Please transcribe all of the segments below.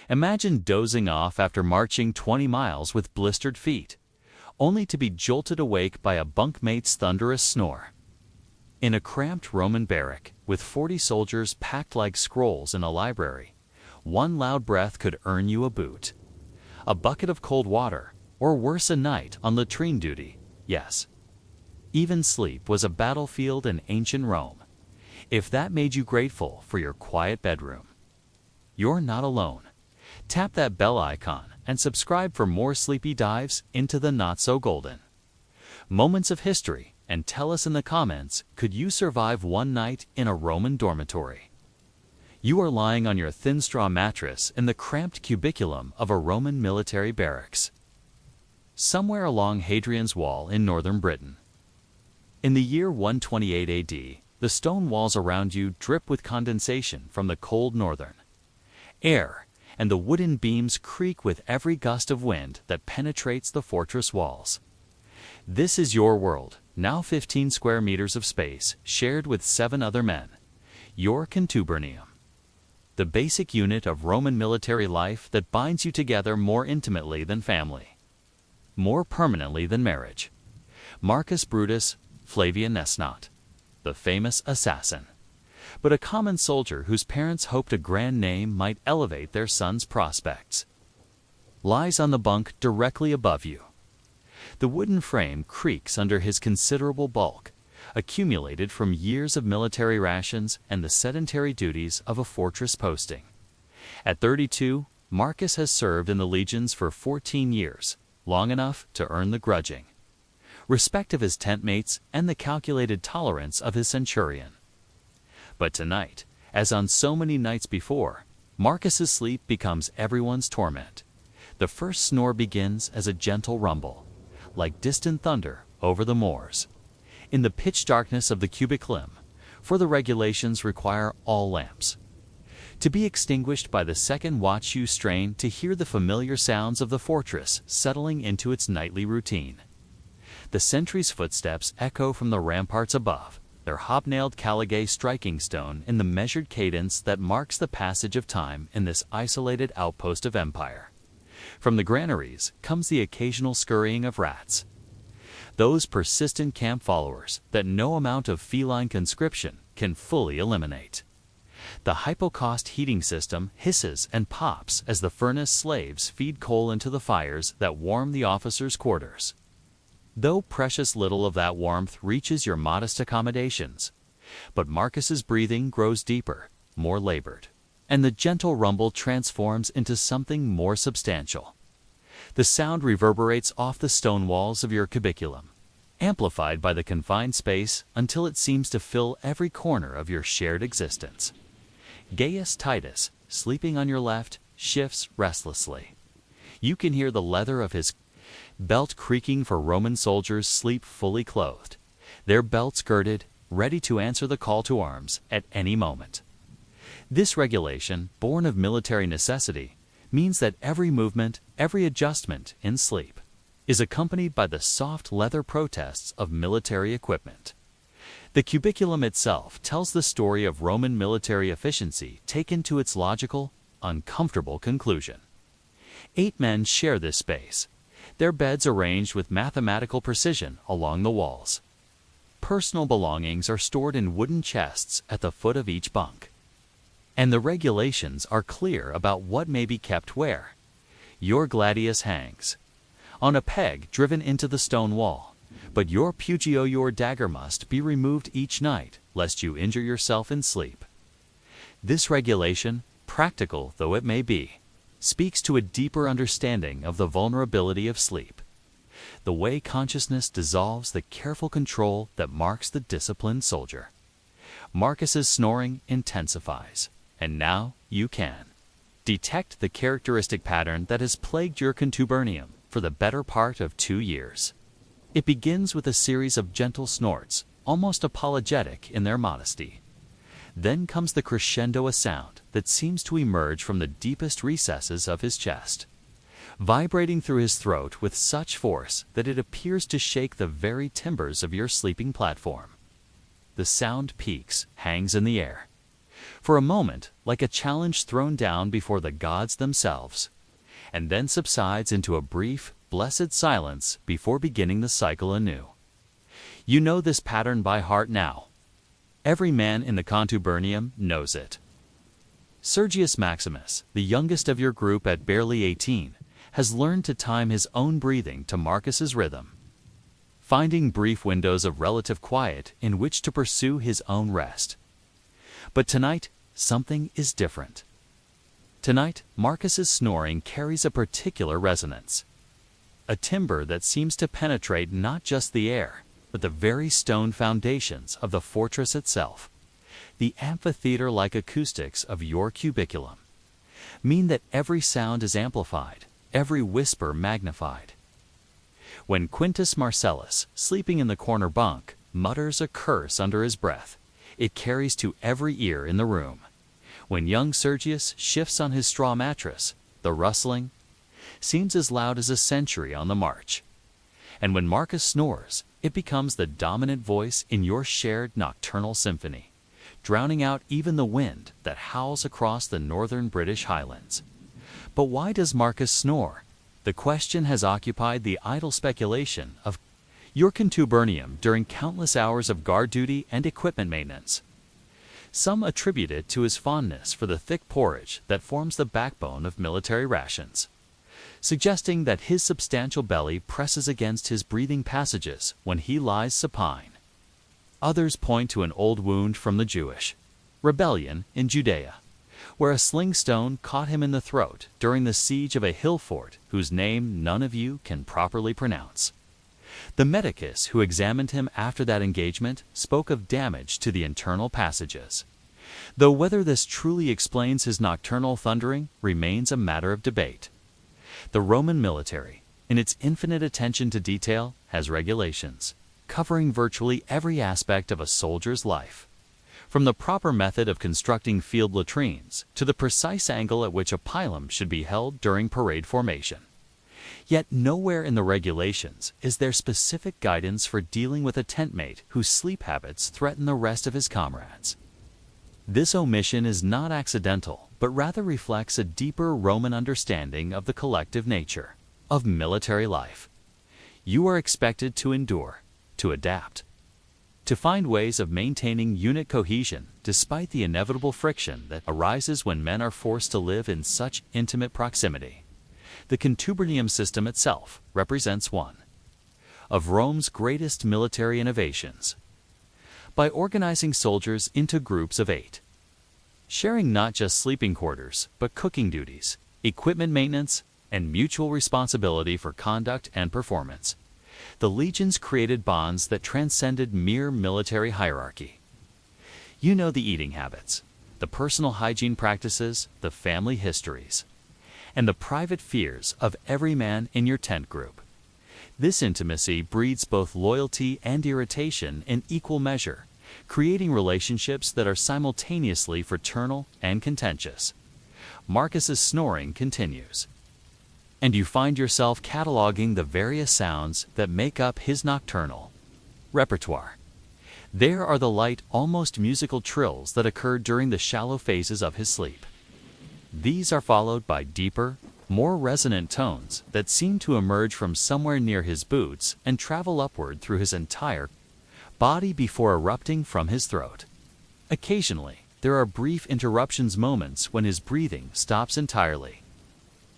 Imagine dozing off after marching 20 miles with blistered feet, only to be jolted awake by a bunkmate's thunderous snore. In a cramped Roman barrack, with 40 soldiers packed like scrolls in a library, one loud breath could earn you a boot. A bucket of cold water, or worse, a night on latrine duty, yes. Even sleep was a battlefield in ancient Rome, if that made you grateful for your quiet bedroom. You're not alone. Tap that bell icon and subscribe for more sleepy dives into the not-so-golden moments of history, and tell us in the comments, could you survive one night in a Roman dormitory? You are lying on your thin straw mattress in the cramped cubiculum of a Roman military barracks, somewhere along Hadrian's Wall in northern Britain. In the year 128 AD, the stone walls around you drip with condensation from the cold northern air, and the wooden beams creak with every gust of wind that penetrates the fortress walls. This is your world, now 15 square meters of space, shared with 7 other men. Your contubernium. The basic unit of Roman military life that binds you together more intimately than family, more permanently than marriage. Marcus Brutus Flavianus, not the famous assassin, but a common soldier whose parents hoped a grand name might elevate their son's prospects, lies on the bunk directly above you. The wooden frame creaks under his considerable bulk, accumulated from years of military rations and the sedentary duties of a fortress posting. At 32, Marcus has served in the legions for 14 years, long enough to earn the grudging respect of his tent mates and the calculated tolerance of his centurion. But tonight, as on so many nights before, Marcus's sleep becomes everyone's torment. The first snore begins as a gentle rumble, like distant thunder over the moors. In the pitch darkness of the cubiculum, for the regulations require all lamps to be extinguished by the second watch, you strain to hear the familiar sounds of the fortress settling into its nightly routine. The sentry's footsteps echo from the ramparts above, their hobnailed caligae striking stone in the measured cadence that marks the passage of time in this isolated outpost of empire. From the granaries comes the occasional scurrying of rats, those persistent camp followers that no amount of feline conscription can fully eliminate. The hypocaust heating system hisses and pops as the furnace slaves feed coal into the fires that warm the officers' quarters. Though precious little of that warmth reaches your modest accommodations, but Marcus's breathing grows deeper, more labored, and the gentle rumble transforms into something more substantial. The sound reverberates off the stone walls of your cubiculum, amplified by the confined space until it seems to fill every corner of your shared existence. Gaius Titus, sleeping on your left, shifts restlessly. You can hear the leather of his belt creaking, for Roman soldiers sleep fully clothed, their belts girded, ready to answer the call to arms at any moment. This regulation, born of military necessity, means that every movement, every adjustment in sleep, is accompanied by the soft leather protests of military equipment. The cubiculum itself tells the story of Roman military efficiency taken to its logical, uncomfortable conclusion. 8 men share this space, their beds arranged with mathematical precision along the walls. Personal belongings are stored in wooden chests at the foot of each bunk, and the regulations are clear about what may be kept where. Your gladius hangs on a peg driven into the stone wall, but your pugio, your dagger, must be removed each night lest you injure yourself in sleep. This regulation, practical though it may be, speaks to a deeper understanding of the vulnerability of sleep, the way consciousness dissolves the careful control that marks the disciplined soldier. Marcus's snoring intensifies, and now you can detect the characteristic pattern that has plagued your contubernium for the better part of 2 years. It begins with a series of gentle snorts, almost apologetic in their modesty. Then comes the crescendo, a sound that seems to emerge from the deepest recesses of his chest, vibrating through his throat with such force that it appears to shake the very timbers of your sleeping platform. The sound peaks, hangs in the air. for a moment like a challenge thrown down before the gods themselves, and then subsides into a brief, blessed silence before beginning the cycle anew. You know this pattern by heart now. Every man in the contubernium knows it. Sergius Maximus, the youngest of your group at barely 18, has learned to time his own breathing to Marcus's rhythm, finding brief windows of relative quiet in which to pursue his own rest. But tonight, something is different. Tonight, Marcus's snoring carries a particular resonance, a timbre that seems to penetrate not just the air, but the very stone foundations of the fortress itself. The amphitheater-like acoustics of your cubiculum mean that every sound is amplified, every whisper magnified. When Quintus Marcellus, sleeping in the corner bunk, mutters a curse under his breath, it carries to every ear in the room. When young Sergius shifts on his straw mattress, the rustling seems as loud as a century on the march. And when Marcus snores, it becomes the dominant voice in your shared nocturnal symphony, drowning out even the wind that howls across the northern British Highlands. But why does Marcus snore? The question has occupied the idle speculation of your contubernium during countless hours of guard duty and equipment maintenance. Some attribute it to his fondness for the thick porridge that forms the backbone of military rations, suggesting that his substantial belly presses against his breathing passages when he lies supine. Others point to an old wound from the Jewish rebellion in Judea, where a sling stone caught him in the throat during the siege of a hill fort whose name none of you can properly pronounce. The medicus who examined him after that engagement spoke of damage to the internal passages, though whether this truly explains his nocturnal thundering remains a matter of debate. The Roman military, in its infinite attention to detail, has regulations covering virtually every aspect of a soldier's life, from the proper method of constructing field latrines to the precise angle at which a pilum should be held during parade formation. Yet nowhere in the regulations is there specific guidance for dealing with a tentmate whose sleep habits threaten the rest of his comrades. This omission is not accidental, but rather reflects a deeper Roman understanding of the collective nature of military life. You are expected to endure, to adapt, to find ways of maintaining unit cohesion despite the inevitable friction that arises when men are forced to live in such intimate proximity. The contubernium system itself represents one of Rome's greatest military innovations. By organizing soldiers into groups of 8, sharing not just sleeping quarters, but cooking duties, equipment maintenance, and mutual responsibility for conduct and performance, the legions created bonds that transcended mere military hierarchy. You know the eating habits, the personal hygiene practices, the family histories, and the private fears of every man in your tent group. This intimacy breeds both loyalty and irritation in equal measure, creating relationships that are simultaneously fraternal and contentious. Marcus's snoring continues, and you find yourself cataloging the various sounds that make up his nocturnal repertoire. There are the light, almost musical trills that occur during the shallow phases of his sleep. These are followed by deeper, more resonant tones that seem to emerge from somewhere near his boots and travel upward through his entire body before erupting from his throat. Occasionally, there are brief interruptions, moments when his breathing stops entirely,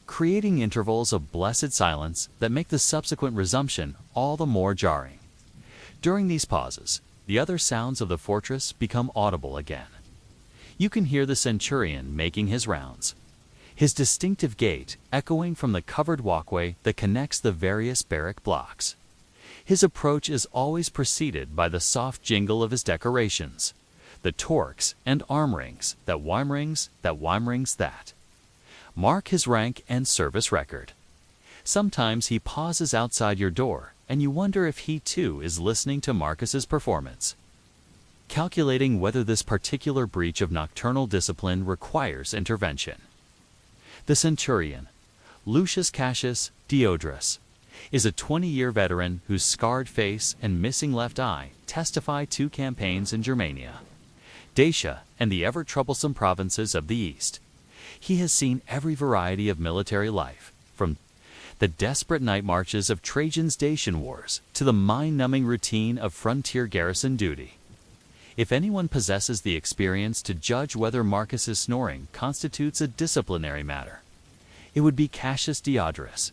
creating intervals of blessed silence that make the subsequent resumption all the more jarring. During these pauses, the other sounds of the fortress become audible again. You can hear the centurion making his rounds, his distinctive gait echoing from the covered walkway that connects the various barrack blocks. His approach is always preceded by the soft jingle of his decorations, the torques and arm rings that mark his rank and service record. Sometimes he pauses outside your door, and you wonder if he too is listening to Marcus's performance, calculating whether this particular breach of nocturnal discipline requires intervention. The centurion, Lucius Cassius Diodorus, is a 20-year veteran whose scarred face and missing left eye testify 2 campaigns in Germania. Dacia, and the ever-troublesome provinces of the East. He has seen every variety of military life, from the desperate night marches of Trajan's Dacian wars to the mind-numbing routine of frontier garrison duty. If anyone possesses the experience to judge whether Marcus's snoring constitutes a disciplinary matter, it would be Cassius Diodorus.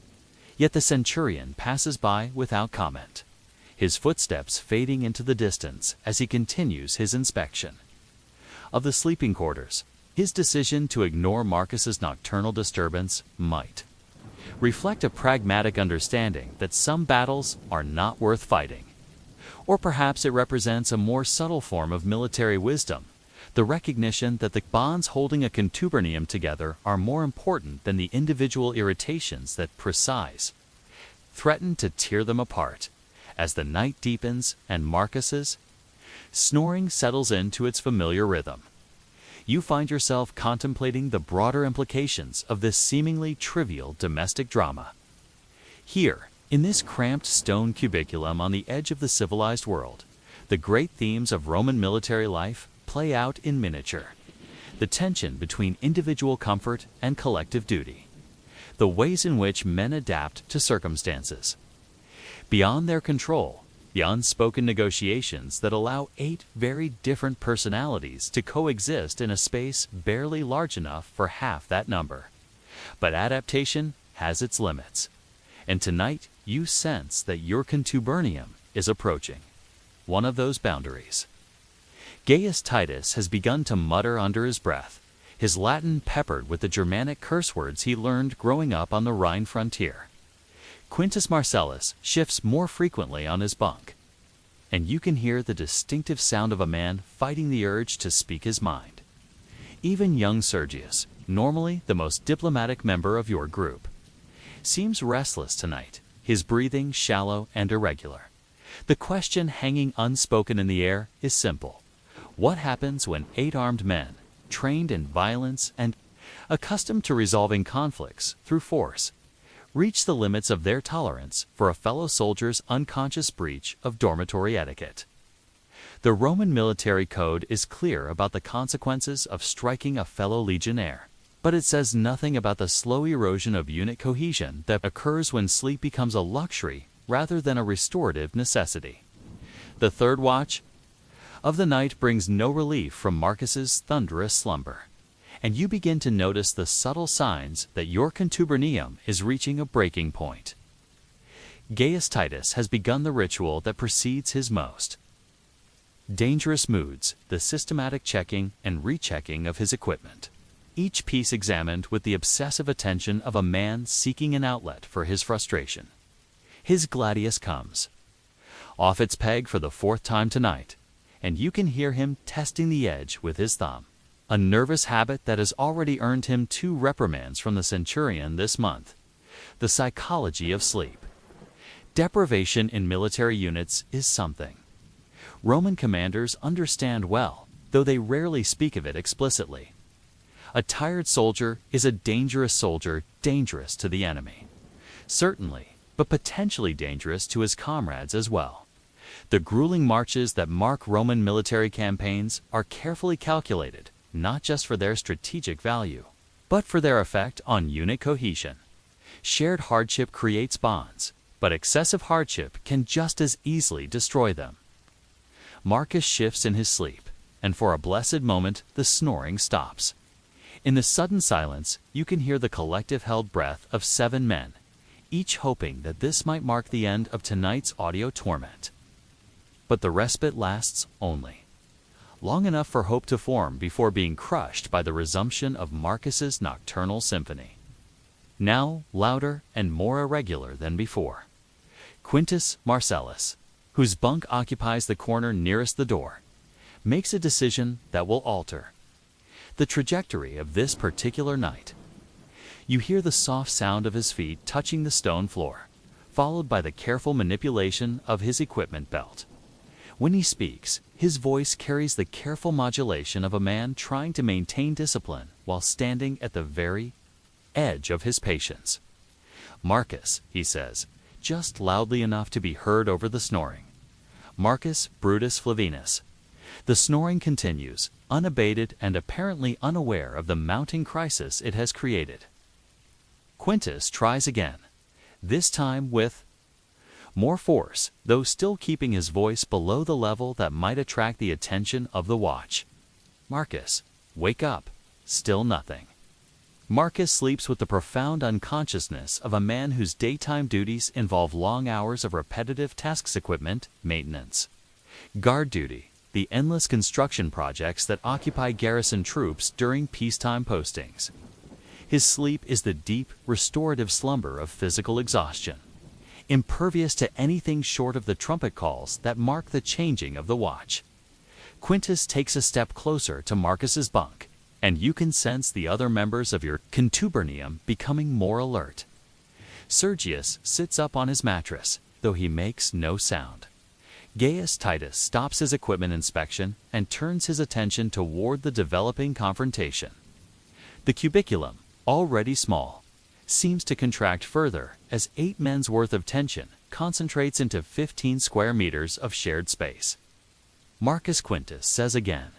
Yet the centurion passes by without comment, his footsteps fading into the distance as he continues his inspection of the sleeping quarters. His decision to ignore Marcus's nocturnal disturbance might reflect a pragmatic understanding that some battles are not worth fighting. Or perhaps it represents a more subtle form of military wisdom, the recognition that the bonds holding a contubernium together are more important than the individual irritations that threaten to tear them apart. As the night deepens and Marcus's snoring settles into its familiar rhythm, you find yourself contemplating the broader implications of this seemingly trivial domestic drama. Here, in this cramped stone cubiculum on the edge of the civilized world, the great themes of Roman military life play out in miniature. The tension between individual comfort and collective duty. The ways in which men adapt to circumstances beyond their control. The unspoken negotiations that allow 8 very different personalities to coexist in a space barely large enough for half that number. But adaptation has its limits, and tonight you sense that your contubernium is approaching one of those boundaries. Gaius Titus has begun to mutter under his breath, his Latin peppered with the Germanic curse words he learned growing up on the Rhine frontier. Quintus Marcellus shifts more frequently on his bunk, and you can hear the distinctive sound of a man fighting the urge to speak his mind. Even young Sergius, normally the most diplomatic member of your group, seems restless tonight, his breathing shallow and irregular. The question hanging unspoken in the air is simple. What happens when 8 armed men, trained in violence and accustomed to resolving conflicts through force, reach the limits of their tolerance for a fellow soldier's unconscious breach of dormitory etiquette? The Roman military code is clear about the consequences of striking a fellow legionnaire, but it says nothing about the slow erosion of unit cohesion that occurs when sleep becomes a luxury rather than a restorative necessity. The third watch of the night brings no relief from Marcus's thunderous slumber, and you begin to notice the subtle signs that your contubernium is reaching a breaking point. Gaius Titus has begun the ritual that precedes his most dangerous moods, the systematic checking and rechecking of his equipment, each piece examined with the obsessive attention of a man seeking an outlet for his frustration. His gladius comes off its peg for the 4th time tonight, and you can hear him testing the edge with his thumb. A nervous habit that has already earned him 2 reprimands from the centurion this month. The psychology of sleep. Deprivation in military units is something Roman commanders understand well, though they rarely speak of it explicitly. A tired soldier is a dangerous soldier, dangerous to the enemy. Certainly, but potentially dangerous to his comrades as well. The grueling marches that mark Roman military campaigns are carefully calculated, not just for their strategic value, but for their effect on unit cohesion. Shared hardship creates bonds, but excessive hardship can just as easily destroy them. Marcus shifts in his sleep, and for a blessed moment the snoring stops. In the sudden silence, you can hear the collective held breath of 7 men, each hoping that this might mark the end of tonight's audio torment. But the respite lasts only long enough for hope to form before being crushed by the resumption of Marcus's nocturnal symphony. Now louder and more irregular than before. Quintus Marcellus, whose bunk occupies the corner nearest the door, makes a decision that will alter the trajectory of this particular night. You hear the soft sound of his feet touching the stone floor, followed by the careful manipulation of his equipment belt. When he speaks, his voice carries the careful modulation of a man trying to maintain discipline while standing at the very edge of his patience. "Marcus," he says, just loudly enough to be heard over the snoring. "Marcus Brutus Flavinus, The snoring continues, unabated and apparently unaware of the mounting crisis it has created. Quintus tries again, this time with more force, though still keeping his voice below the level that might attract the attention of the watch. "Marcus, wake up." Still nothing. Marcus sleeps with the profound unconsciousness of a man whose daytime duties involve long hours of repetitive tasks, equipment, maintenance, guard duty, the endless construction projects that occupy garrison troops during peacetime postings. His sleep is the deep, restorative slumber of physical exhaustion, impervious to anything short of the trumpet calls that mark the changing of the watch. Quintus takes a step closer to Marcus's bunk, and you can sense the other members of your contubernium becoming more alert. Sergius sits up on his mattress, though he makes no sound. Gaius Titus stops his equipment inspection and turns his attention toward the developing confrontation. The cubiculum, already small, seems to contract further as 8 men's worth of tension concentrates into 15 square meters of shared space. Marcus Quintus says again,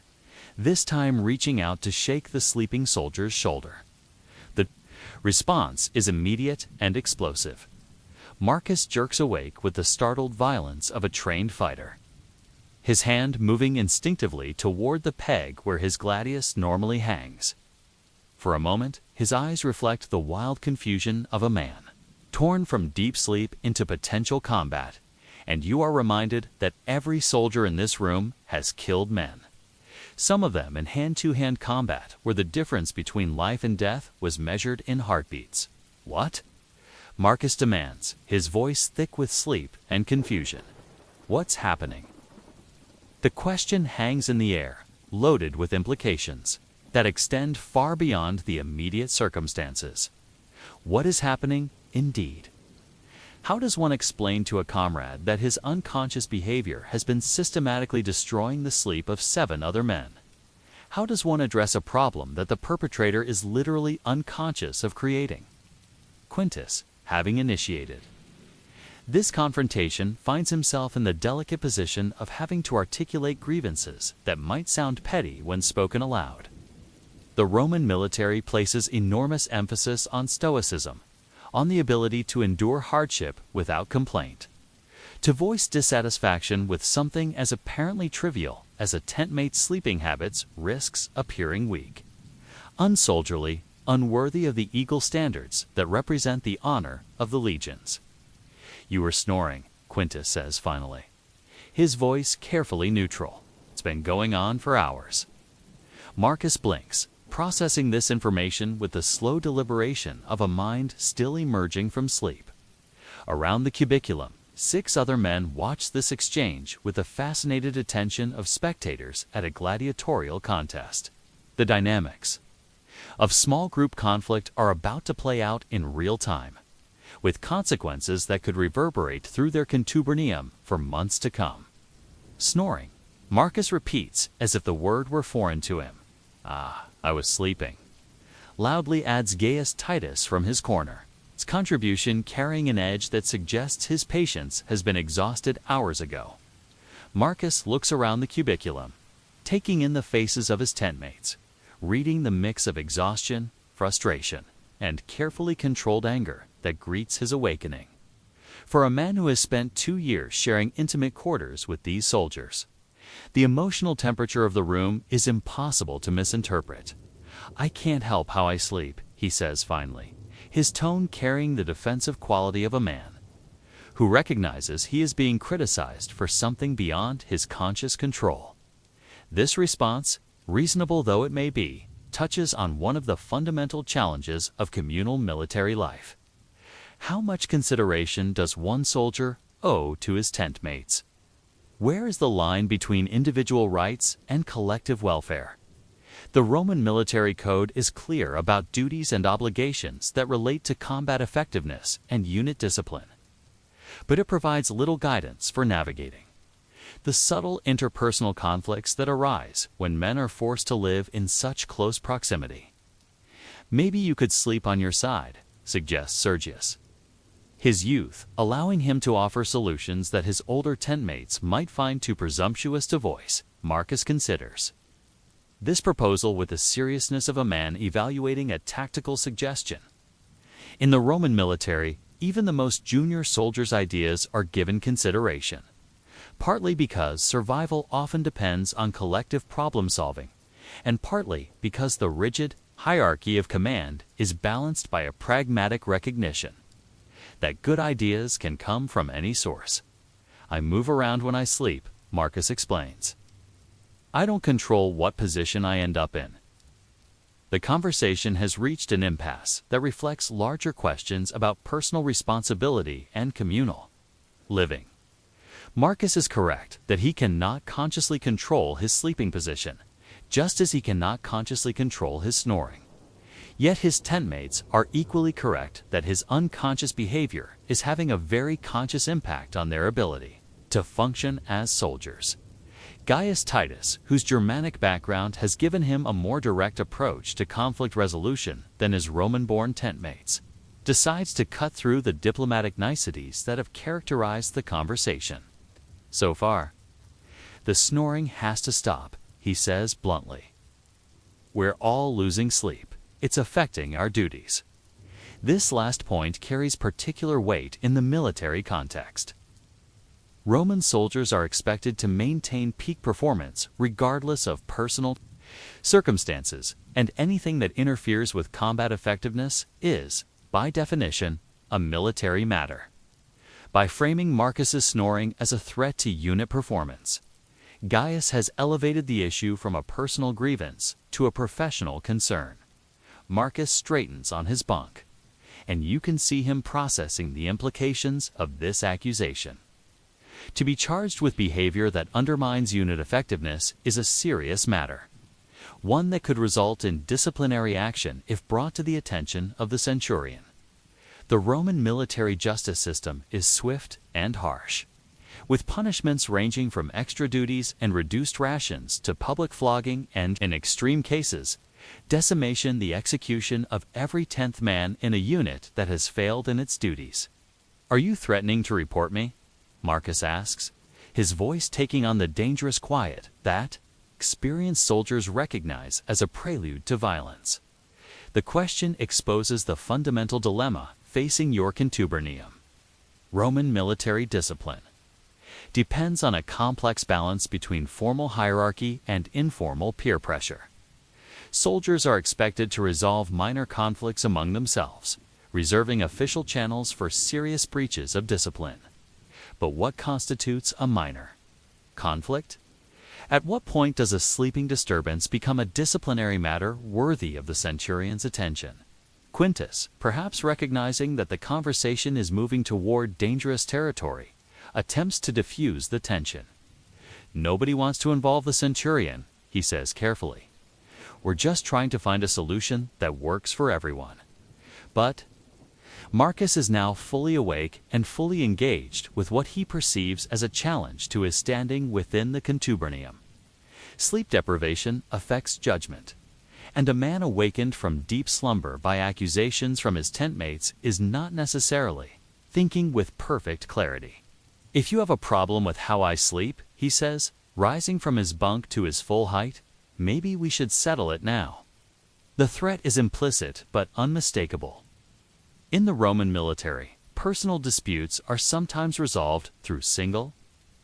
this time reaching out to shake the sleeping soldier's shoulder. The response is immediate and explosive. Marcus jerks awake with the startled violence of a trained fighter, his hand moving instinctively toward the peg where his gladius normally hangs. For a moment, his eyes reflect the wild confusion of a man, torn from deep sleep into potential combat, and you are reminded that every soldier in this room has killed men. Some of them in hand-to-hand combat where the difference between life and death was measured in heartbeats. What? Marcus demands, his voice thick with sleep and confusion. What's happening? The question hangs in the air, loaded with implications that extend far beyond the immediate circumstances. What is happening, indeed? How does one explain to a comrade that his unconscious behavior has been systematically destroying the sleep of 7 other men? How does one address a problem that the perpetrator is literally unconscious of creating? Quintus, having initiated this confrontation, finds himself in the delicate position of having to articulate grievances that might sound petty when spoken aloud. The Roman military places enormous emphasis on stoicism, on the ability to endure hardship without complaint. To voice dissatisfaction with something as apparently trivial as a tentmate's sleeping habits risks appearing weak, unsoldierly, unworthy of the eagle standards that represent the honor of the legions. "You were snoring," Quintus says finally, his voice carefully neutral. "It's been going on for hours." Marcus blinks, processing this information with the slow deliberation of a mind still emerging from sleep. Around the cubiculum, 6 other men watch this exchange with the fascinated attention of spectators at a gladiatorial contest. The dynamics of small group conflict are about to play out in real time, with consequences that could reverberate through their contubernium for months to come. Snoring, Marcus repeats as if the word were foreign to him. "Ah, I was sleeping," loudly adds Gaius Titus from his corner, its contribution carrying an edge that suggests his patience has been exhausted hours ago. Marcus looks around the cubiculum, taking in the faces of his tentmates, reading the mix of exhaustion, frustration, and carefully controlled anger that greets his awakening. For a man who has spent 2 years sharing intimate quarters with these soldiers, the emotional temperature of the room is impossible to misinterpret. "I can't help how I sleep," he says finally, his tone carrying the defensive quality of a man who recognizes he is being criticized for something beyond his conscious control. This response, reasonable though it may be, touches on one of the fundamental challenges of communal military life. How much consideration does one soldier owe to his tent mates? Where is the line between individual rights and collective welfare? The Roman military code is clear about duties and obligations that relate to combat effectiveness and unit discipline, but it provides little guidance for navigating the subtle interpersonal conflicts that arise when men are forced to live in such close proximity. "Maybe you could sleep on your side," suggests Sergius. his youth allowing him to offer solutions that his older tentmates might find too presumptuous to voice, Marcus considers this proposal with the seriousness of a man evaluating a tactical suggestion. In the Roman military, even the most junior soldiers' ideas are given consideration, partly because survival often depends on collective problem-solving, and partly because the rigid hierarchy of command is balanced by a pragmatic recognition that good ideas can come from any source. I move around when I sleep, Marcus explains. I don't control what position I end up in. The conversation has reached an impasse that reflects larger questions about personal responsibility and communal living. Marcus is correct that he cannot consciously control his sleeping position, just as he cannot consciously control his snoring. Yet his tentmates are equally correct that his unconscious behavior is having a very conscious impact on their ability to function as soldiers. Gaius Titus, whose Germanic background has given him a more direct approach to conflict resolution than his Roman-born tentmates, decides to cut through the diplomatic niceties that have characterized the conversation. So far, the snoring has to stop, he says bluntly. We're all losing sleep. It's affecting our duties. This last point carries particular weight in the military context. Roman soldiers are expected to maintain peak performance regardless of personal circumstances, and anything that interferes with combat effectiveness is, by definition, a military matter. By framing Marcus's snoring as a threat to unit performance, Gaius has elevated the issue from a personal grievance to a professional concern. Marcus straightens on his bunk, and you can see him processing the implications of this accusation. To be charged with behavior that undermines unit effectiveness is a serious matter, one that could result in disciplinary action if brought to the attention of the centurion. The Roman military justice system is swift and harsh, with punishments ranging from extra duties and reduced rations to public flogging and, in extreme cases, decimation, the execution of every 10th man in a unit that has failed in its duties. Are you threatening to report me? Marcus asks, his voice taking on the dangerous quiet that experienced soldiers recognize as a prelude to violence. The question exposes the fundamental dilemma facing your contubernium. Roman military discipline depends on a complex balance between formal hierarchy and informal peer pressure. Soldiers are expected to resolve minor conflicts among themselves, reserving official channels for serious breaches of discipline. But what constitutes a minor conflict? At what point does a sleeping disturbance become a disciplinary matter worthy of the centurion's attention? Quintus, perhaps recognizing that the conversation is moving toward dangerous territory, attempts to diffuse the tension. Nobody wants to involve the centurion, he says carefully. We're just trying to find a solution that works for everyone. But Marcus is now fully awake and fully engaged with what he perceives as a challenge to his standing within the contubernium. Sleep deprivation affects judgment, and a man awakened from deep slumber by accusations from his tentmates is not necessarily thinking with perfect clarity. If you have a problem with how I sleep, he says, rising from his bunk to his full height, maybe we should settle it now. The threat is implicit but unmistakable. In the Roman military, personal disputes are sometimes resolved through single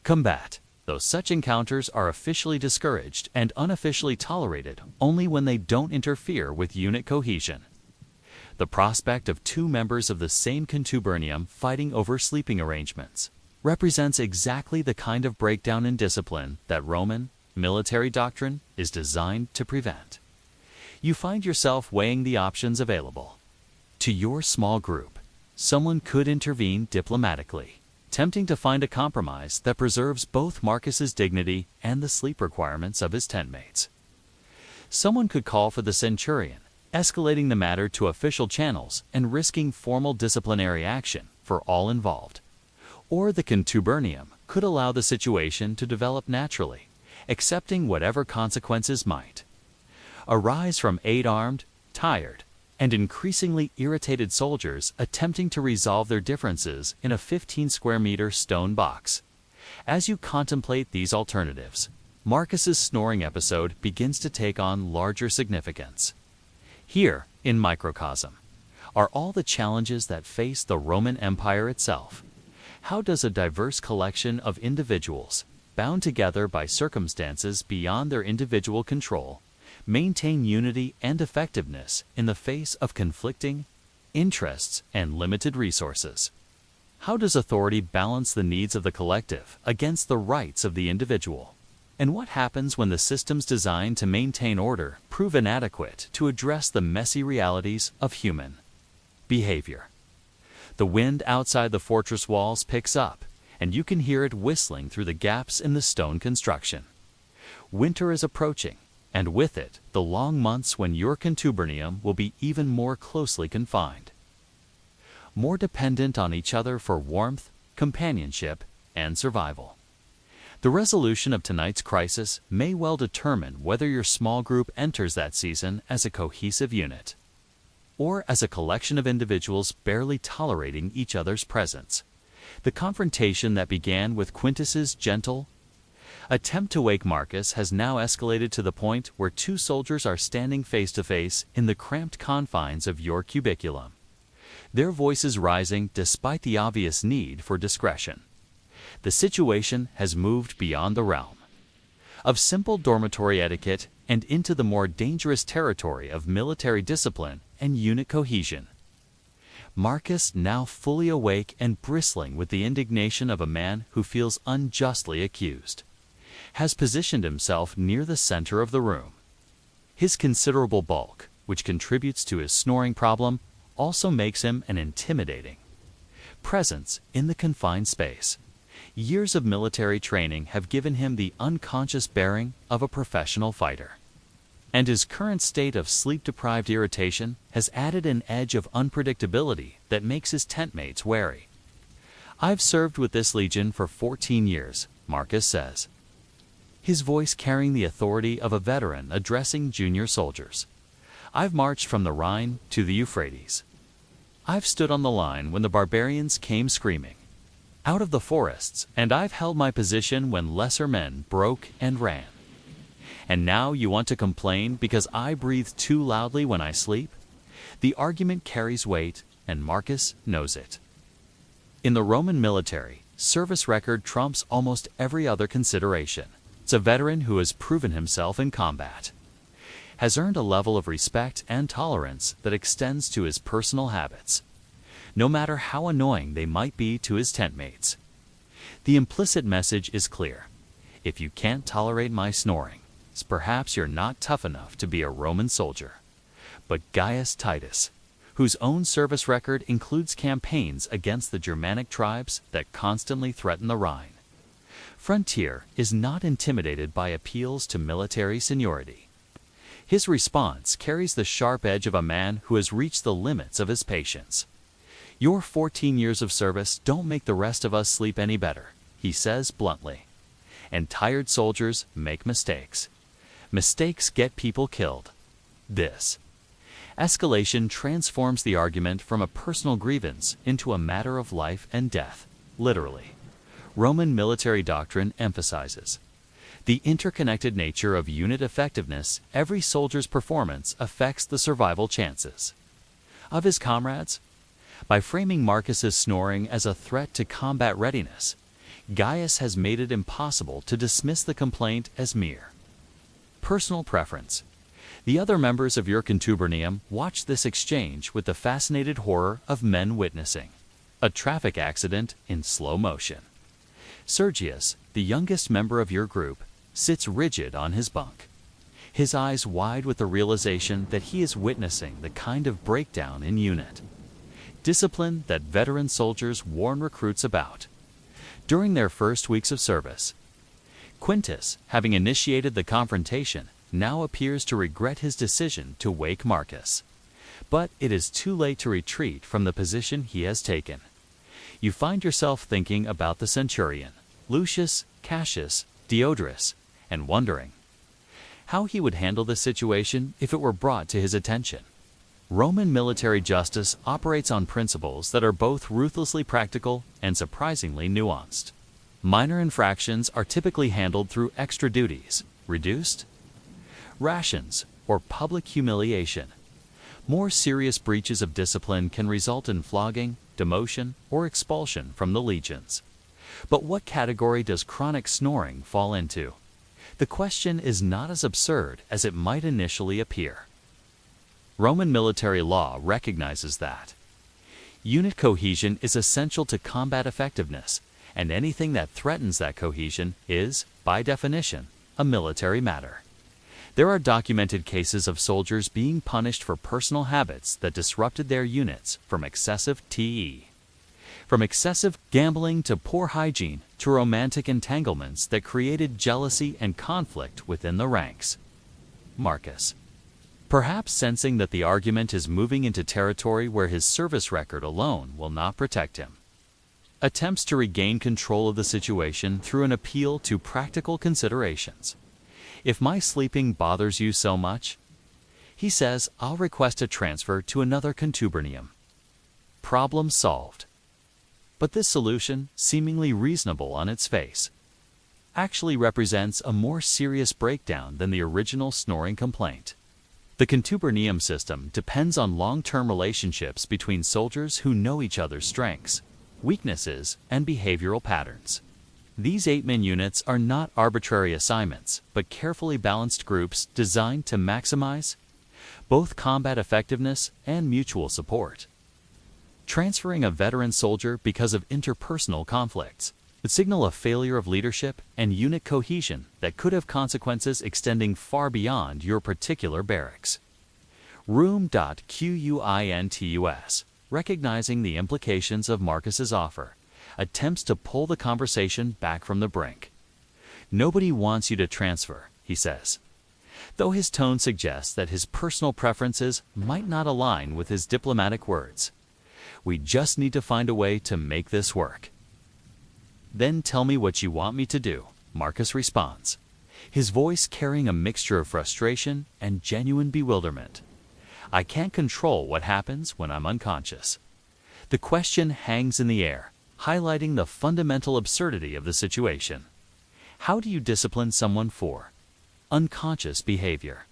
combat, though such encounters are officially discouraged and unofficially tolerated only when they don't interfere with unit cohesion. The prospect of two members of the same contubernium fighting over sleeping arrangements represents exactly the kind of breakdown in discipline that Roman military doctrine is designed to prevent. You find yourself weighing the options available to your small group. Someone could intervene diplomatically, tempting to find a compromise that preserves both Marcus's dignity and the sleep requirements of his tentmates. Someone could call for the centurion, escalating the matter to official channels and risking formal disciplinary action for all involved. Or the contubernium could allow the situation to develop naturally, accepting whatever consequences might arise from 8 armed, tired, and increasingly irritated soldiers attempting to resolve their differences in a 15-square-meter stone box. As you contemplate these alternatives, Marcus's snoring episode begins to take on larger significance. Here, in microcosm, are all the challenges that face the Roman Empire itself. How does a diverse collection of individuals, bound together by circumstances beyond their individual control, maintain unity and effectiveness in the face of conflicting interests and limited resources? How does authority balance the needs of the collective against the rights of the individual? And what happens when the systems designed to maintain order prove inadequate to address the messy realities of human behavior? The wind outside the fortress walls picks up, and you can hear it whistling through the gaps in the stone construction. Winter is approaching, and with it, the long months when your contubernium will be even more closely confined, more dependent on each other for warmth, companionship, and survival. The resolution of tonight's crisis may well determine whether your small group enters that season as a cohesive unit, or as a collection of individuals barely tolerating each other's presence. The confrontation that began with Quintus's gentle attempt to wake Marcus has now escalated to the point where two soldiers are standing face to face in the cramped confines of your cubiculum, their voices rising despite the obvious need for discretion. The situation has moved beyond the realm of simple dormitory etiquette and into the more dangerous territory of military discipline and unit cohesion. Marcus, now fully awake and bristling with the indignation of a man who feels unjustly accused, has positioned himself near the center of the room. His considerable bulk, which contributes to his snoring problem, also makes him an intimidating presence in the confined space. Years of military training have given him the unconscious bearing of a professional fighter, and his current state of sleep-deprived irritation has added an edge of unpredictability that makes his tentmates wary. "I've served with this legion for 14 years, Marcus says, his voice carrying the authority of a veteran addressing junior soldiers. "I've marched from the Rhine to the Euphrates. I've stood on the line when the barbarians came screaming out of the forests, and I've held my position when lesser men broke and ran. And now you want to complain because I breathe too loudly when I sleep?" The argument carries weight, and Marcus knows it. In the Roman military, service record trumps almost every other consideration. It's a veteran who has proven himself in combat, has earned a level of respect and tolerance that extends to his personal habits, no matter how annoying they might be to his tentmates. The implicit message is clear: if you can't tolerate my snoring, perhaps you're not tough enough to be a Roman soldier. But Gaius Titus, whose own service record includes campaigns against the Germanic tribes that constantly threaten the Rhine frontier, is not intimidated by appeals to military seniority. His response carries the sharp edge of a man who has reached the limits of his patience. "Your 14 years of service don't make the rest of us sleep any better," he says bluntly. "And tired soldiers make mistakes. Mistakes get people killed." This escalation transforms the argument from a personal grievance into a matter of life and death, literally. Roman military doctrine emphasizes the interconnected nature of unit effectiveness. Every soldier's performance affects the survival chances of his comrades. By framing Marcus's snoring as a threat to combat readiness, Gaius has made it impossible to dismiss the complaint as mere personal preference. The other members of your contubernium watch this exchange with the fascinated horror of men witnessing a traffic accident in slow motion. Sergius, the youngest member of your group, sits rigid on his bunk, his eyes wide with the realization that he is witnessing the kind of breakdown in unit discipline that veteran soldiers warn recruits about during their first weeks of service. Quintus, having initiated the confrontation, now appears to regret his decision to wake Marcus. But it is too late to retreat from the position he has taken. You find yourself thinking about the centurion, Lucius Cassius Diodorus, and wondering how he would handle the situation if it were brought to his attention. Roman military justice operates on principles that are both ruthlessly practical and surprisingly nuanced. Minor infractions are typically handled through extra duties, reduced rations, or public humiliation. More serious breaches of discipline can result in flogging, demotion, or expulsion from the legions. But what category does chronic snoring fall into? The question is not as absurd as it might initially appear. Roman military law recognizes that unit cohesion is essential to combat effectiveness, and anything that threatens that cohesion is, by definition, a military matter. There are documented cases of soldiers being punished for personal habits that disrupted their units, from excessive TE. From excessive gambling to poor hygiene to romantic entanglements that created jealousy and conflict within the ranks. Marcus, perhaps sensing that the argument is moving into territory where his service record alone will not protect him, attempts to regain control of the situation through an appeal to practical considerations. If my sleeping bothers you so much, he says, I'll request a transfer to another contubernium. Problem solved. But this solution, seemingly reasonable on its face, actually represents a more serious breakdown than the original snoring complaint. The contubernium system depends on long-term relationships between soldiers who know each other's strengths, weaknesses, and behavioral patterns. These 8-man units are not arbitrary assignments, but carefully balanced groups designed to maximize both combat effectiveness and mutual support. Transferring a veteran soldier because of interpersonal conflicts would signal a failure of leadership and unit cohesion that could have consequences extending far beyond your particular barracks. Room.Quintus, recognizing the implications of Marcus's offer, attempts to pull the conversation back from the brink. Nobody wants you to transfer, he says, though his tone suggests that his personal preferences might not align with his diplomatic words. We just need to find a way to make this work. Then tell me what you want me to do, Marcus responds, his voice carrying a mixture of frustration and genuine bewilderment. I can't control what happens when I'm unconscious. The question hangs in the air, highlighting the fundamental absurdity of the situation. How do you discipline someone for unconscious behavior?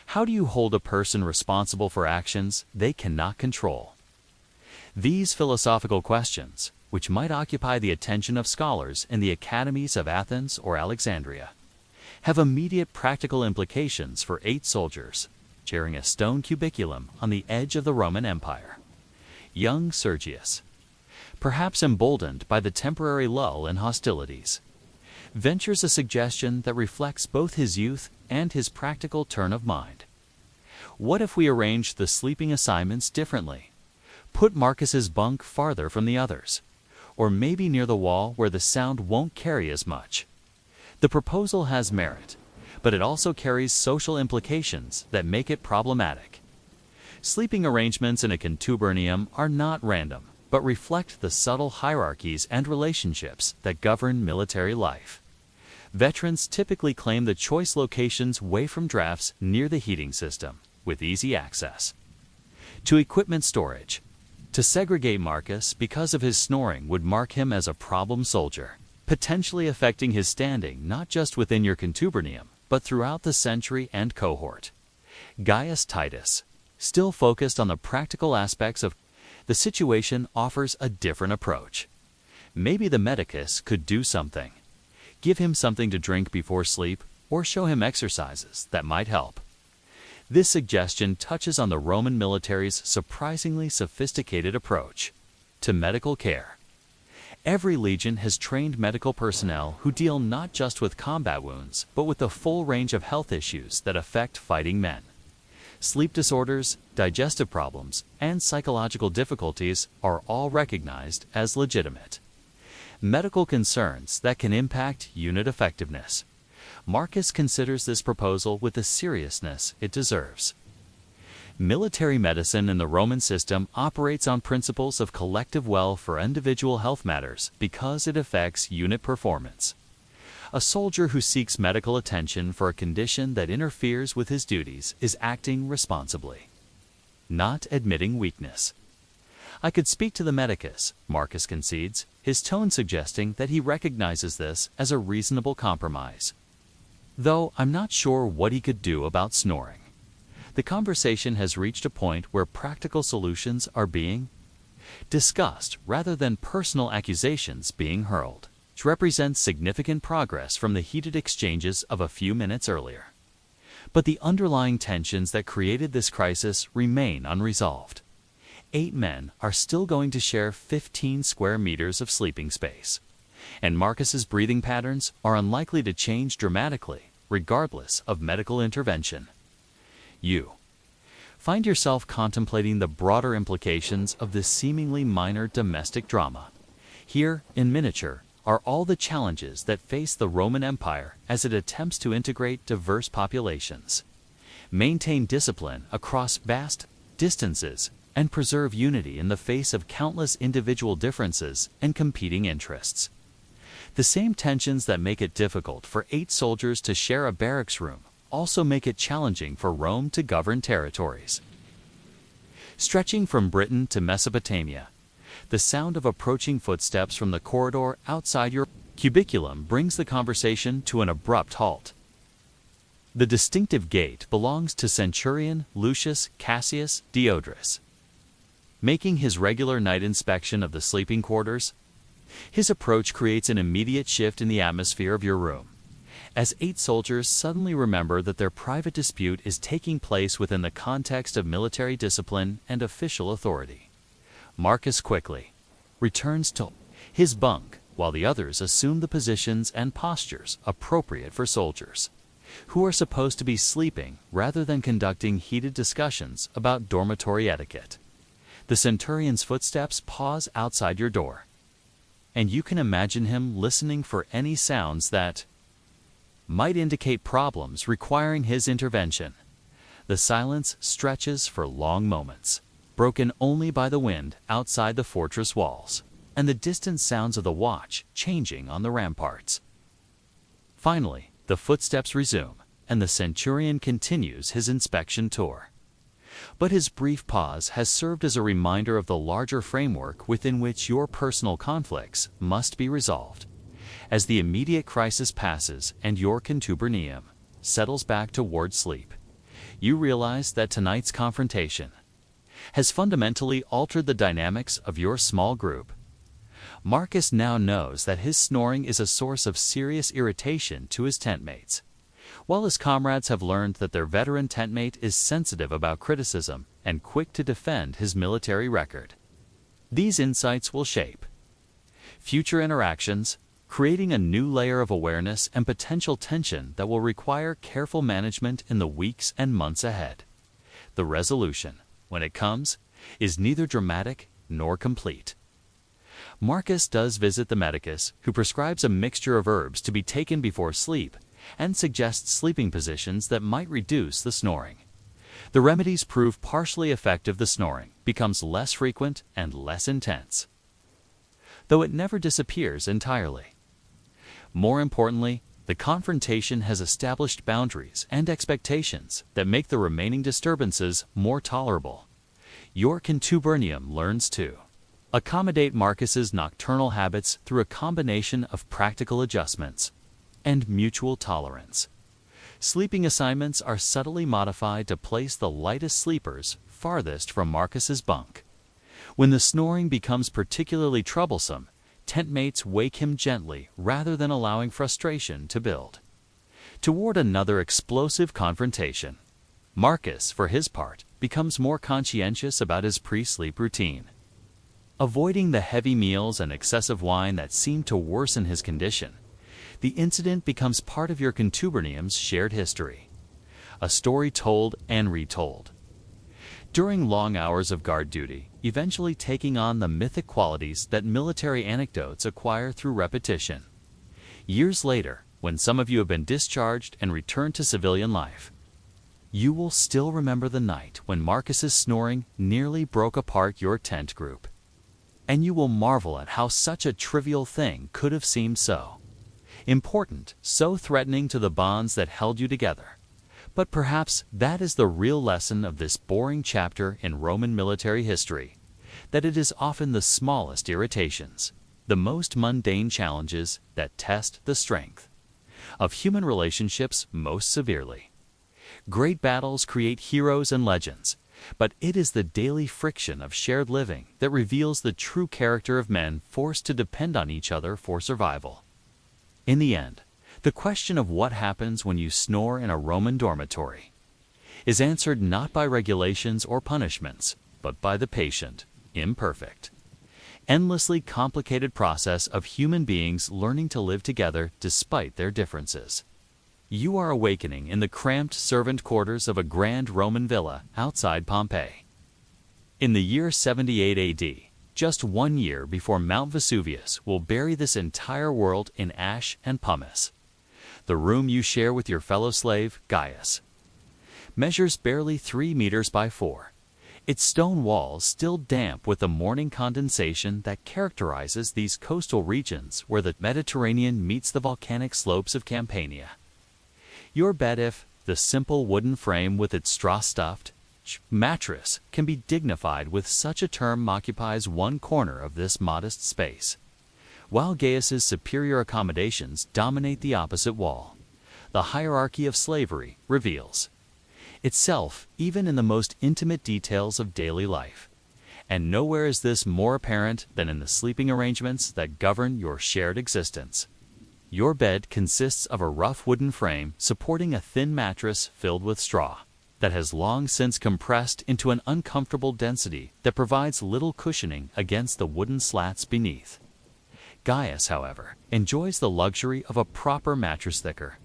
How do you hold a person responsible for actions they cannot control? These philosophical questions, which might occupy the attention of scholars in the academies of Athens or Alexandria, have immediate practical implications for 8 soldiers sharing a stone cubiculum on the edge of the Roman Empire. Young Sergius, perhaps emboldened by the temporary lull in hostilities, ventures a suggestion that reflects both his youth and his practical turn of mind. What if we arranged the sleeping assignments differently? Put Marcus's bunk farther from the others, or maybe near the wall where the sound won't carry as much. The proposal has merit, but it also carries social implications that make it problematic. Sleeping arrangements in a contubernium are not random, but reflect the subtle hierarchies and relationships that govern military life. Veterans typically claim the choice locations away from drafts near the heating system, with easy access to equipment storage. To segregate Marcus because of his snoring would mark him as a problem soldier, potentially affecting his standing not just within your contubernium, but throughout the century and cohort. Gaius Titus, still focused on the practical aspects of the situation, offers a different approach. Maybe the medicus could do something. Give him something to drink before sleep, or show him exercises that might help. This suggestion touches on the Roman military's surprisingly sophisticated approach to medical care. Every legion has trained medical personnel who deal not just with combat wounds, but with the full range of health issues that affect fighting men. Sleep disorders, digestive problems, and psychological difficulties are all recognized as legitimate medical concerns that can impact unit effectiveness. Marcus considers this proposal with the seriousness it deserves. Military medicine in the Roman system operates on principles of collective well for individual health matters because it affects unit performance. A soldier who seeks medical attention for a condition that interferes with his duties is acting responsibly. not admitting weakness. "I could speak to the medicus," Marcus concedes, his tone suggesting that he recognizes this as a reasonable compromise. "Though I'm not sure what he could do about snoring." The conversation has reached a point where practical solutions are being discussed rather than personal accusations being hurled, which represents significant progress from the heated exchanges of a few minutes earlier. But the underlying tensions that created this crisis remain unresolved. 8 men are still going to share 15 square meters of sleeping space, and Marcus's breathing patterns are unlikely to change dramatically, regardless of medical intervention. You find yourself contemplating the broader implications of this seemingly minor domestic drama. Here, in miniature, are all the challenges that face the Roman Empire as it attempts to integrate diverse populations, maintain discipline across vast distances, and preserve unity in the face of countless individual differences and competing interests. The same tensions that make it difficult for 8 soldiers to share a barracks room also make it challenging for Rome to govern territories. Stretching from Britain to Mesopotamia, the sound of approaching footsteps from the corridor outside your cubiculum brings the conversation to an abrupt halt. The distinctive gait belongs to Centurion Lucius Cassius Diodorus. Making his regular night inspection of the sleeping quarters, his approach creates an immediate shift in the atmosphere of your room, as 8 soldiers suddenly remember that their private dispute is taking place within the context of military discipline and official authority. Marcus quickly returns to his bunk, while the others assume the positions and postures appropriate for soldiers, who are supposed to be sleeping rather than conducting heated discussions about dormitory etiquette. The centurion's footsteps pause outside your door, and you can imagine him listening for any sounds that might indicate problems requiring his intervention. The silence stretches for long moments, broken only by the wind outside the fortress walls, and the distant sounds of the watch changing on the ramparts. Finally, the footsteps resume, and the centurion continues his inspection tour. But his brief pause has served as a reminder of the larger framework within which your personal conflicts must be resolved. As the immediate crisis passes and your contubernium settles back toward sleep, you realize that tonight's confrontation has fundamentally altered the dynamics of your small group. Marcus now knows that his snoring is a source of serious irritation to his tentmates, while his comrades have learned that their veteran tentmate is sensitive about criticism and quick to defend his military record. These insights will shape future interactions, creating a new layer of awareness and potential tension that will require careful management in the weeks and months ahead. The resolution, when it comes, is neither dramatic nor complete. Marcus does visit the medicus, who prescribes a mixture of herbs to be taken before sleep and suggests sleeping positions that might reduce the snoring. The remedies prove partially effective. The snoring becomes less frequent and less intense, though it never disappears entirely. More importantly, the confrontation has established boundaries and expectations that make the remaining disturbances more tolerable. Your contubernium learns to accommodate Marcus's nocturnal habits through a combination of practical adjustments and mutual tolerance. Sleeping assignments are subtly modified to place the lightest sleepers farthest from Marcus's bunk. When the snoring becomes particularly troublesome, tentmates wake him gently rather than allowing frustration to build toward another explosive confrontation. Marcus, for his part, becomes more conscientious about his pre-sleep routine, avoiding the heavy meals and excessive wine that seem to worsen his condition. The incident becomes part of your contubernium's shared history, a story told and retold during long hours of guard duty, eventually taking on the mythic qualities that military anecdotes acquire through repetition. Years later, when some of you have been discharged and returned to civilian life, you will still remember the night when Marcus's snoring nearly broke apart your tent group, and you will marvel at how such a trivial thing could have seemed so important, so threatening to the bonds that held you together. But perhaps that is the real lesson of this boring chapter in Roman military history, that it is often the smallest irritations, the most mundane challenges that test the strength of human relationships most severely. Great battles create heroes and legends, but it is the daily friction of shared living that reveals the true character of men forced to depend on each other for survival. In the end, the question of what happens when you snore in a Roman dormitory is answered not by regulations or punishments, but by the patient, imperfect, endlessly complicated process of human beings learning to live together despite their differences. You are awakening in the cramped servant quarters of a grand Roman villa outside Pompeii. In the year 78 AD, just 1 year before Mount Vesuvius will bury this entire world in ash and pumice, the room you share with your fellow slave, Gaius, measures barely 3 meters by 4. Its stone walls still damp with the morning condensation that characterizes these coastal regions where the Mediterranean meets the volcanic slopes of Campania. Your bed, if the simple wooden frame with its straw-stuffed mattress can be dignified with such a term, occupies one corner of this modest space, while Gaius's superior accommodations dominate the opposite wall. The hierarchy of slavery reveals itself even in the most intimate details of daily life. And nowhere is this more apparent than in the sleeping arrangements that govern your shared existence. Your bed consists of a rough wooden frame supporting a thin mattress filled with straw that has long since compressed into an uncomfortable density that provides little cushioning against the wooden slats beneath. Gaius, however, enjoys the luxury of a proper mattress, thicker,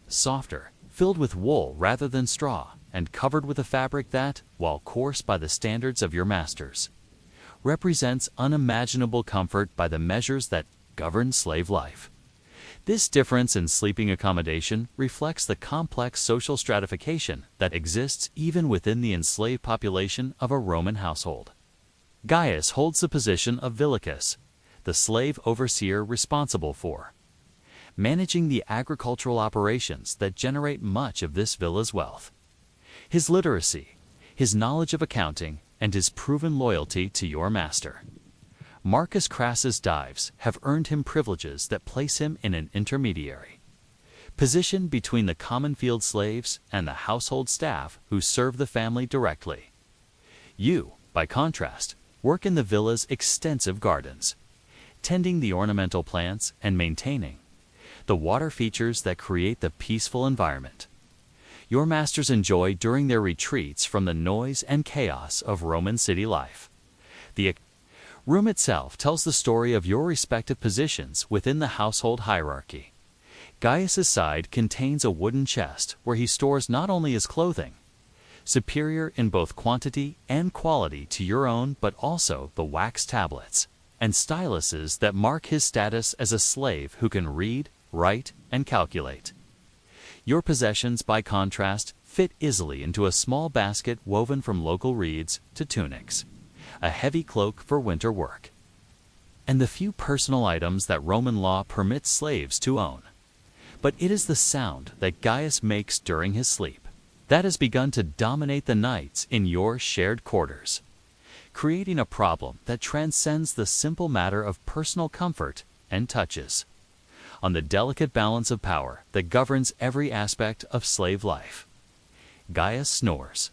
softer, filled with wool rather than straw, and covered with a fabric that, while coarse by the standards of your masters, represents unimaginable comfort by the measures that govern slave life. This difference in sleeping accommodation reflects the complex social stratification that exists even within the enslaved population of a Roman household. Gaius holds the position of villicus, the slave overseer responsible for managing the agricultural operations that generate much of this villa's wealth. His literacy, his knowledge of accounting, and his proven loyalty to your master, Marcus Crassus Dives, have earned him privileges that place him in an intermediary position between the common field slaves and the household staff who serve the family directly. You, by contrast, work in the villa's extensive gardens, tending the ornamental plants and maintaining the water features that create the peaceful environment your masters enjoy during their retreats from the noise and chaos of Roman city life. The room itself tells the story of your respective positions within the household hierarchy. Gaius's side contains a wooden chest where he stores not only his clothing, superior in both quantity and quality to your own, but also the wax tablets and styluses that mark his status as a slave who can read, write, and calculate. Your possessions, by contrast, fit easily into a small basket woven from local reeds to tunics, a heavy cloak for winter work, and the few personal items that Roman law permits slaves to own. But it is the sound that Gaius makes during his sleep that has begun to dominate the nights in your shared quarters, creating a problem that transcends the simple matter of personal comfort and touches on the delicate balance of power that governs every aspect of slave life. Gaius snores,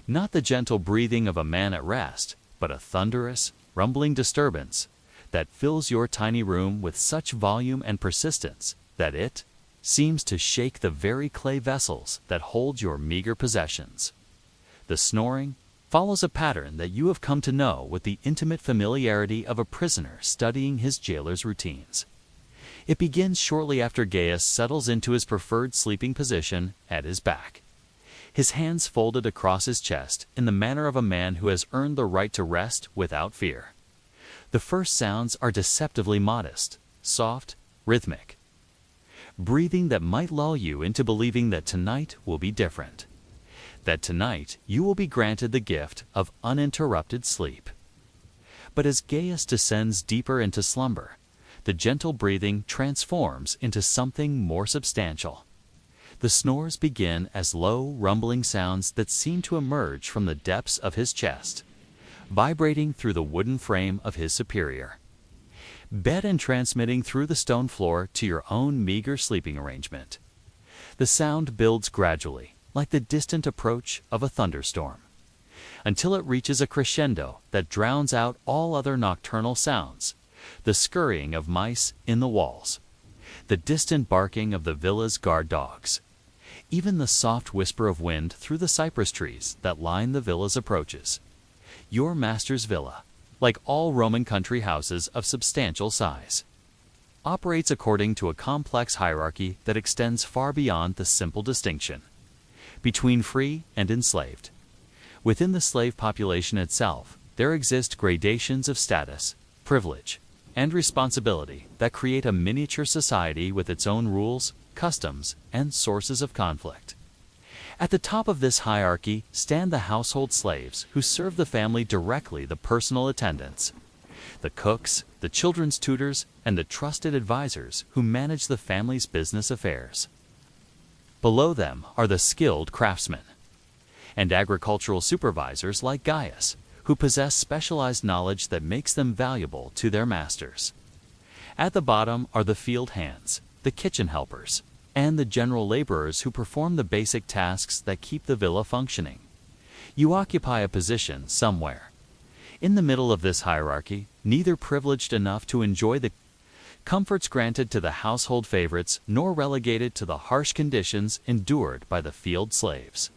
not the gentle breathing of a man at rest, but a thunderous, rumbling disturbance that fills your tiny room with such volume and persistence that it seems to shake the very clay vessels that hold your meager possessions. The snoring follows a pattern that you have come to know with the intimate familiarity of a prisoner studying his jailer's routines. It begins shortly after Gaius settles into his preferred sleeping position at his back, his hands folded across his chest in the manner of a man who has earned the right to rest without fear. The first sounds are deceptively modest, soft, rhythmic, breathing that might lull you into believing that tonight will be different, that tonight you will be granted the gift of uninterrupted sleep. But as Gaius descends deeper into slumber, the gentle breathing transforms into something more substantial. The snores begin as low, rumbling sounds that seem to emerge from the depths of his chest, vibrating through the wooden frame of his superior, bed and transmitting through the stone floor to your own meager sleeping arrangement. The sound builds gradually, like the distant approach of a thunderstorm, until it reaches a crescendo that drowns out all other nocturnal sounds, the scurrying of mice in the walls, the distant barking of the villa's guard dogs, even the soft whisper of wind through the cypress trees that line the villa's approaches. Your master's villa, like all Roman country houses of substantial size, operates according to a complex hierarchy that extends far beyond the simple distinction between free and enslaved. Within the slave population itself, there exist gradations of status, privilege, and responsibility that create a miniature society with its own rules, customs, and sources of conflict. At the top of this hierarchy stand the household slaves who serve the family directly, the personal attendants, the cooks, the children's tutors, and the trusted advisors who manage the family's business affairs. Below them are the skilled craftsmen and agricultural supervisors like Gaius, who possess specialized knowledge that makes them valuable to their masters. At the bottom are the field hands, the kitchen helpers, and the general laborers who perform the basic tasks that keep the villa functioning. You occupy a position somewhere in the middle of this hierarchy, neither privileged enough to enjoy the comforts granted to the household favorites, nor relegated to the harsh conditions endured by the field slaves.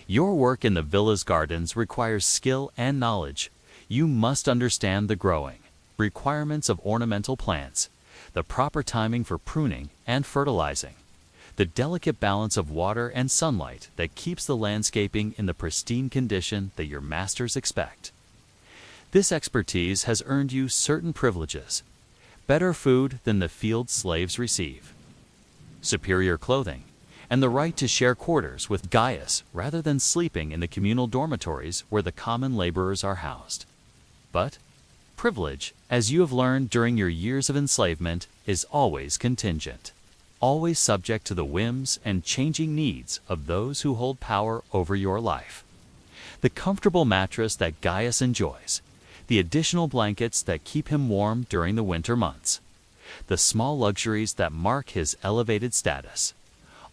Your work in the villa's gardens requires skill and knowledge. You must understand the growing requirements of ornamental plants, the proper timing for pruning and fertilizing, the delicate balance of water and sunlight that keeps the landscaping in the pristine condition that your masters expect. This expertise has earned you certain privileges: better food than the field slaves receive, superior clothing, and the right to share quarters with Gaius rather than sleeping in the communal dormitories where the common laborers are housed. But privilege, as you have learned during your years of enslavement, is always contingent, always subject to the whims and changing needs of those who hold power over your life. The comfortable mattress that Gaius enjoys, the additional blankets that keep him warm during the winter months, the small luxuries that mark his elevated status,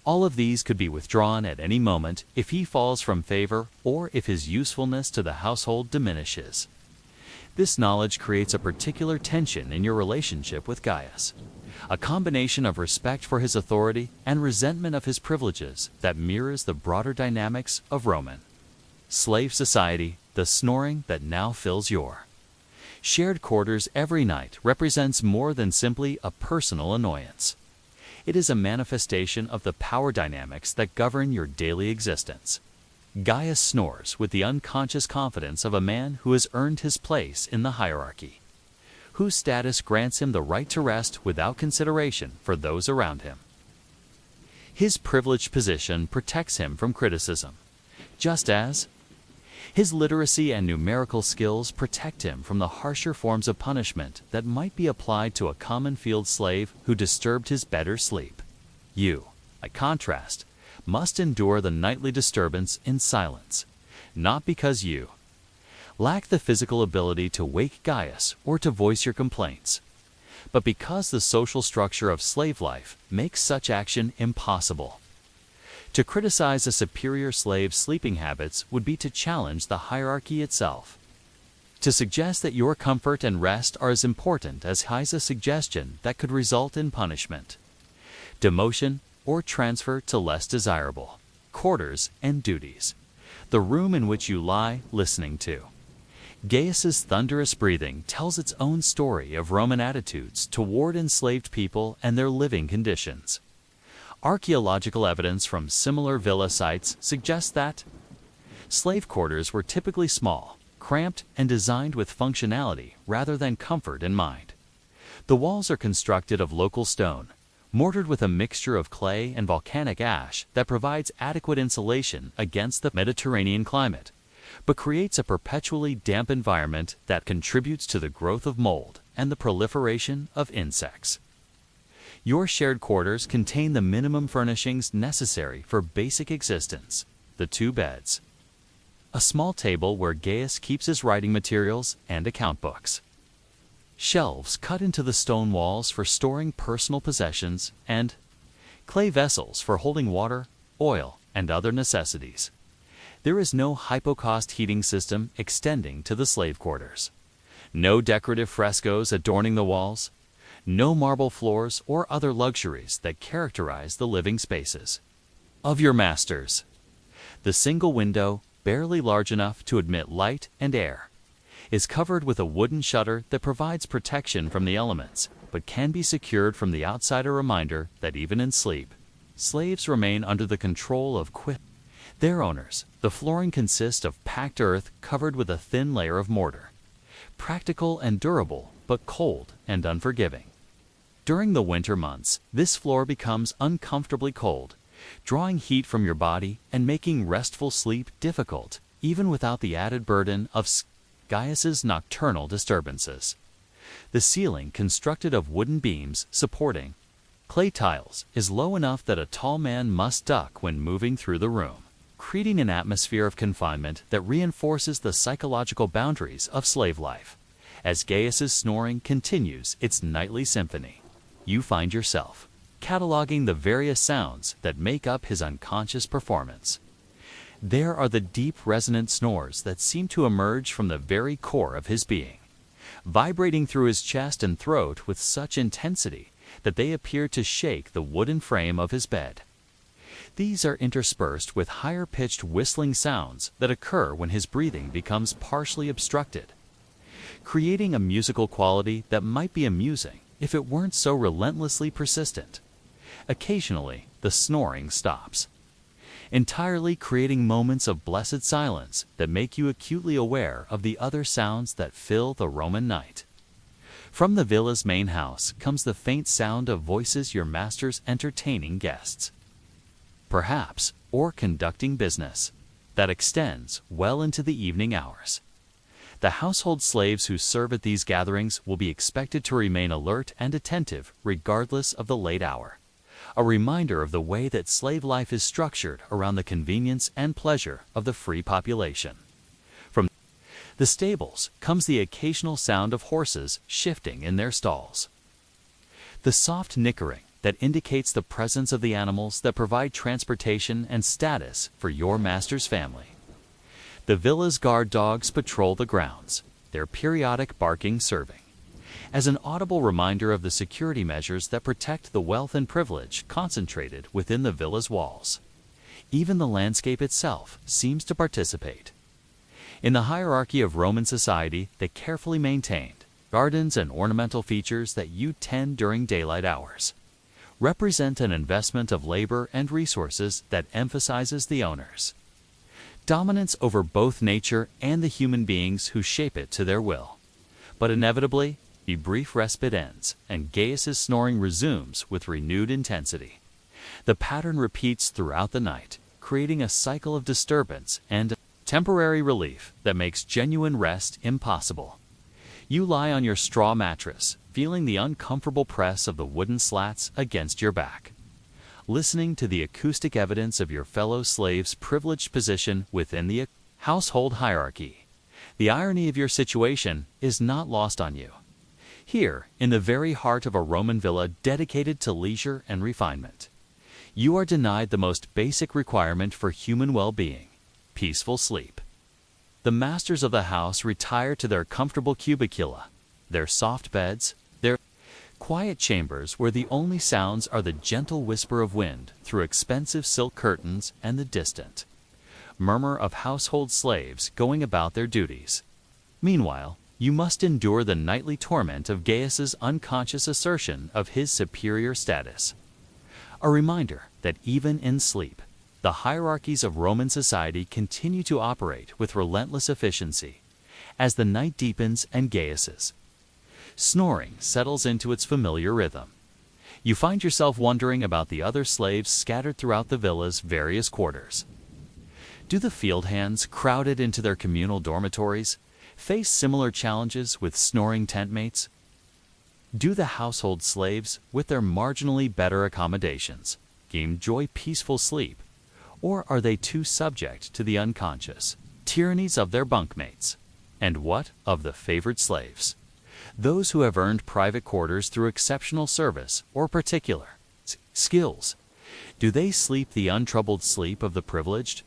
all of these could be withdrawn at any moment if he falls from favor or if his usefulness to the household diminishes. This knowledge creates a particular tension in your relationship with Gaius, a combination of respect for his authority and resentment of his privileges that mirrors the broader dynamics of Roman slave society. The snoring that now fills your shared quarters every night represents more than simply a personal annoyance. It is a manifestation of the power dynamics that govern your daily existence. Gaius snores with the unconscious confidence of a man who has earned his place in the hierarchy, whose status grants him the right to rest without consideration for those around him. His privileged position protects him from criticism, just as his literacy and numerical skills protect him from the harsher forms of punishment that might be applied to a common field slave who disturbed his better sleep. You, by contrast, must endure the nightly disturbance in silence, not because you lack the physical ability to wake Gaius or to voice your complaints, but because the social structure of slave life makes such action impossible. To criticize a superior slave's sleeping habits would be to challenge the hierarchy itself. To suggest that your comfort and rest are as important as hides a suggestion that could result in punishment, demotion, or transfer to less desirable quarters and duties. The room in which you lie listening to Gaius's thunderous breathing tells its own story of Roman attitudes toward enslaved people and their living conditions. Archaeological evidence from similar villa sites suggests that slave quarters were typically small, cramped, and designed with functionality rather than comfort in mind. The walls are constructed of local stone, mortared with a mixture of clay and volcanic ash that provides adequate insulation against the Mediterranean climate, but creates a perpetually damp environment that contributes to the growth of mold and the proliferation of insects. Your shared quarters contain the minimum furnishings necessary for basic existence: the 2 beds, a small table where Gaius keeps his writing materials and account books, shelves cut into the stone walls for storing personal possessions, and clay vessels for holding water, oil, and other necessities. There is no hypocaust heating system extending to the slave quarters. No decorative frescoes adorning the walls. No marble floors or other luxuries that characterize the living spaces of your masters. The single window, barely large enough to admit light and air, is covered with a wooden shutter that provides protection from the elements, but can be secured from the outside, a reminder that even in sleep, slaves remain under the control of their owners. The flooring consists of packed earth covered with a thin layer of mortar, practical and durable, but cold and unforgiving. During the winter months, this floor becomes uncomfortably cold, drawing heat from your body and making restful sleep difficult, even without the added burden of Gaius's nocturnal disturbances. The ceiling, constructed of wooden beams supporting clay tiles, is low enough that a tall man must duck when moving through the room, creating an atmosphere of confinement that reinforces the psychological boundaries of slave life. As Gaius's snoring continues its nightly symphony, you find yourself cataloging the various sounds that make up his unconscious performance. There are the deep, resonant snores that seem to emerge from the very core of his being, vibrating through his chest and throat with such intensity that they appear to shake the wooden frame of his bed. These are interspersed with higher-pitched whistling sounds that occur when his breathing becomes partially obstructed, creating a musical quality that might be amusing if it weren't so relentlessly persistent. Occasionally, the snoring stops, entirely creating moments of blessed silence that make you acutely aware of the other sounds that fill the Roman night. From the villa's main house comes the faint sound of voices, your masters entertaining guests, perhaps, or conducting business, that extends well into the evening hours. The household slaves who serve at these gatherings will be expected to remain alert and attentive regardless of the late hour, a reminder of the way that slave life is structured around the convenience and pleasure of the free population. From the stables comes the occasional sound of horses shifting in their stalls, the soft nickering that indicates the presence of the animals that provide transportation and status for your master's family. The villa's guard dogs patrol the grounds, their periodic barking serving as an audible reminder of the security measures that protect the wealth and privilege concentrated within the villa's walls. Even the landscape itself seems to participate in the hierarchy of Roman society. They carefully maintained gardens and ornamental features that you tend during daylight hours represent an investment of labor and resources that emphasizes the owner's dominance over both nature and the human beings who shape it to their will. But inevitably, the brief respite ends, and Gaius's snoring resumes with renewed intensity. The pattern repeats throughout the night, creating a cycle of disturbance and temporary relief that makes genuine rest impossible. You lie on your straw mattress, feeling the uncomfortable press of the wooden slats against your back, listening to the acoustic evidence of your fellow slave's privileged position within the household hierarchy. The irony of your situation is not lost on you. Here, in the very heart of a Roman villa dedicated to leisure and refinement, you are denied the most basic requirement for human well-being: peaceful sleep. The masters of the house retire to their comfortable cubicula, their soft beds, their quiet chambers where the only sounds are the gentle whisper of wind through expensive silk curtains and the distant murmur of household slaves going about their duties. Meanwhile, you must endure the nightly torment of Gaius's unconscious assertion of his superior status, a reminder that even in sleep, the hierarchies of Roman society continue to operate with relentless efficiency. As the night deepens and Gaius's snoring settles into its familiar rhythm, you find yourself wondering about the other slaves scattered throughout the villa's various quarters. Do the field hands, crowded into their communal dormitories, face similar challenges with snoring tent mates? Do the household slaves, with their marginally better accommodations, enjoy peaceful sleep, or are they too subject to the unconscious tyrannies of their bunkmates? And what of the favored slaves, those who have earned private quarters through exceptional service or particular skills? Do they sleep the untroubled sleep of the privileged,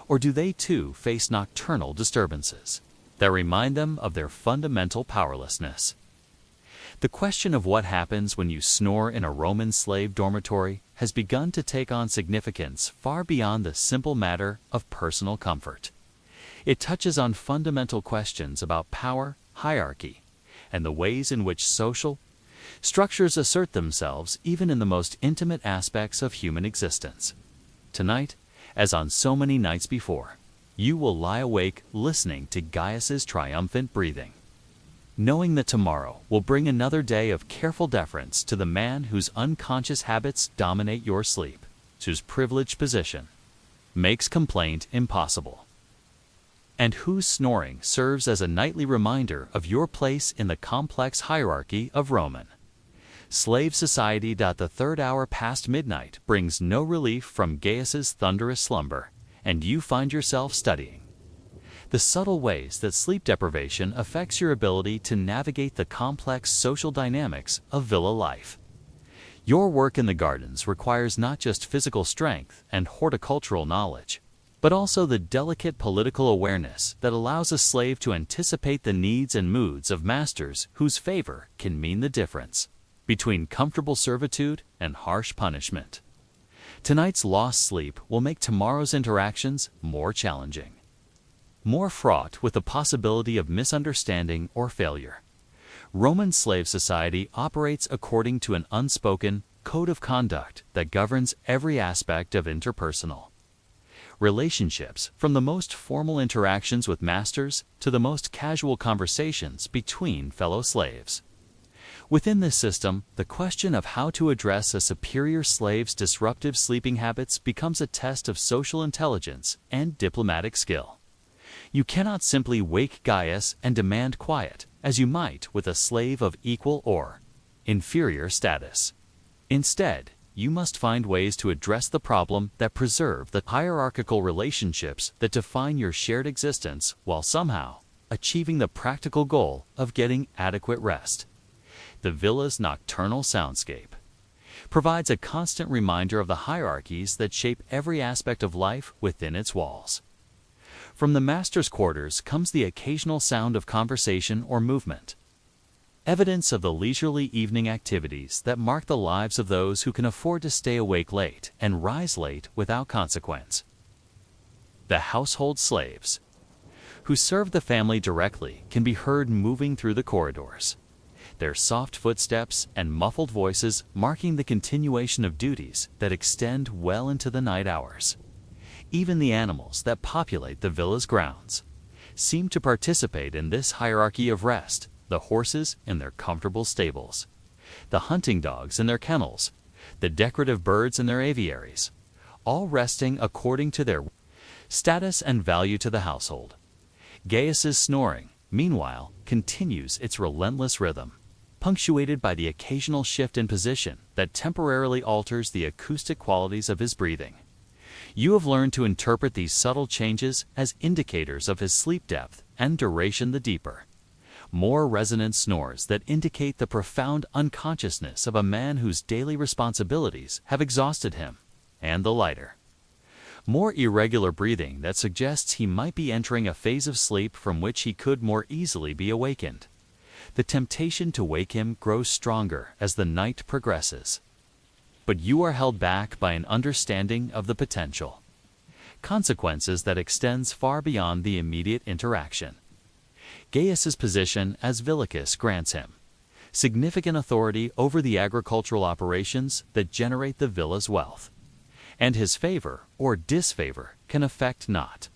or do they too face nocturnal disturbances that remind them of their fundamental powerlessness? The question of what happens when you snore in a Roman slave dormitory has begun to take on significance far beyond the simple matter of personal comfort. It touches on fundamental questions about power, hierarchy, and the ways in which social structures assert themselves even in the most intimate aspects of human existence. Tonight, as on so many nights before, you will lie awake listening to Gaius's triumphant breathing, knowing that tomorrow will bring another day of careful deference to the man whose unconscious habits dominate your sleep, whose privileged position makes complaint impossible, and whose snoring serves as a nightly reminder of your place in the complex hierarchy of Roman slave society. The third hour past midnight brings no relief from Gaius's thunderous slumber, and you find yourself studying the subtle ways that sleep deprivation affects your ability to navigate the complex social dynamics of villa life. Your work in the gardens requires not just physical strength and horticultural knowledge, but also the delicate political awareness that allows a slave to anticipate the needs and moods of masters whose favor can mean the difference between comfortable servitude and harsh punishment. Tonight's lost sleep will make tomorrow's interactions more challenging, more fraught with the possibility of misunderstanding or failure. Roman slave society operates according to an unspoken code of conduct that governs every aspect of interpersonal relationships, from the most formal interactions with masters to the most casual conversations between fellow slaves. Within this system, the question of how to address a superior slave's disruptive sleeping habits becomes a test of social intelligence and diplomatic skill. You cannot simply wake Gaius and demand quiet, as you might with a slave of equal or inferior status. Instead, you must find ways to address the problem that preserve the hierarchical relationships that define your shared existence while somehow achieving the practical goal of getting adequate rest. The villa's nocturnal soundscape provides a constant reminder of the hierarchies that shape every aspect of life within its walls. From the master's quarters comes the occasional sound of conversation or movement, evidence of the leisurely evening activities that mark the lives of those who can afford to stay awake late and rise late without consequence. The household slaves, who serve the family directly, can be heard moving through the corridors, their soft footsteps and muffled voices marking the continuation of duties that extend well into the night hours. Even the animals that populate the villa's grounds seem to participate in this hierarchy of rest, the horses in their comfortable stables, the hunting dogs in their kennels, the decorative birds in their aviaries, all resting according to their status and value to the household. Gaius's snoring, meanwhile, continues its relentless rhythm, punctuated by the occasional shift in position that temporarily alters the acoustic qualities of his breathing. You have learned to interpret these subtle changes as indicators of his sleep depth and duration. The deeper, more resonant snores that indicate the profound unconsciousness of a man whose daily responsibilities have exhausted him, and the lighter, more irregular breathing that suggests he might be entering a phase of sleep from which he could more easily be awakened. The temptation to wake him grows stronger as the night progresses, but you are held back by an understanding of the potential consequences that extends far beyond the immediate interaction. Gaius's position as Villicus grants him significant authority over the agricultural operations that generate the villa's wealth, and his favor or disfavor can affect not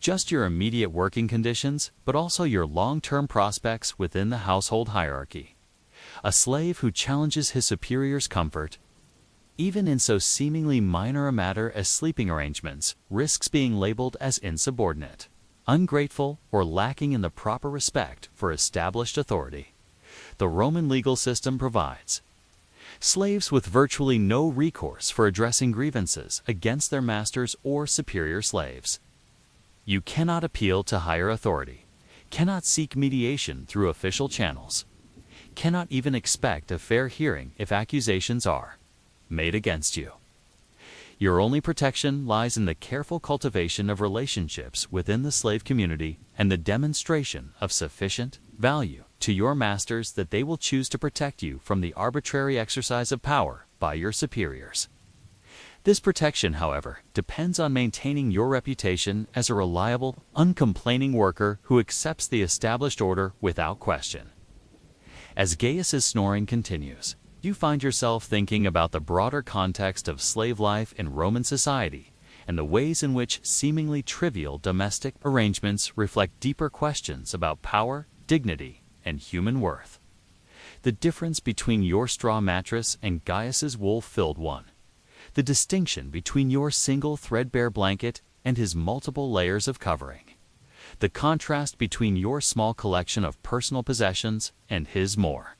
just your immediate working conditions, but also your long-term prospects within the household hierarchy. A slave who challenges his superior's comfort, even in so seemingly minor a matter as sleeping arrangements, risks being labeled as insubordinate, ungrateful, or lacking in the proper respect for established authority. the Roman legal system provides. Slaves with virtually no recourse for addressing grievances against their masters or superior slaves. You cannot appeal to higher authority, cannot seek mediation through official channels, cannot even expect a fair hearing if accusations are made against you. Your only protection lies in the careful cultivation of relationships within the slave community and the demonstration of sufficient value to your masters that they will choose to protect you from the arbitrary exercise of power by your superiors. This protection, however, depends on maintaining your reputation as a reliable, uncomplaining worker who accepts the established order without question. As Gaius's snoring continues, you find yourself thinking about the broader context of slave life in Roman society and the ways in which seemingly trivial domestic arrangements reflect deeper questions about power, dignity, and human worth. The difference between your straw mattress and Gaius's wool-filled one. The distinction between your single threadbare blanket and his multiple layers of covering. The contrast between your small collection of personal possessions and his more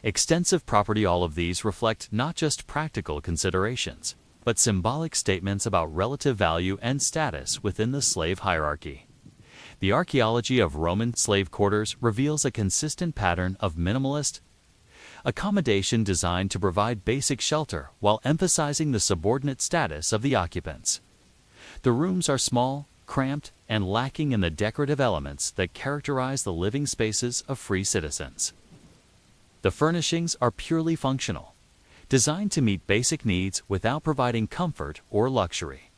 extensive property. All of these reflect not just practical considerations, but symbolic statements about relative value and status within the slave hierarchy. The archaeology of Roman slave quarters reveals a consistent pattern of minimalist accommodation designed to provide basic shelter while emphasizing the subordinate status of the occupants. The rooms are small, cramped, and lacking in the decorative elements that characterize the living spaces of free citizens. The furnishings are purely functional, designed to meet basic needs without providing comfort or luxury.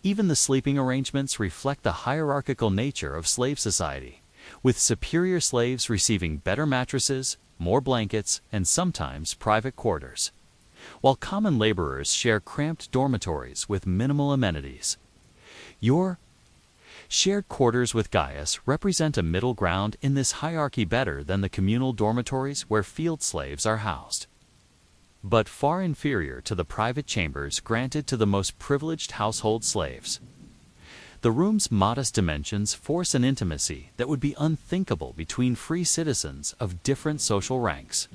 Even the sleeping arrangements reflect the hierarchical nature of slave society, with superior slaves receiving better mattresses, more blankets, and sometimes private quarters, while common laborers share cramped dormitories with minimal amenities. Your shared quarters with Gaius represent a middle ground in this hierarchy, better than the communal dormitories where field slaves are housed, but far inferior to the private chambers granted to the most privileged household slaves. The room's modest dimensions force an intimacy that would be unthinkable between free citizens of different social ranks,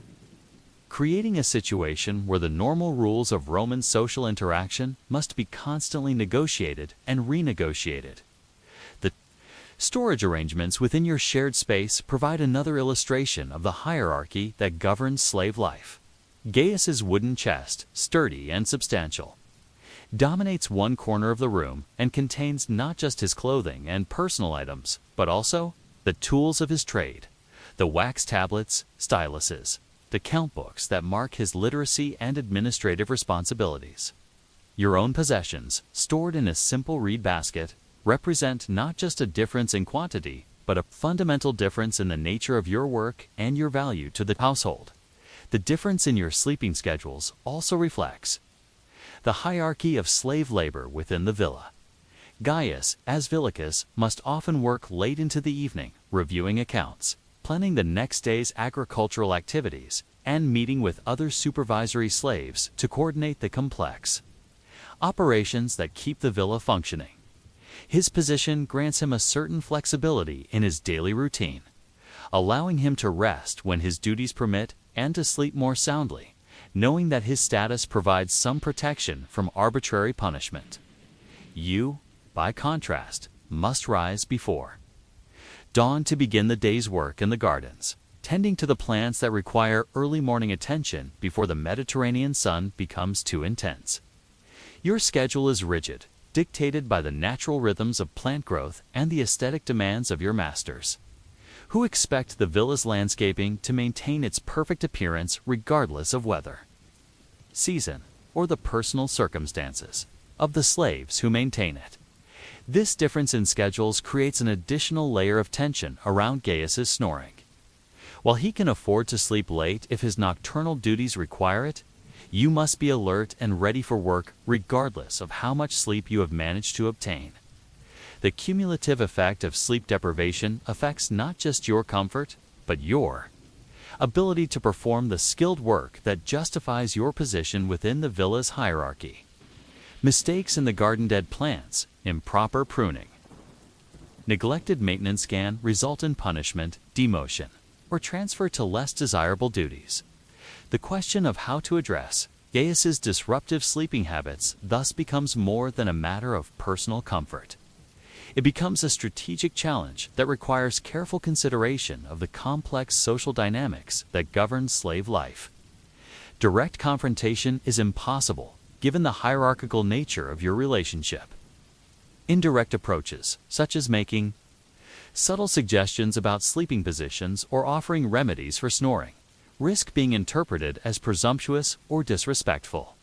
creating a situation where the normal rules of Roman social interaction must be constantly negotiated and renegotiated. The storage arrangements within your shared space provide another illustration of the hierarchy that governs slave life. Gaius's wooden chest, sturdy and substantial, dominates one corner of the room and contains not just his clothing and personal items, but also the tools of his trade, the wax tablets, styluses, the count books that mark his literacy and administrative responsibilities. Your own possessions, stored in a simple reed basket, represent not just a difference in quantity, but a fundamental difference in the nature of your work and your value to the household. The difference in your sleeping schedules also reflects the hierarchy of slave labor within the villa. Gaius, as Villicus, must often work late into the evening, reviewing accounts, planning the next day's agricultural activities, and meeting with other supervisory slaves to coordinate the complex operations that keep the villa functioning. His position grants him a certain flexibility in his daily routine, allowing him to rest when his duties permit and to sleep more soundly, knowing that his status provides some protection from arbitrary punishment. You, by contrast, must rise before dawn to begin the day's work in the gardens, tending to the plants that require early morning attention before the Mediterranean sun becomes too intense. Your schedule is rigid, dictated by the natural rhythms of plant growth and the aesthetic demands of your masters, who expect the villa's landscaping to maintain its perfect appearance regardless of weather, season, or the personal circumstances of the slaves who maintain it. This difference in schedules creates an additional layer of tension around Gaius's snoring. While he can afford to sleep late if his nocturnal duties require it, you must be alert and ready for work regardless of how much sleep you have managed to obtain. The cumulative effect of sleep deprivation affects not just your comfort, but your ability to perform the skilled work that justifies your position within the villa's hierarchy. Mistakes in the garden, dead plants, improper pruning, neglected maintenance can result in punishment, demotion. or transfer to less desirable duties. The question of how to address Gaius's disruptive sleeping habits thus becomes more than a matter of personal comfort. It becomes a strategic challenge that requires careful consideration of the complex social dynamics that govern slave life. Direct confrontation is impossible given the hierarchical nature of your relationship. Indirect approaches, such as making subtle suggestions about sleeping positions or offering remedies for snoring, risk being interpreted as presumptuous or disrespectful.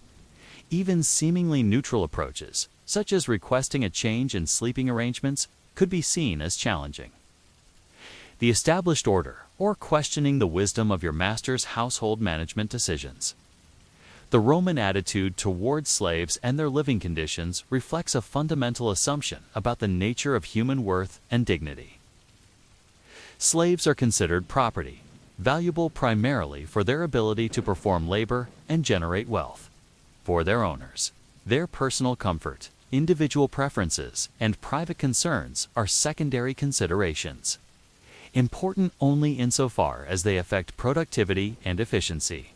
Even seemingly neutral approaches, such as requesting a change in sleeping arrangements, could be seen as challenging. The established order, or questioning the wisdom of your master's household management decisions. The Roman attitude toward slaves and their living conditions reflects a fundamental assumption about the nature of human worth and dignity. Slaves are considered property, valuable primarily for their ability to perform labor and generate wealth. For their owners, their personal comfort, individual preferences, and private concerns are secondary considerations, important only insofar as they affect productivity and efficiency.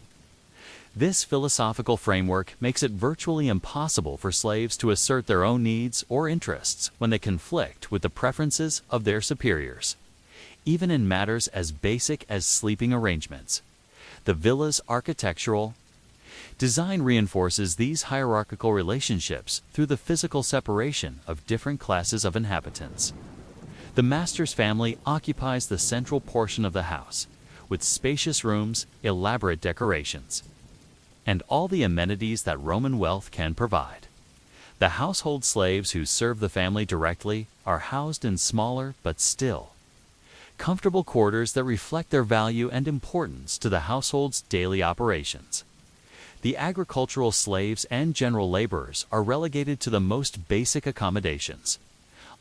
This philosophical framework makes it virtually impossible for slaves to assert their own needs or interests when they conflict with the preferences of their superiors, even in matters as basic as sleeping arrangements. The villa's architectural design reinforces these hierarchical relationships through the physical separation of different classes of inhabitants. The master's family occupies the central portion of the house, with spacious rooms, elaborate decorations, and all the amenities that Roman wealth can provide. The household slaves who serve the family directly are housed in smaller but still comfortable quarters that reflect their value and importance to the household's daily operations. The agricultural slaves and general laborers are relegated to the most basic accommodations,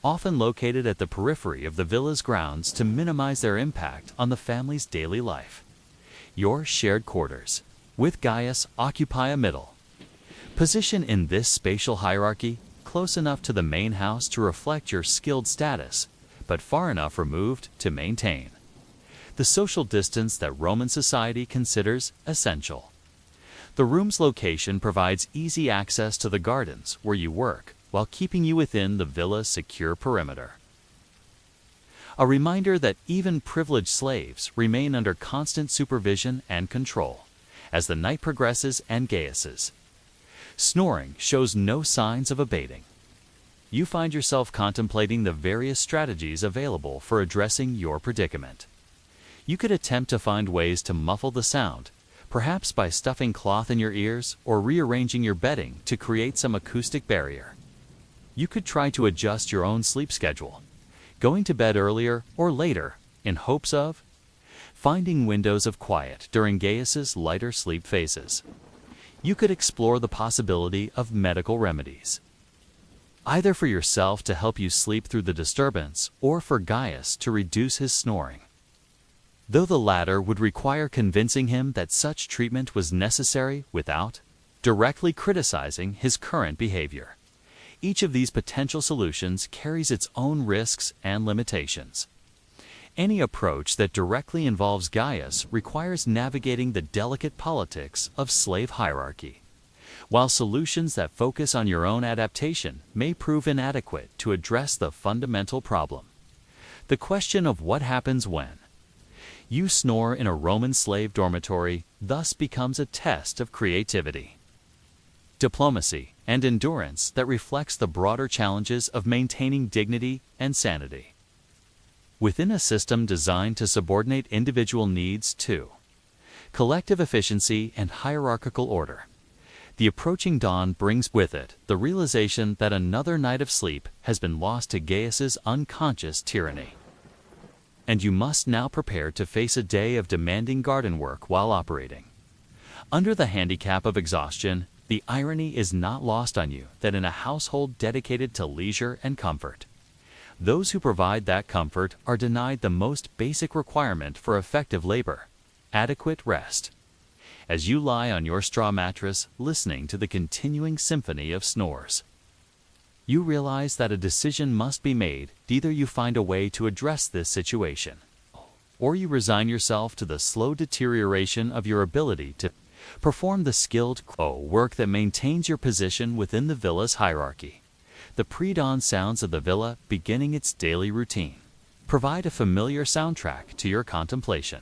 often located at the periphery of the villa's grounds to minimize their impact on the family's daily life. Your shared quarters, with Gaius, occupy a middle position in this spatial hierarchy, close enough to the main house to reflect your skilled status, but far enough removed to maintain the social distance that Roman society considers essential. The room's location provides easy access to the gardens where you work while keeping you within the villa's secure perimeter. A reminder that even privileged slaves remain under constant supervision and control as the night progresses and Gaius's snoring shows no signs of abating. You find yourself contemplating the various strategies available for addressing your predicament. You could attempt to find ways to muffle the sound, perhaps by stuffing cloth in your ears or rearranging your bedding to create some acoustic barrier. You could try to adjust your own sleep schedule, going to bed earlier or later in hopes of finding windows of quiet during Gaius's lighter sleep phases. You could explore the possibility of medical remedies, either for yourself to help you sleep through the disturbance or for Gaius to reduce his snoring, though the latter would require convincing him that such treatment was necessary without directly criticizing his current behavior. Each of these potential solutions carries its own risks and limitations. Any approach that directly involves Gaius requires navigating the delicate politics of slave hierarchy, while solutions that focus on your own adaptation may prove inadequate to address the fundamental problem. The question of what happens when you snore in a Roman slave dormitory thus becomes a test of creativity, diplomacy, and endurance that reflects the broader challenges of maintaining dignity and sanity within a system designed to subordinate individual needs to collective efficiency and hierarchical order. The approaching dawn brings with it the realization that another night of sleep has been lost to Gaius's unconscious tyranny, and you must now prepare to face a day of demanding garden work while operating under the handicap of exhaustion. The irony is not lost on you that in a household dedicated to leisure and comfort, those who provide that comfort are denied the most basic requirement for effective labor: adequate rest. As you lie on your straw mattress listening to the continuing symphony of snores, you realize that a decision must be made. Either you find a way to address this situation, or you resign yourself to the slow deterioration of your ability to perform the skilled work that maintains your position within the villa's hierarchy. The pre-dawn sounds of the villa beginning its daily routine provide a familiar soundtrack to your contemplation.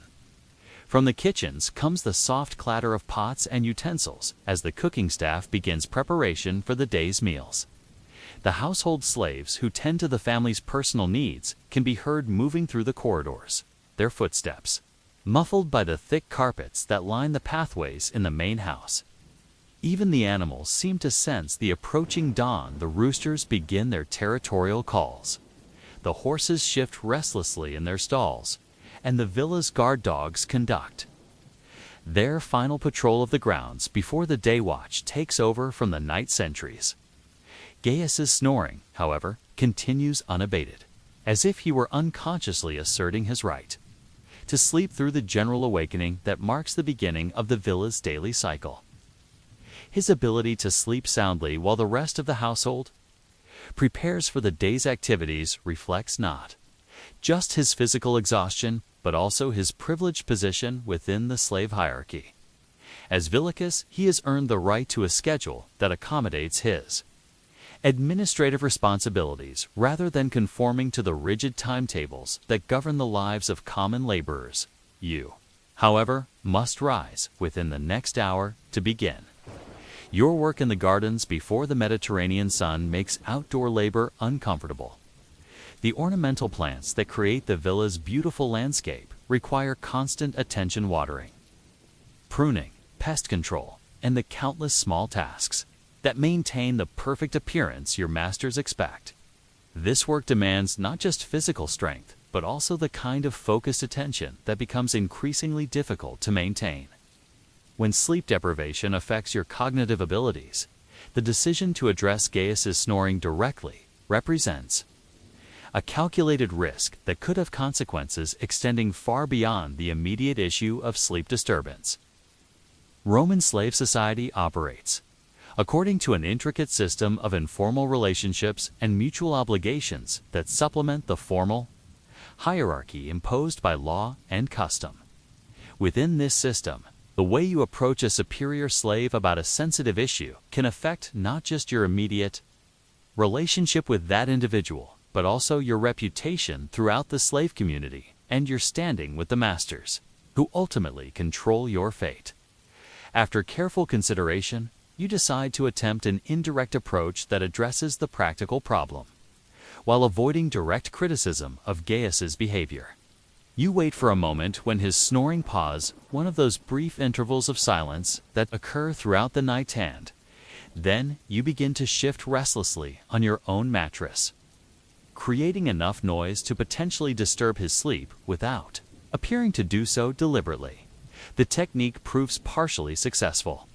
From the kitchens comes the soft clatter of pots and utensils as the cooking staff begins preparation for the day's meals. The household slaves who tend to the family's personal needs can be heard moving through the corridors, their footsteps muffled by the thick carpets that line the pathways in the main house. Even the animals seem to sense the approaching dawn. The roosters begin their territorial calls. The horses shift restlessly in their stalls, and the villa's guard dogs conduct their final patrol of the grounds before the day watch takes over from the night sentries. Gaius's snoring, however, continues unabated, as if he were unconsciously asserting his right to sleep through the general awakening that marks the beginning of the villa's daily cycle. His ability to sleep soundly while the rest of the household prepares for the day's activities reflects not just his physical exhaustion, but also his privileged position within the slave hierarchy. As Villicus, he has earned the right to a schedule that accommodates his administrative responsibilities rather than conforming to the rigid timetables that govern the lives of common laborers. You, however, must rise within the next hour to begin your work in the gardens before the Mediterranean sun makes outdoor labor uncomfortable. The ornamental plants that create the villa's beautiful landscape require constant attention: watering, pruning, pest control, and the countless small tasks that maintain the perfect appearance your masters expect. This work demands not just physical strength, but also the kind of focused attention that becomes increasingly difficult to maintain. When sleep deprivation affects your cognitive abilities, the decision to address Gaius's snoring directly represents a calculated risk that could have consequences extending far beyond the immediate issue of sleep disturbance. Roman slave society operates according to an intricate system of informal relationships and mutual obligations that supplement the formal hierarchy imposed by law and custom. Within this system, the way you approach a superior slave about a sensitive issue can affect not just your immediate relationship with that individual, but also your reputation throughout the slave community and your standing with the masters, who ultimately control your fate. After careful consideration, you decide to attempt an indirect approach that addresses the practical problem, while avoiding direct criticism of Gaius's behavior. You wait for a moment when his snoring pause, one of those brief intervals of silence that occur throughout the night, and then you begin to shift restlessly on your own mattress, creating enough noise to potentially disturb his sleep without appearing to do so deliberately. The technique proves partially successful.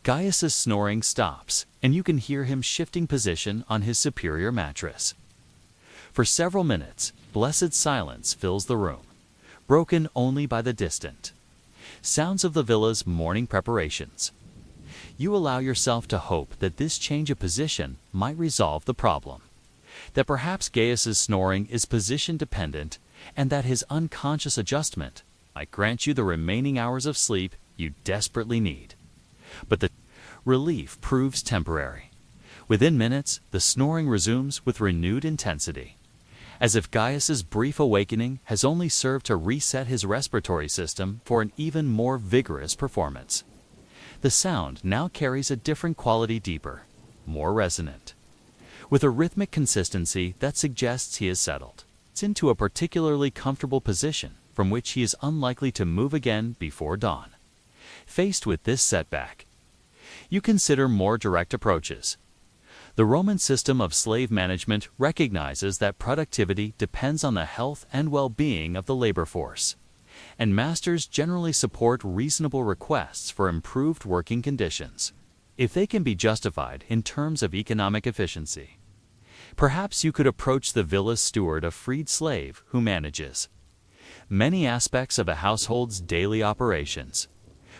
Gaius's snoring stops, and you can hear him shifting position on his superior mattress. For several minutes, blessed silence fills the room, broken only by the distant sounds of the villa's morning preparations. You allow yourself to hope that this change of position might resolve the problem, that perhaps Gaius's snoring is position dependent, and that his unconscious adjustment might grant you the remaining hours of sleep you desperately need. But the relief proves temporary. Within minutes, the snoring resumes with renewed intensity, as if Gaius's brief awakening has only served to reset his respiratory system for an even more vigorous performance. The sound now carries a different quality, deeper, more resonant, with a rhythmic consistency that suggests he is settled into a particularly comfortable position from which he is unlikely to move again before dawn. Faced with this setback, you consider more direct approaches. The Roman system of slave management recognizes that productivity depends on the health and well-being of the labor force, and masters generally support reasonable requests for improved working conditions, if they can be justified in terms of economic efficiency. Perhaps you could approach the villa's steward, a freed slave who manages many aspects of a household's daily operations,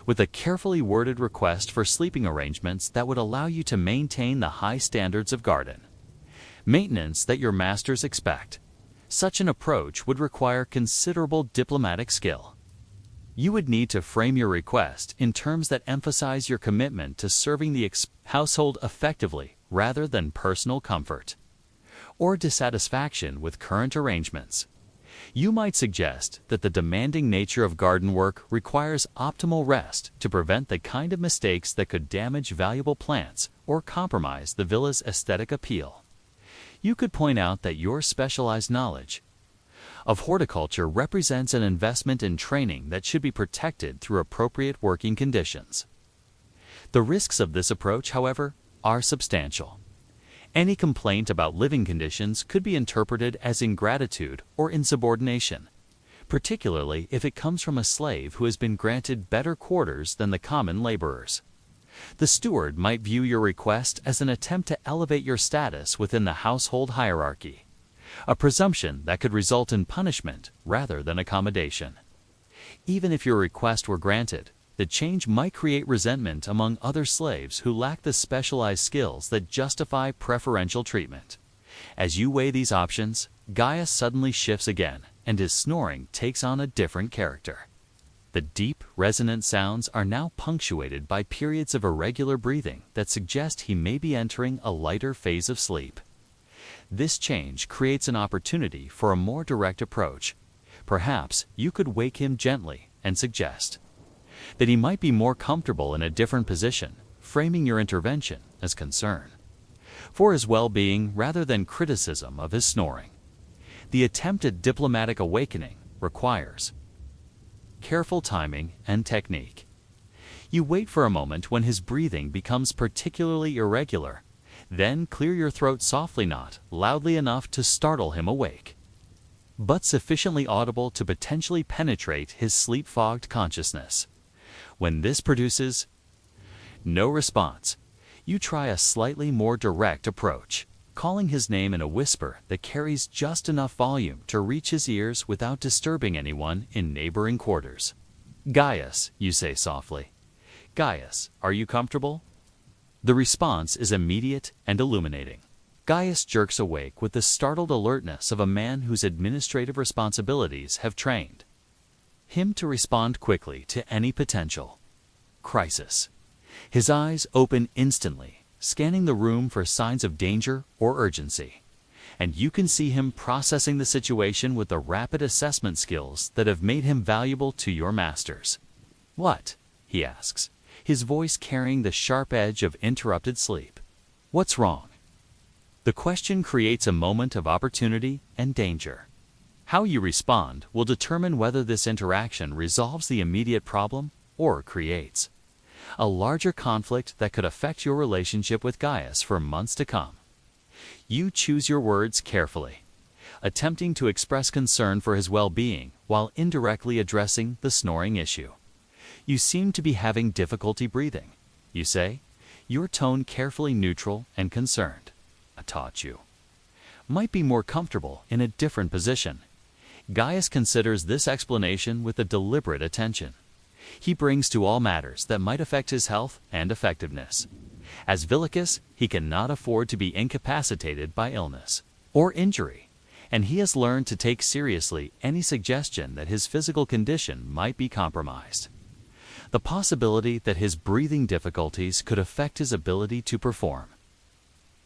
with a carefully worded request for sleeping arrangements that would allow you to maintain the high standards of garden maintenance that your masters expect. Such an approach would require considerable diplomatic skill. You would need to frame your request in terms that emphasize your commitment to serving the household effectively rather than personal comfort or dissatisfaction with current arrangements. You might suggest that the demanding nature of garden work requires optimal rest to prevent the kind of mistakes that could damage valuable plants or compromise the villa's aesthetic appeal. You could point out that your specialized knowledge of horticulture represents an investment in training that should be protected through appropriate working conditions. The risks of this approach, however, are substantial. Any complaint about living conditions could be interpreted as ingratitude or insubordination, particularly if it comes from a slave who has been granted better quarters than the common laborers. The steward might view your request as an attempt to elevate your status within the household hierarchy, a presumption that could result in punishment rather than accommodation. Even if your request were granted, the change might create resentment among other slaves who lack the specialized skills that justify preferential treatment. As you weigh these options, Gaius suddenly shifts again, and his snoring takes on a different character. The deep, resonant sounds are now punctuated by periods of irregular breathing that suggest he may be entering a lighter phase of sleep. This change creates an opportunity for a more direct approach. Perhaps you could wake him gently and suggest that he might be more comfortable in a different position, framing your intervention as concern for his well-being rather than criticism of his snoring. The attempt at diplomatic awakening requires careful timing and technique. You wait for a moment when his breathing becomes particularly irregular, then clear your throat softly, not loudly enough to startle him awake, but sufficiently audible to potentially penetrate his sleep-fogged consciousness. When this produces no response, you try a slightly more direct approach, calling his name in a whisper that carries just enough volume to reach his ears without disturbing anyone in neighboring quarters. "Gaius," you say softly. "Gaius, are you comfortable?" The response is immediate and illuminating. Gaius jerks awake with the startled alertness of a man whose administrative responsibilities have trained him to respond quickly to any potential crisis. His eyes open instantly, scanning the room for signs of danger or urgency, and you can see him processing the situation with the rapid assessment skills that have made him valuable to your masters. "What?" he asks, his voice carrying the sharp edge of interrupted sleep. "What's wrong?" The question creates a moment of opportunity and danger. How you respond will determine whether this interaction resolves the immediate problem or creates a larger conflict that could affect your relationship with Gaius for months to come. You choose your words carefully, attempting to express concern for his well-being while indirectly addressing the snoring issue. "You seem to be having difficulty breathing," you say, your tone carefully neutral and concerned. "I taught you. Might be more comfortable in a different position." Gaius considers this explanation with a deliberate attention. He brings to all matters that might affect his health and effectiveness. As Villicus, he cannot afford to be incapacitated by illness or injury, and he has learned to take seriously any suggestion that his physical condition might be compromised. The possibility that his breathing difficulties could affect his ability to perform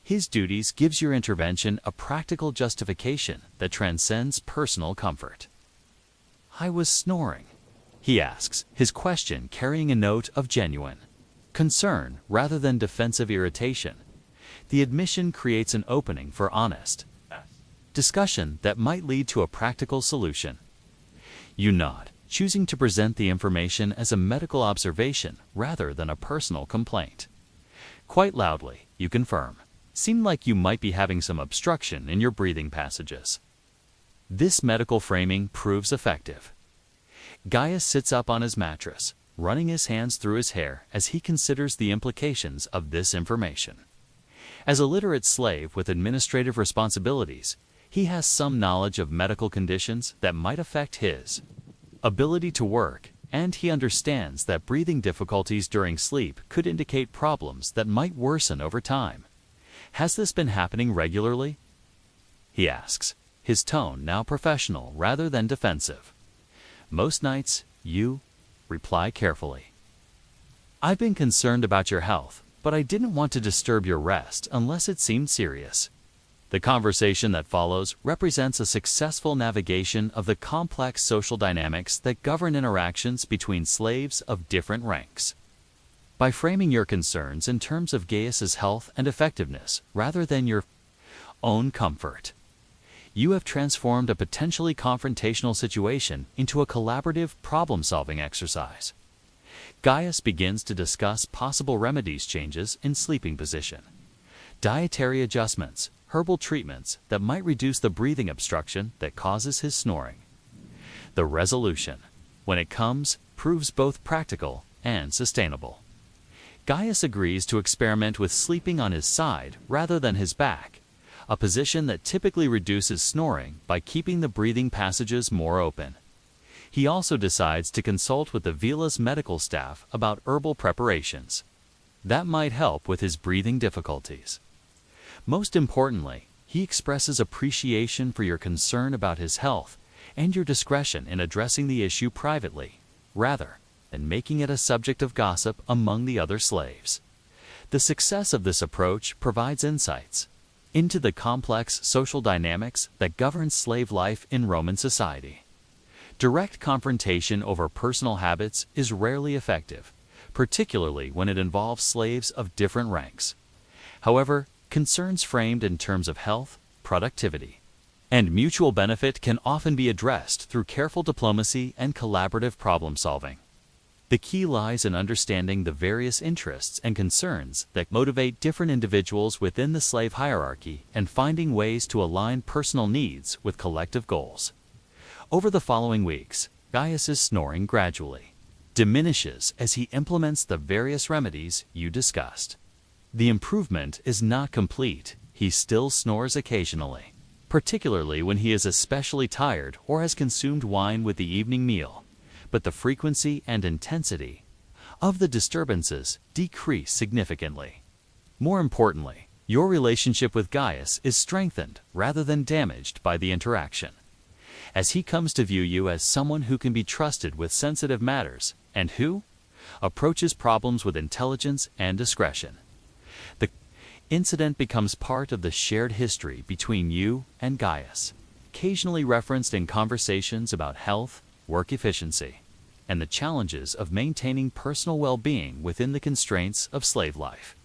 his duties gives your intervention a practical justification that transcends personal comfort. "I was snoring," he asks, his question carrying a note of genuine concern rather than defensive irritation. The admission creates an opening for honest discussion that might lead to a practical solution. You nod, choosing to present the information as a medical observation rather than a personal complaint. Quite loudly, you confirm, "Seem like you might be having some obstruction in your breathing passages." This medical framing proves effective. Gaius sits up on his mattress, running his hands through his hair as he considers the implications of this information. As a literate slave with administrative responsibilities, he has some knowledge of medical conditions that might affect his ability to work, and he understands that breathing difficulties during sleep could indicate problems that might worsen over time. "Has this been happening regularly?" he asks, his tone now professional rather than defensive. "Most nights, you reply carefully. I've been concerned about your health, but I didn't want to disturb your rest unless it seemed serious." The conversation that follows represents a successful navigation of the complex social dynamics that govern interactions between slaves of different ranks. By framing your concerns in terms of Gaius's health and effectiveness rather than your own comfort, you have transformed a potentially confrontational situation into a collaborative problem-solving exercise. Gaius begins to discuss possible remedies: changes in sleeping position, dietary adjustments, herbal treatments that might reduce the breathing obstruction that causes his snoring. The resolution, when it comes, proves both practical and sustainable. Gaius agrees to experiment with sleeping on his side rather than his back, a position that typically reduces snoring by keeping the breathing passages more open. He also decides to consult with the villa's medical staff about herbal preparations that might help with his breathing difficulties. Most importantly, he expresses appreciation for your concern about his health and your discretion in addressing the issue privately, rather than making it a subject of gossip among the other slaves. The success of this approach provides insights into the complex social dynamics that govern slave life in Roman society. Direct confrontation over personal habits is rarely effective, particularly when it involves slaves of different ranks. However, concerns framed in terms of health, productivity, and mutual benefit can often be addressed through careful diplomacy and collaborative problem-solving. The key lies in understanding the various interests and concerns that motivate different individuals within the slave hierarchy and finding ways to align personal needs with collective goals. Over the following weeks, Gaius's snoring gradually diminishes as he implements the various remedies you discussed. The improvement is not complete. He still snores occasionally, particularly when he is especially tired or has consumed wine with the evening meal, but the frequency and intensity of the disturbances decrease significantly. More importantly, your relationship with Gaius is strengthened rather than damaged by the interaction, as he comes to view you as someone who can be trusted with sensitive matters and who approaches problems with intelligence and discretion. The incident becomes part of the shared history between you and Gaius, occasionally referenced in conversations about health, work efficiency, and the challenges of maintaining personal well-being within the constraints of slave life.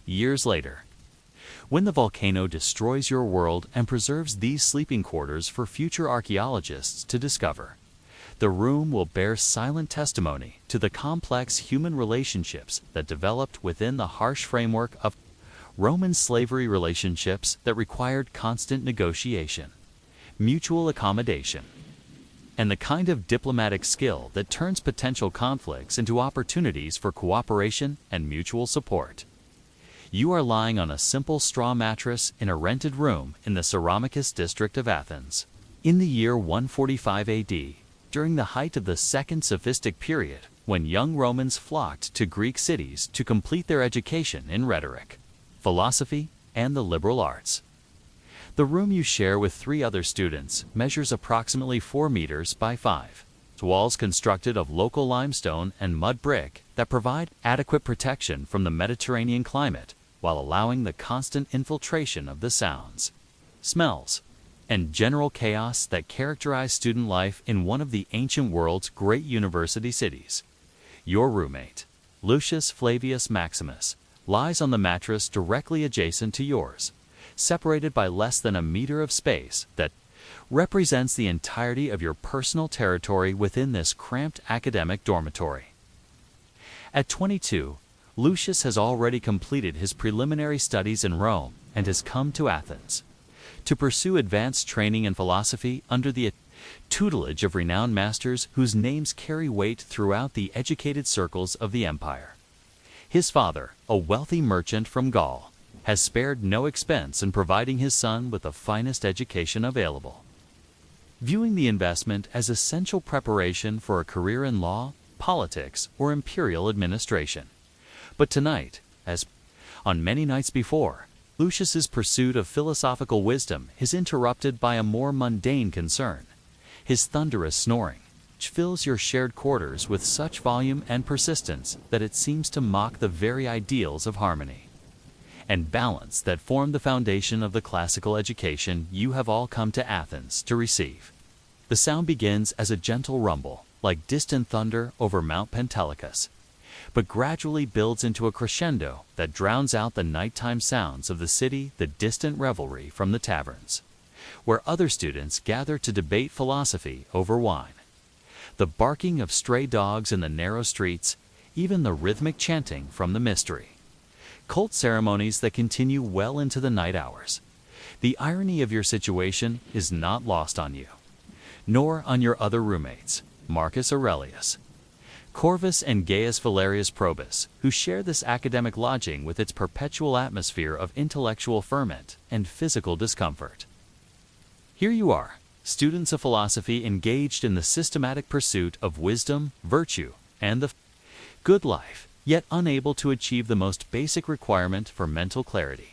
Years later, when the volcano destroys your world and preserves these sleeping quarters for future archaeologists to discover, the room will bear silent testimony to the complex human relationships that developed within the harsh framework of Roman slavery, relationships that required constant negotiation, mutual accommodation, and the kind of diplomatic skill that turns potential conflicts into opportunities for cooperation and mutual support. You are lying on a simple straw mattress in a rented room in the Ceramicus district of Athens. In the year 145 AD, during the height of the Second Sophistic period, when young Romans flocked to Greek cities to complete their education in rhetoric, philosophy, and the liberal arts. The room you share with 3 other students measures approximately 4 meters by 5. Walls constructed of local limestone and mud brick that provide adequate protection from the Mediterranean climate while allowing the constant infiltration of the sounds, smells, and general chaos that characterize student life in one of the ancient world's great university cities. Your roommate, Lucius Flavius Maximus, lies on the mattress directly adjacent to yours, separated by less than a meter of space that represents the entirety of your personal territory within this cramped academic dormitory. At 22, Lucius has already completed his preliminary studies in Rome and has come to Athens to pursue advanced training in philosophy under the tutelage of renowned masters whose names carry weight throughout the educated circles of the empire. His father, a wealthy merchant from Gaul, has spared no expense in providing his son with the finest education available, viewing the investment as essential preparation for a career in law, politics, or imperial administration. But tonight, as on many nights before, Lucius's pursuit of philosophical wisdom is interrupted by a more mundane concern: his thunderous snoring, which fills your shared quarters with such volume and persistence that it seems to mock the very ideals of harmony and balance that form the foundation of the classical education you have all come to Athens to receive. The sound begins as a gentle rumble, like distant thunder over Mount Pentelicus, but gradually builds into a crescendo that drowns out the nighttime sounds of the city, the distant revelry from the taverns, where other students gather to debate philosophy over wine, the barking of stray dogs in the narrow streets, even the rhythmic chanting from the mystery cult ceremonies that continue well into the night hours. The irony of your situation is not lost on you, nor on your other roommates, Marcus Aurelius, Corvus, and Gaius Valerius Probus, who share this academic lodging with its perpetual atmosphere of intellectual ferment and physical discomfort. Here you are, students of philosophy engaged in the systematic pursuit of wisdom, virtue, and the good life, yet unable to achieve the most basic requirement for mental clarity: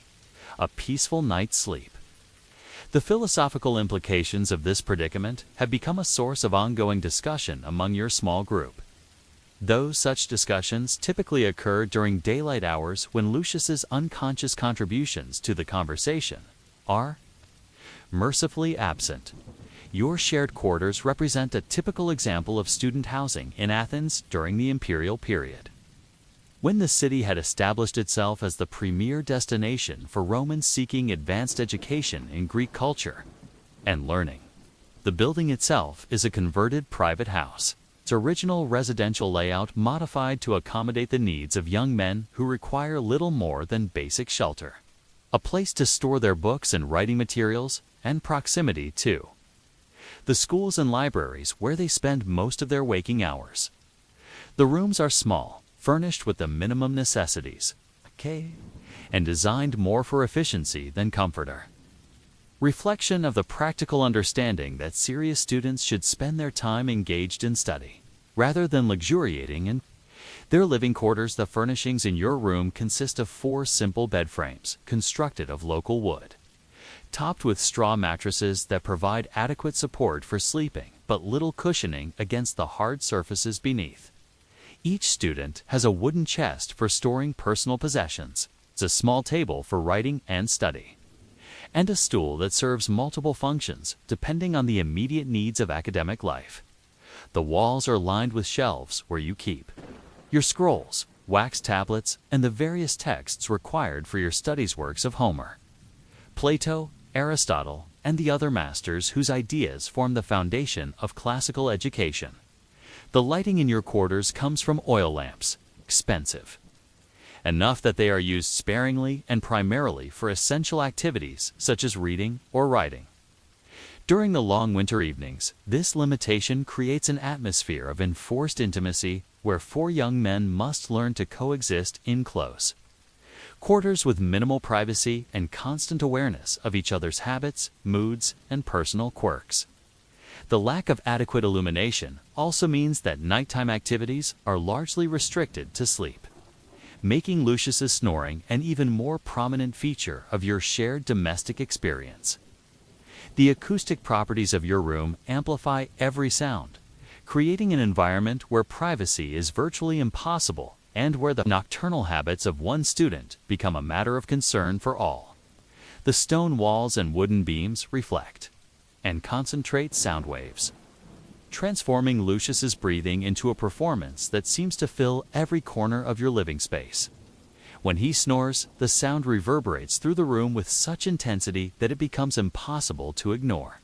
a peaceful night's sleep. The philosophical implications of this predicament have become a source of ongoing discussion among your small group. Though such discussions typically occur during daylight hours when Lucius's unconscious contributions to the conversation are mercifully absent, your shared quarters represent a typical example of student housing in Athens during the imperial period, when the city had established itself as the premier destination for Romans seeking advanced education in Greek culture and learning. The building itself is a converted private house, its original residential layout modified to accommodate the needs of young men who require little more than basic shelter, a place to store their books and writing materials, and proximity to the schools and libraries where they spend most of their waking hours. The rooms are small, furnished with the minimum necessities, and designed more for efficiency than comfort. Reflection of the practical understanding that serious students should spend their time engaged in study, rather than luxuriating in their living quarters. The furnishings in your room consist of 4 simple bed frames, constructed of local wood, topped with straw mattresses that provide adequate support for sleeping, but little cushioning against the hard surfaces beneath. Each student has a wooden chest for storing personal possessions, a small table for writing and study, and a stool that serves multiple functions depending on the immediate needs of academic life. The walls are lined with shelves where you keep your scrolls, wax tablets, and the various texts required for your studies, works of Homer, Plato, Aristotle, and the other masters whose ideas form the foundation of classical education. The lighting in your quarters comes from oil lamps, expensive enough that they are used sparingly and primarily for essential activities such as reading or writing. During the long winter evenings, this limitation creates an atmosphere of enforced intimacy where 4 young men must learn to coexist in close quarters with minimal privacy and constant awareness of each other's habits, moods, and personal quirks. The lack of adequate illumination also means that nighttime activities are largely restricted to sleep, making Lucius's snoring an even more prominent feature of your shared domestic experience. The acoustic properties of your room amplify every sound, creating an environment where privacy is virtually impossible and where the nocturnal habits of one student become a matter of concern for all. The stone walls and wooden beams reflect and concentrate sound waves, transforming Lucius's breathing into a performance that seems to fill every corner of your living space. When he snores, the sound reverberates through the room with such intensity that it becomes impossible to ignore,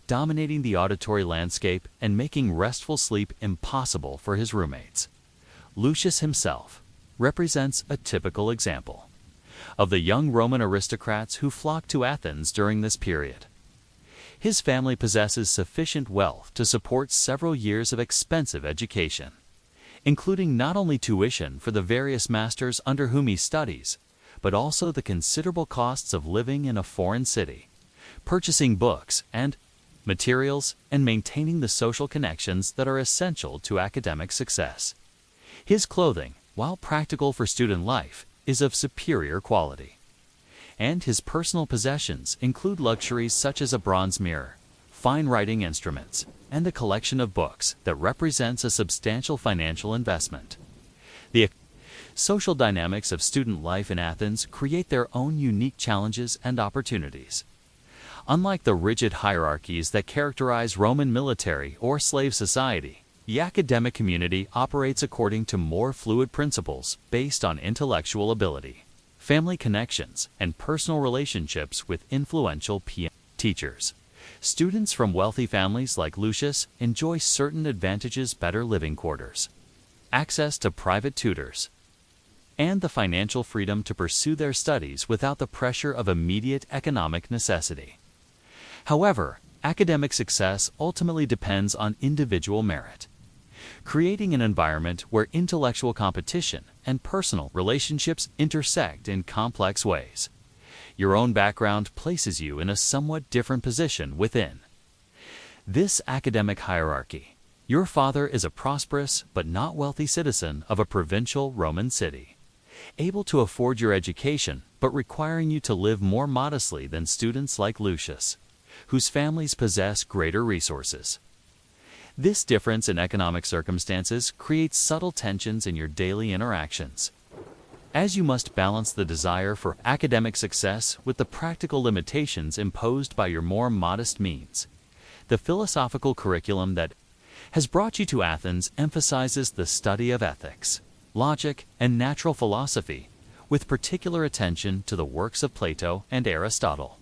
dominating the auditory landscape and making restful sleep impossible for his roommates. Lucius himself represents a typical example of the young Roman aristocrats who flocked to Athens during this period. His family possesses sufficient wealth to support several years of expensive education, including not only tuition for the various masters under whom he studies, but also the considerable costs of living in a foreign city, purchasing books and materials, and maintaining the social connections that are essential to academic success. His clothing, while practical for student life, is of superior quality, and his personal possessions include luxuries such as a bronze mirror, fine writing instruments, and a collection of books that represents a substantial financial investment. The social dynamics of student life in Athens create their own unique challenges and opportunities. Unlike the rigid hierarchies that characterize Roman military or slave society, the academic community operates according to more fluid principles based on intellectual ability, family connections, and personal relationships with influential teachers. Students from wealthy families like Lucius enjoy certain advantages: better living quarters, access to private tutors, and the financial freedom to pursue their studies without the pressure of immediate economic necessity. However, academic success ultimately depends on individual merit. Creating an environment where intellectual competition and personal relationships intersect in complex ways. Your own background places you in a somewhat different position within this academic hierarchy. Your father is a prosperous but not wealthy citizen of a provincial Roman city, able to afford your education but requiring you to live more modestly than students like Lucius, whose families possess greater resources. This difference in economic circumstances creates subtle tensions in your daily interactions, as you must balance the desire for academic success with the practical limitations imposed by your more modest means. The philosophical curriculum that has brought you to Athens emphasizes the study of ethics, logic, and natural philosophy, with particular attention to the works of Plato and Aristotle.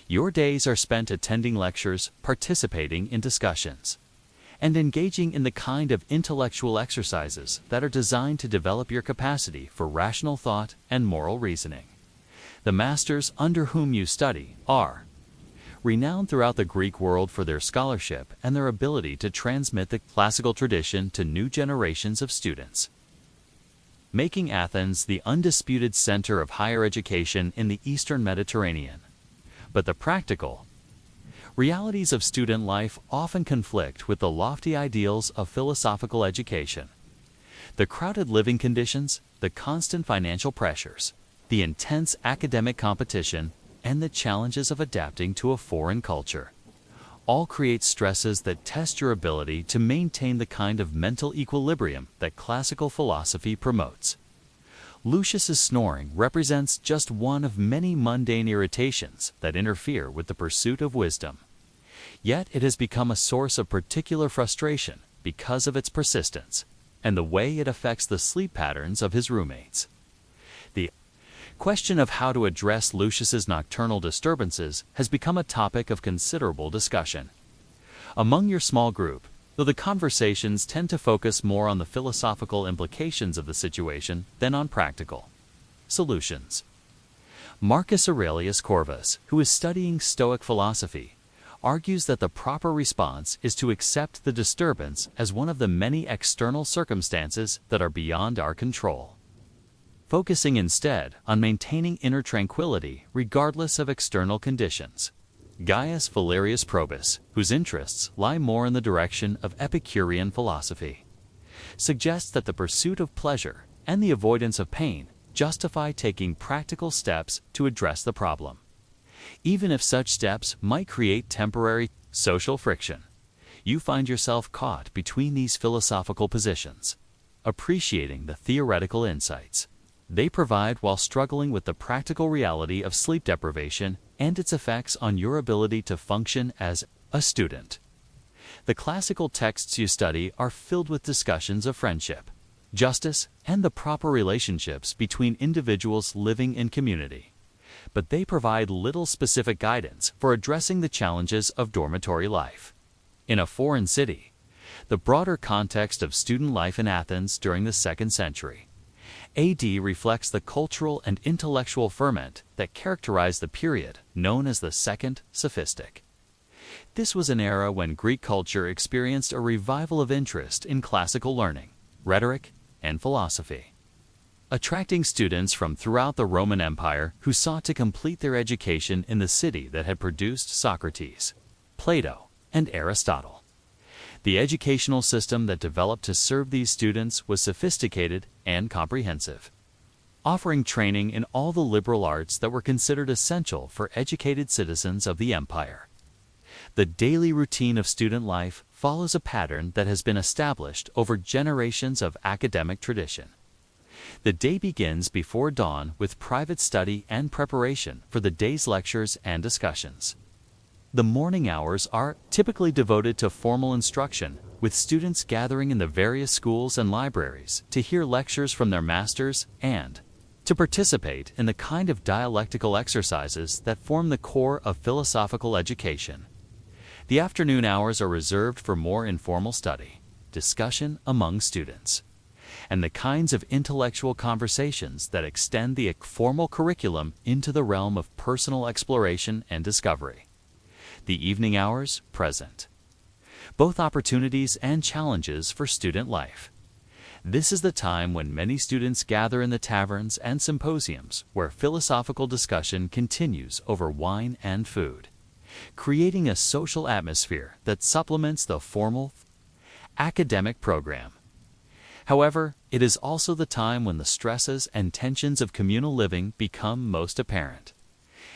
Your days are spent attending lectures, participating in discussions, and engaging in the kind of intellectual exercises that are designed to develop your capacity for rational thought and moral reasoning. The masters under whom you study are renowned throughout the Greek world for their scholarship and their ability to transmit the classical tradition to new generations of students, making Athens the undisputed center of higher education in the Eastern Mediterranean. But the practical realities of student life often conflict with the lofty ideals of philosophical education. The crowded living conditions, the constant financial pressures, the intense academic competition, and the challenges of adapting to a foreign culture all create stresses that test your ability to maintain the kind of mental equilibrium that classical philosophy promotes. Lucius's snoring represents just one of many mundane irritations that interfere with the pursuit of wisdom. Yet it has become a source of particular frustration because of its persistence and the way it affects the sleep patterns of his roommates. The question of how to address Lucius's nocturnal disturbances has become a topic of considerable discussion among your small group, though the conversations tend to focus more on the philosophical implications of the situation than on practical solutions. Marcus Aurelius Corvus, who is studying Stoic philosophy, argues that the proper response is to accept the disturbance as one of the many external circumstances that are beyond our control, focusing instead on maintaining inner tranquility regardless of external conditions. Gaius Valerius Probus, whose interests lie more in the direction of Epicurean philosophy, suggests that the pursuit of pleasure and the avoidance of pain justify taking practical steps to address the problem, even if such steps might create temporary social friction. You find yourself caught between these philosophical positions, appreciating the theoretical insights they provide while struggling with the practical reality of sleep deprivation and its effects on your ability to function as a student. The classical texts you study are filled with discussions of friendship, justice, and the proper relationships between individuals living in community, but they provide little specific guidance for addressing the challenges of dormitory life. In a foreign city, the broader context of student life in Athens during the 2nd century AD reflects the cultural and intellectual ferment that characterized the period known as the Second Sophistic. This was an era when Greek culture experienced a revival of interest in classical learning, rhetoric, and philosophy, attracting students from throughout the Roman Empire who sought to complete their education in the city that had produced Socrates, Plato, and Aristotle. The educational system that developed to serve these students was sophisticated and comprehensive. offering training in all the liberal arts that were considered essential for educated citizens of the empire. The daily routine of student life follows a pattern that has been established over generations of academic tradition. The day begins before dawn with private study and preparation for the day's lectures and discussions. The morning hours are typically devoted to formal instruction, with students gathering in the various schools and libraries to hear lectures from their masters and to participate in the kind of dialectical exercises that form the core of philosophical education. The afternoon hours are reserved for more informal study, discussion among students, and the kinds of intellectual conversations that extend the formal curriculum into the realm of personal exploration and discovery. The evening hours present both opportunities and challenges for student life. This is the time when many students gather in the taverns and symposiums where philosophical discussion continues over wine and food, creating a social atmosphere that supplements the formal academic program. However, it is also the time when the stresses and tensions of communal living become most apparent,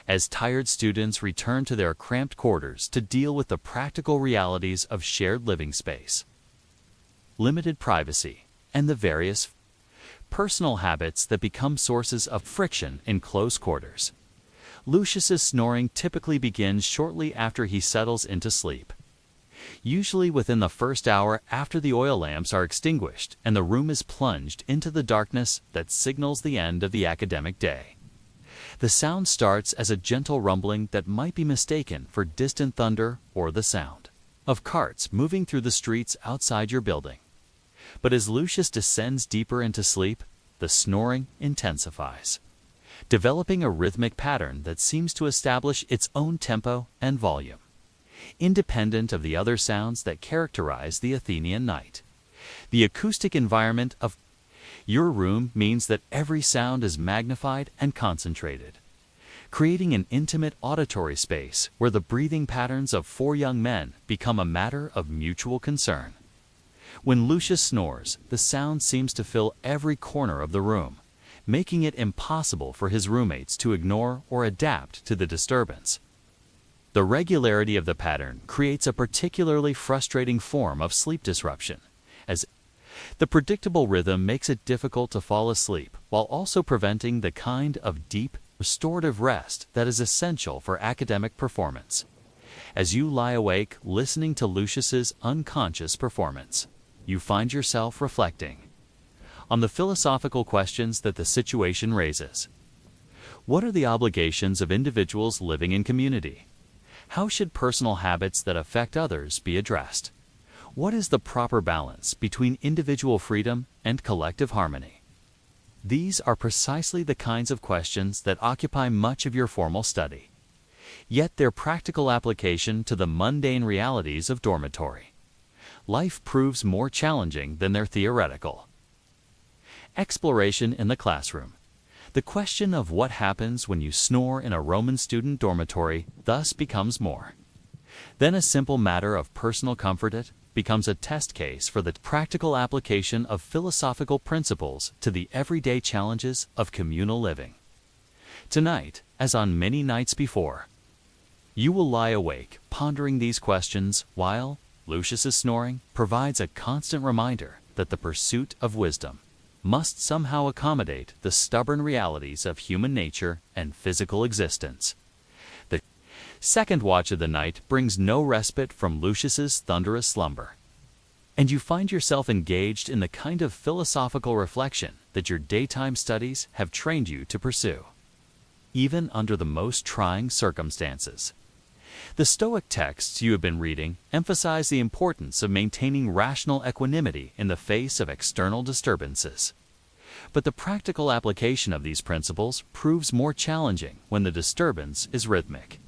as tired students return to their cramped quarters to deal with the practical realities of shared living space, limited privacy, and the various personal habits that become sources of friction in close quarters. Lucius's snoring typically begins shortly after he settles into sleep, usually within the first hour after the oil lamps are extinguished and the room is plunged into the darkness that signals the end of the academic day. The sound starts as a gentle rumbling that might be mistaken for distant thunder or the sound of carts moving through the streets outside your building. But as Lucius descends deeper into sleep, the snoring intensifies, developing a rhythmic pattern that seems to establish its own tempo and volume, independent of the other sounds that characterize the Athenian night. The acoustic environment of your room means that every sound is magnified and concentrated, creating an intimate auditory space where the breathing patterns of four young men become a matter of mutual concern. When Lucius snores, the sound seems to fill every corner of the room, making it impossible for his roommates to ignore or adapt to the disturbance. The regularity of the pattern creates a particularly frustrating form of sleep disruption, as the predictable rhythm makes it difficult to fall asleep while also preventing the kind of deep, restorative rest that is essential for academic performance. As you lie awake listening to Lucius's unconscious performance, you find yourself reflecting on the philosophical questions that the situation raises. What are the obligations of individuals living in community? How should personal habits that affect others be addressed? What is the proper balance between individual freedom and collective harmony? These are precisely the kinds of questions that occupy much of your formal study, yet their practical application to the mundane realities of dormitory life proves more challenging than their theoretical exploration in the classroom. The question of what happens when you snore in a Roman student dormitory thus becomes more than a simple matter of personal comfort. It becomes a test case for the practical application of philosophical principles to the everyday challenges of communal living. Tonight, as on many nights before, you will lie awake pondering these questions while Lucius's snoring provides a constant reminder that the pursuit of wisdom must somehow accommodate the stubborn realities of human nature and physical existence. The second watch of the night brings no respite from Lucius's thunderous slumber, and you find yourself engaged in the kind of philosophical reflection that your daytime studies have trained you to pursue, even under the most trying circumstances. The Stoic texts you have been reading emphasize the importance of maintaining rational equanimity in the face of external disturbances. But the practical application of these principles proves more challenging when the disturbance is rhythmic,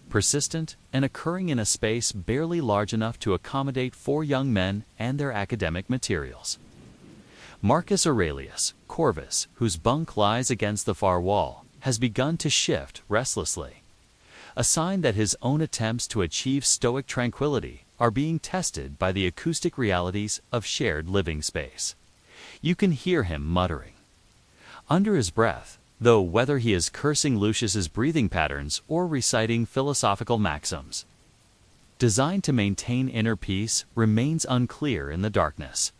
persistent, and occurring in a space barely large enough to accommodate 4 young men and their academic materials. Marcus Aurelius, Corvus, whose bunk lies against the far wall, has begun to shift restlessly, a sign that his own attempts to achieve Stoic tranquility are being tested by the acoustic realities of shared living space. You can hear him muttering, under his breath, though whether he is cursing Lucius's breathing patterns or reciting philosophical maxims designed to maintain inner peace remains unclear in the darkness.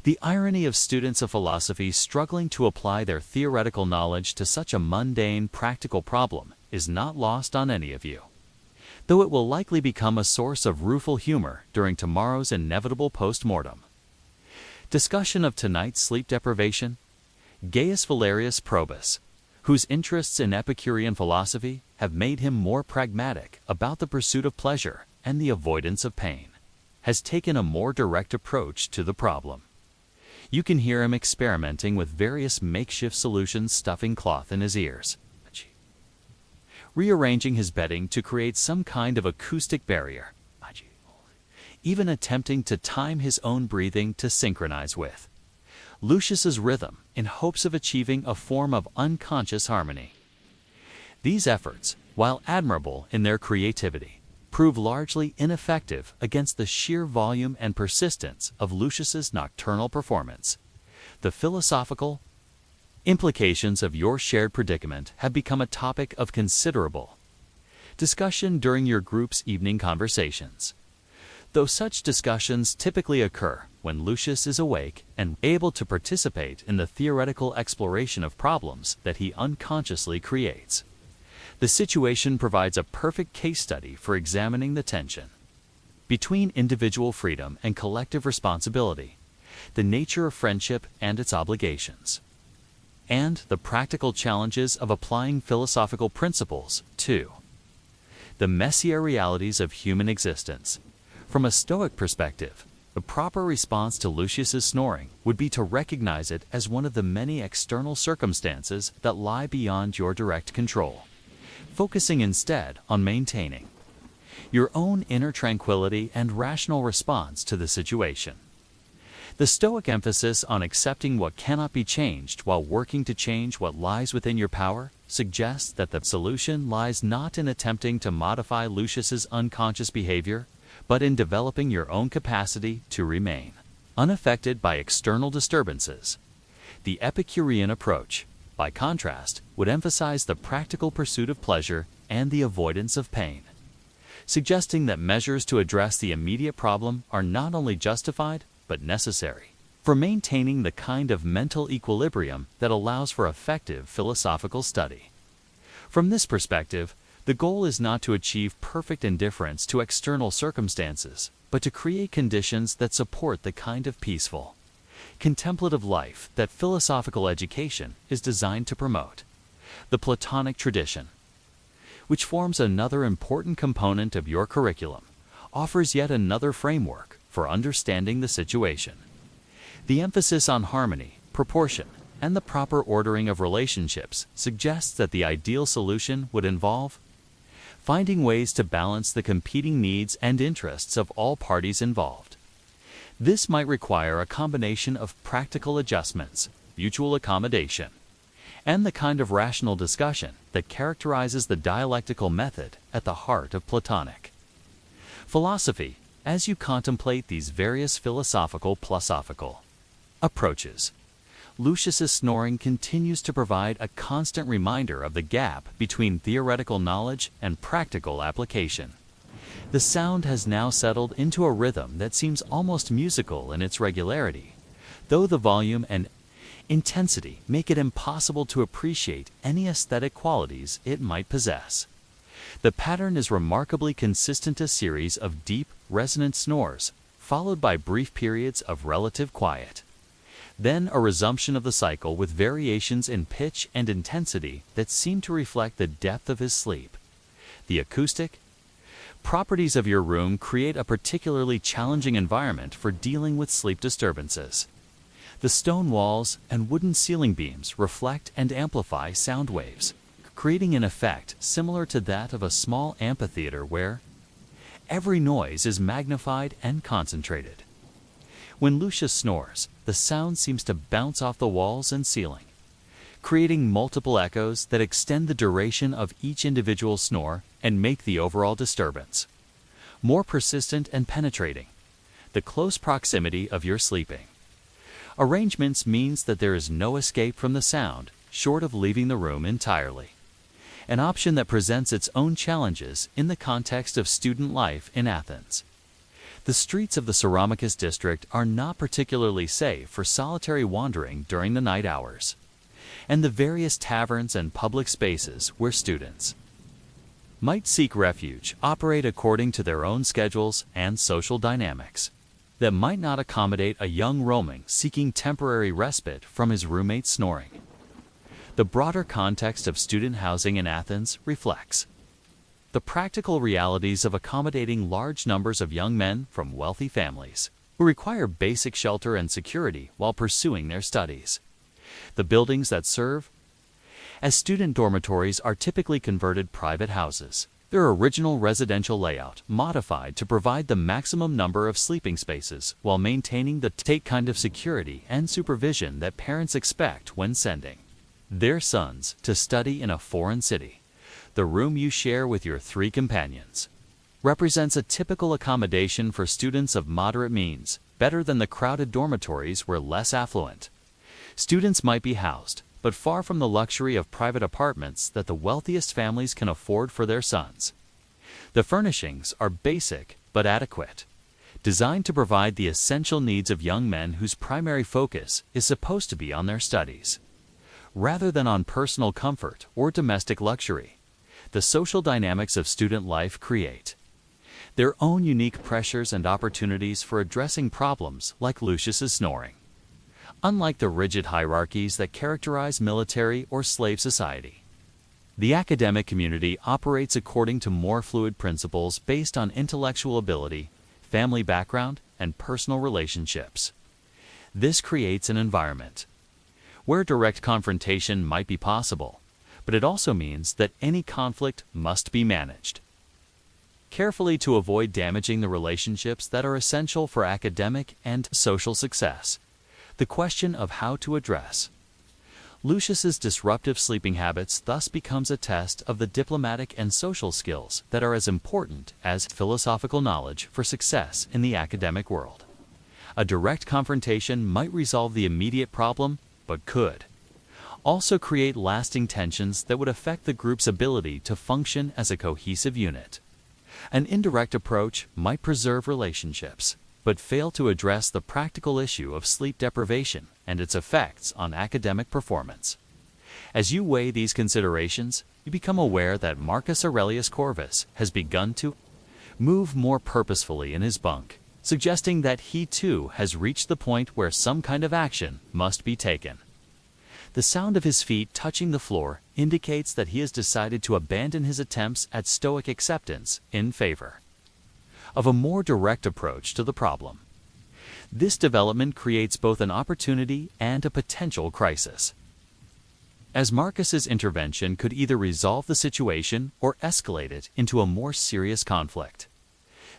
The irony of students of philosophy struggling to apply their theoretical knowledge to such a mundane, practical problem is not lost on any of you, though it will likely become a source of rueful humor during tomorrow's inevitable post-mortem. Discussion of tonight's sleep deprivation. Gaius Valerius Probus, whose interests in Epicurean philosophy have made him more pragmatic about the pursuit of pleasure and the avoidance of pain, has taken a more direct approach to the problem. You can hear him experimenting with various makeshift solutions, stuffing cloth in his ears, rearranging his bedding to create some kind of acoustic barrier, even attempting to time his own breathing to synchronize with Lucius's rhythm in hopes of achieving a form of unconscious harmony. These efforts, while admirable in their creativity, prove largely ineffective against the sheer volume and persistence of Lucius's nocturnal performance. The philosophical implications of your shared predicament have become a topic of considerable discussion during your group's evening conversations. Though such discussions typically occur when Lucius is awake and able to participate in the theoretical exploration of problems that he unconsciously creates, the situation provides a perfect case study for examining the tension between individual freedom and collective responsibility, the nature of friendship and its obligations, and the practical challenges of applying philosophical principles to the messier realities of human existence. From a Stoic perspective, the proper response to Lucius's snoring would be to recognize it as one of the many external circumstances that lie beyond your direct control, focusing instead on maintaining your own inner tranquility and rational response to the situation. The Stoic emphasis on accepting what cannot be changed while working to change what lies within your power suggests that the solution lies not in attempting to modify Lucius's unconscious behavior, but in developing your own capacity to remain unaffected by external disturbances. The Epicurean approach, by contrast, would emphasize the practical pursuit of pleasure and the avoidance of pain, suggesting that measures to address the immediate problem are not only justified, but necessary for maintaining the kind of mental equilibrium that allows for effective philosophical study. From this perspective, the goal is not to achieve perfect indifference to external circumstances, but to create conditions that support the kind of peaceful, contemplative life that philosophical education is designed to promote. The Platonic tradition, which forms another important component of your curriculum, offers yet another framework for understanding the situation. The emphasis on harmony, proportion, and the proper ordering of relationships suggests that the ideal solution would involve finding ways to balance the competing needs and interests of all parties involved. This might require a combination of practical adjustments, mutual accommodation, and the kind of rational discussion that characterizes the dialectical method at the heart of Platonic philosophy. As you contemplate these various philosophical approaches, Lucius's snoring continues to provide a constant reminder of the gap between theoretical knowledge and practical application. The sound has now settled into a rhythm that seems almost musical in its regularity, though the volume and intensity make it impossible to appreciate any aesthetic qualities it might possess. The pattern is remarkably consistent, a series of deep, resonant snores, followed by brief periods of relative quiet. Then a resumption of the cycle with variations in pitch and intensity that seem to reflect the depth of his sleep. The acoustic properties of your room create a particularly challenging environment for dealing with sleep disturbances. The stone walls and wooden ceiling beams reflect and amplify sound waves, creating an effect similar to that of a small amphitheater where every noise is magnified and concentrated. When Lucius snores, the sound seems to bounce off the walls and ceiling, creating multiple echoes that extend the duration of each individual snore and make the overall disturbance more persistent and penetrating. The close proximity of your sleeping Arrangements means that there is no escape from the sound, short of leaving the room entirely. An option that presents its own challenges in the context of student life in Athens. The streets of the Ceramikis district are not particularly safe for solitary wandering during the night hours, and the various taverns and public spaces where students might seek refuge operate according to their own schedules and social dynamics that might not accommodate a young Roman seeking temporary respite from his roommate's snoring. The broader context of student housing in Athens reflects the practical realities of accommodating large numbers of young men from wealthy families who require basic shelter and security while pursuing their studies. The buildings that serve as student dormitories are typically converted private houses, their original residential layout modified to provide the maximum number of sleeping spaces while maintaining the tight kind of security and supervision that parents expect when sending their sons to study in a foreign city. The room you share with your 3 companions represents a typical accommodation for students of moderate means, better than the crowded dormitories where less affluent students might be housed, but far from the luxury of private apartments that the wealthiest families can afford for their sons. The furnishings are basic but adequate, designed to provide the essential needs of young men whose primary focus is supposed to be on their studies, rather than on personal comfort or domestic luxury. The social dynamics of student life create their own unique pressures and opportunities for addressing problems like Lucius's snoring. Unlike the rigid hierarchies that characterize military or slave society, the academic community operates according to more fluid principles based on intellectual ability, family background, and personal relationships. This creates an environment where direct confrontation might be possible, but it also means that any conflict must be managed carefully to avoid damaging the relationships that are essential for academic and social success. The question of how to address Lucius's disruptive sleeping habits thus becomes a test of the diplomatic and social skills that are as important as philosophical knowledge for success in the academic world. A direct confrontation might resolve the immediate problem, but could also create lasting tensions that would affect the group's ability to function as a cohesive unit. An indirect approach might preserve relationships, but fail to address the practical issue of sleep deprivation and its effects on academic performance. As you weigh these considerations, you become aware that Marcus Aurelius Corvus has begun to move more purposefully in his bunk, suggesting that he too has reached the point where some kind of action must be taken. The sound of his feet touching the floor indicates that he has decided to abandon his attempts at stoic acceptance in favor of a more direct approach to the problem. This development creates both an opportunity and a potential crisis, as Marcus's intervention could either resolve the situation or escalate it into a more serious conflict.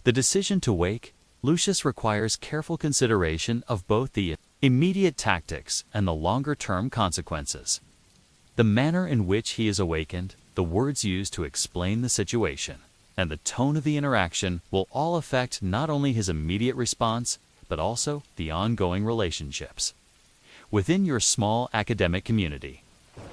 The decision to wake Lucius requires careful consideration of both the immediate tactics and the longer-term consequences. The manner in which he is awakened, the words used to explain the situation, and the tone of the interaction will all affect not only his immediate response, but also the ongoing relationships within your small academic community.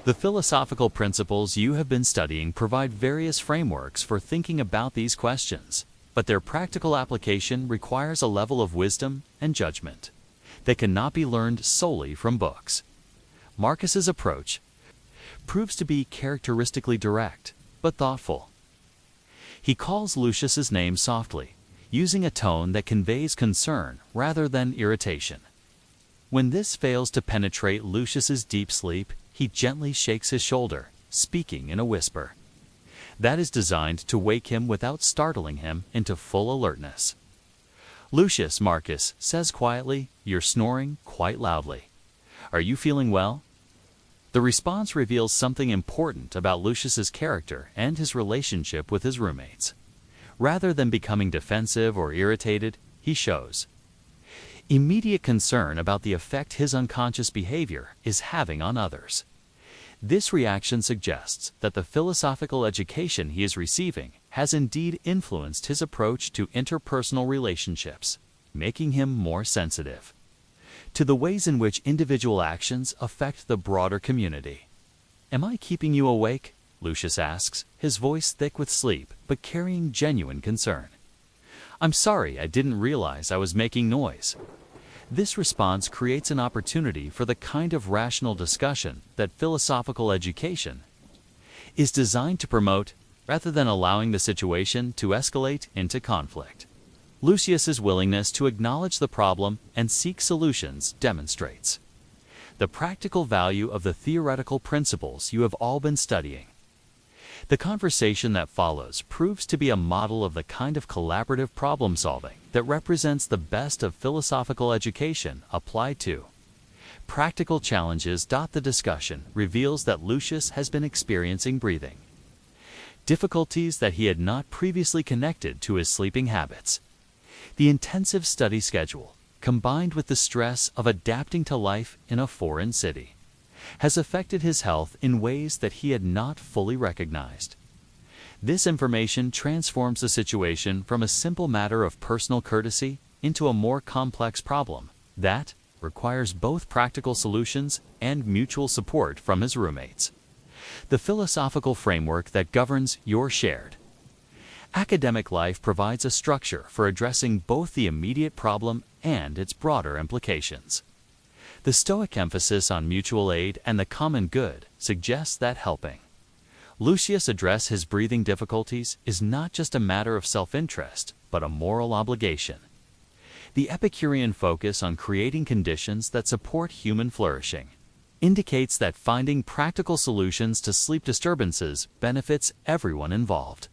The philosophical principles you have been studying provide various frameworks for thinking about these questions, but their practical application requires a level of wisdom and judgment that cannot be learned solely from books. Marcus's approach proves to be characteristically direct, but thoughtful. He calls Lucius's name softly, using a tone that conveys concern rather than irritation. When this fails to penetrate Lucius's deep sleep, he gently shakes his shoulder, speaking in a whisper that is designed to wake him without startling him into full alertness. "Lucius," Marcus says quietly, "you're snoring quite loudly. Are you feeling well?" The response reveals something important about Lucius's character and his relationship with his roommates. Rather than becoming defensive or irritated, he shows immediate concern about the effect his unconscious behavior is having on others. This reaction suggests that the philosophical education he is receiving has indeed influenced his approach to interpersonal relationships, making him more sensitive to the ways in which individual actions affect the broader community. "Am I keeping you awake?" Lucius asks, his voice thick with sleep but carrying genuine concern. "I'm sorry, I didn't realize I was making noise." This response creates an opportunity for the kind of rational discussion that philosophical education is designed to promote, rather than allowing the situation to escalate into conflict. Lucius's willingness to acknowledge the problem and seek solutions demonstrates the practical value of the theoretical principles you have all been studying. The conversation that follows proves to be a model of the kind of collaborative problem-solving that represents the best of philosophical education applied to practical challenges. The discussion reveals that Lucius has been experiencing breathing difficulties that he had not previously connected to his sleeping habits. The intensive study schedule, combined with the stress of adapting to life in a foreign city, has affected his health in ways that he had not fully recognized. This information transforms the situation from a simple matter of personal courtesy into a more complex problem that requires both practical solutions and mutual support from his roommates. The philosophical framework that governs your shared academic life provides a structure for addressing both the immediate problem and its broader implications. The Stoic emphasis on mutual aid and the common good suggests that helping Lucius address his breathing difficulties is not just a matter of self-interest, but a moral obligation. The Epicurean focus on creating conditions that support human flourishing indicates that finding practical solutions to sleep disturbances benefits everyone involved.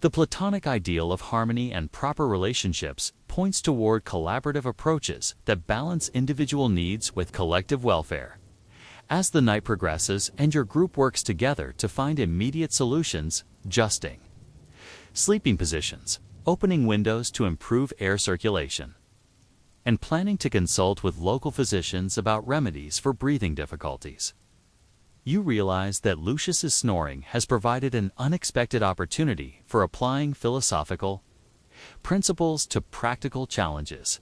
The Platonic ideal of harmony and proper relationships points toward collaborative approaches that balance individual needs with collective welfare. As the night progresses and your group works together to find immediate solutions, adjusting sleeping positions, opening windows to improve air circulation, and planning to consult with local physicians about remedies for breathing difficulties, you realize that Lucius's snoring has provided an unexpected opportunity for applying philosophical principles to practical challenges.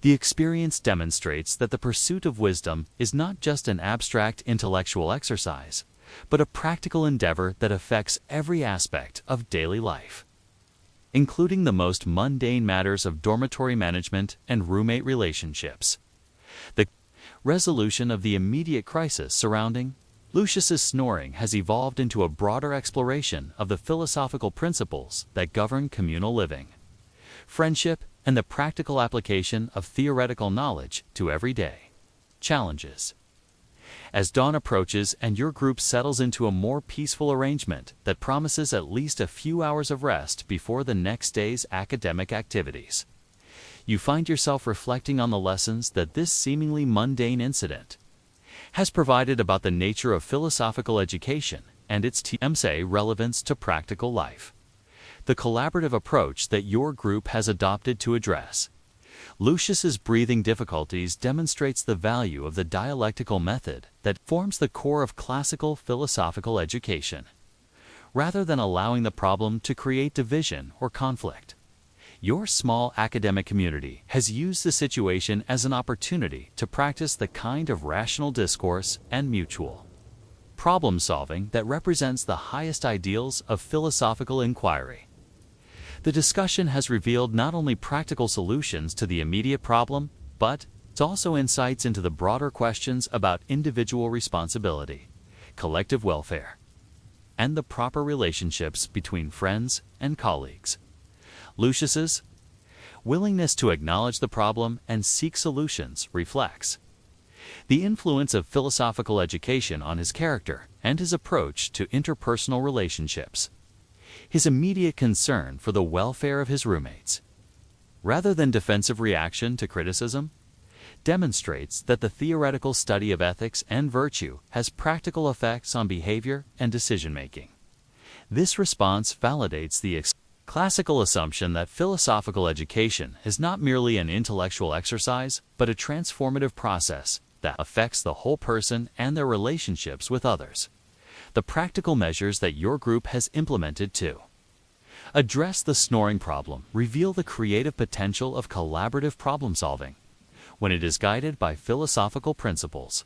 The experience demonstrates that the pursuit of wisdom is not just an abstract intellectual exercise, but a practical endeavor that affects every aspect of daily life, including the most mundane matters of dormitory management and roommate relationships. The resolution of the immediate crisis surrounding Lucius's snoring has evolved into a broader exploration of the philosophical principles that govern communal living, friendship, and the practical application of theoretical knowledge to everyday challenges. As dawn approaches and your group settles into a more peaceful arrangement that promises at least a few hours of rest before the next day's academic activities, you find yourself reflecting on the lessons that this seemingly mundane incident has provided about the nature of philosophical education and its relevance to practical life. The collaborative approach that your group has adopted to address Lucius's breathing difficulties demonstrates the value of the dialectical method that forms the core of classical philosophical education. Rather than allowing the problem to create division or conflict, your small academic community has used the situation as an opportunity to practice the kind of rational discourse and mutual problem-solving that represents the highest ideals of philosophical inquiry. The discussion has revealed not only practical solutions to the immediate problem, but also insights into the broader questions about individual responsibility, collective welfare, and the proper relationships between friends and colleagues. Lucius's willingness to acknowledge the problem and seek solutions reflects the influence of philosophical education on his character and his approach to interpersonal relationships. His immediate concern for the welfare of his roommates, rather than defensive reaction to criticism, demonstrates that the theoretical study of ethics and virtue has practical effects on behavior and decision-making. This response validates the classical assumption that philosophical education is not merely an intellectual exercise, but a transformative process that affects the whole person and their relationships with others. The practical measures that your group has implemented to address the snoring problem reveal the creative potential of collaborative problem-solving. when it is guided by philosophical principles.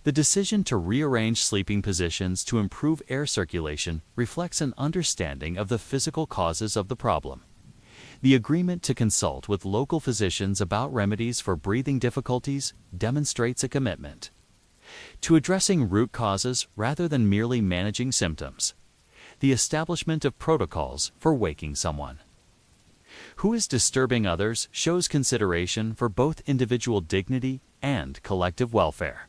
The decision to rearrange sleeping positions to improve air circulation reflects an understanding of the physical causes of the problem. The agreement to consult with local physicians about remedies for breathing difficulties demonstrates a commitment to addressing root causes rather than merely managing symptoms. The establishment of protocols for waking someone who is disturbing others shows consideration for both individual dignity and collective welfare.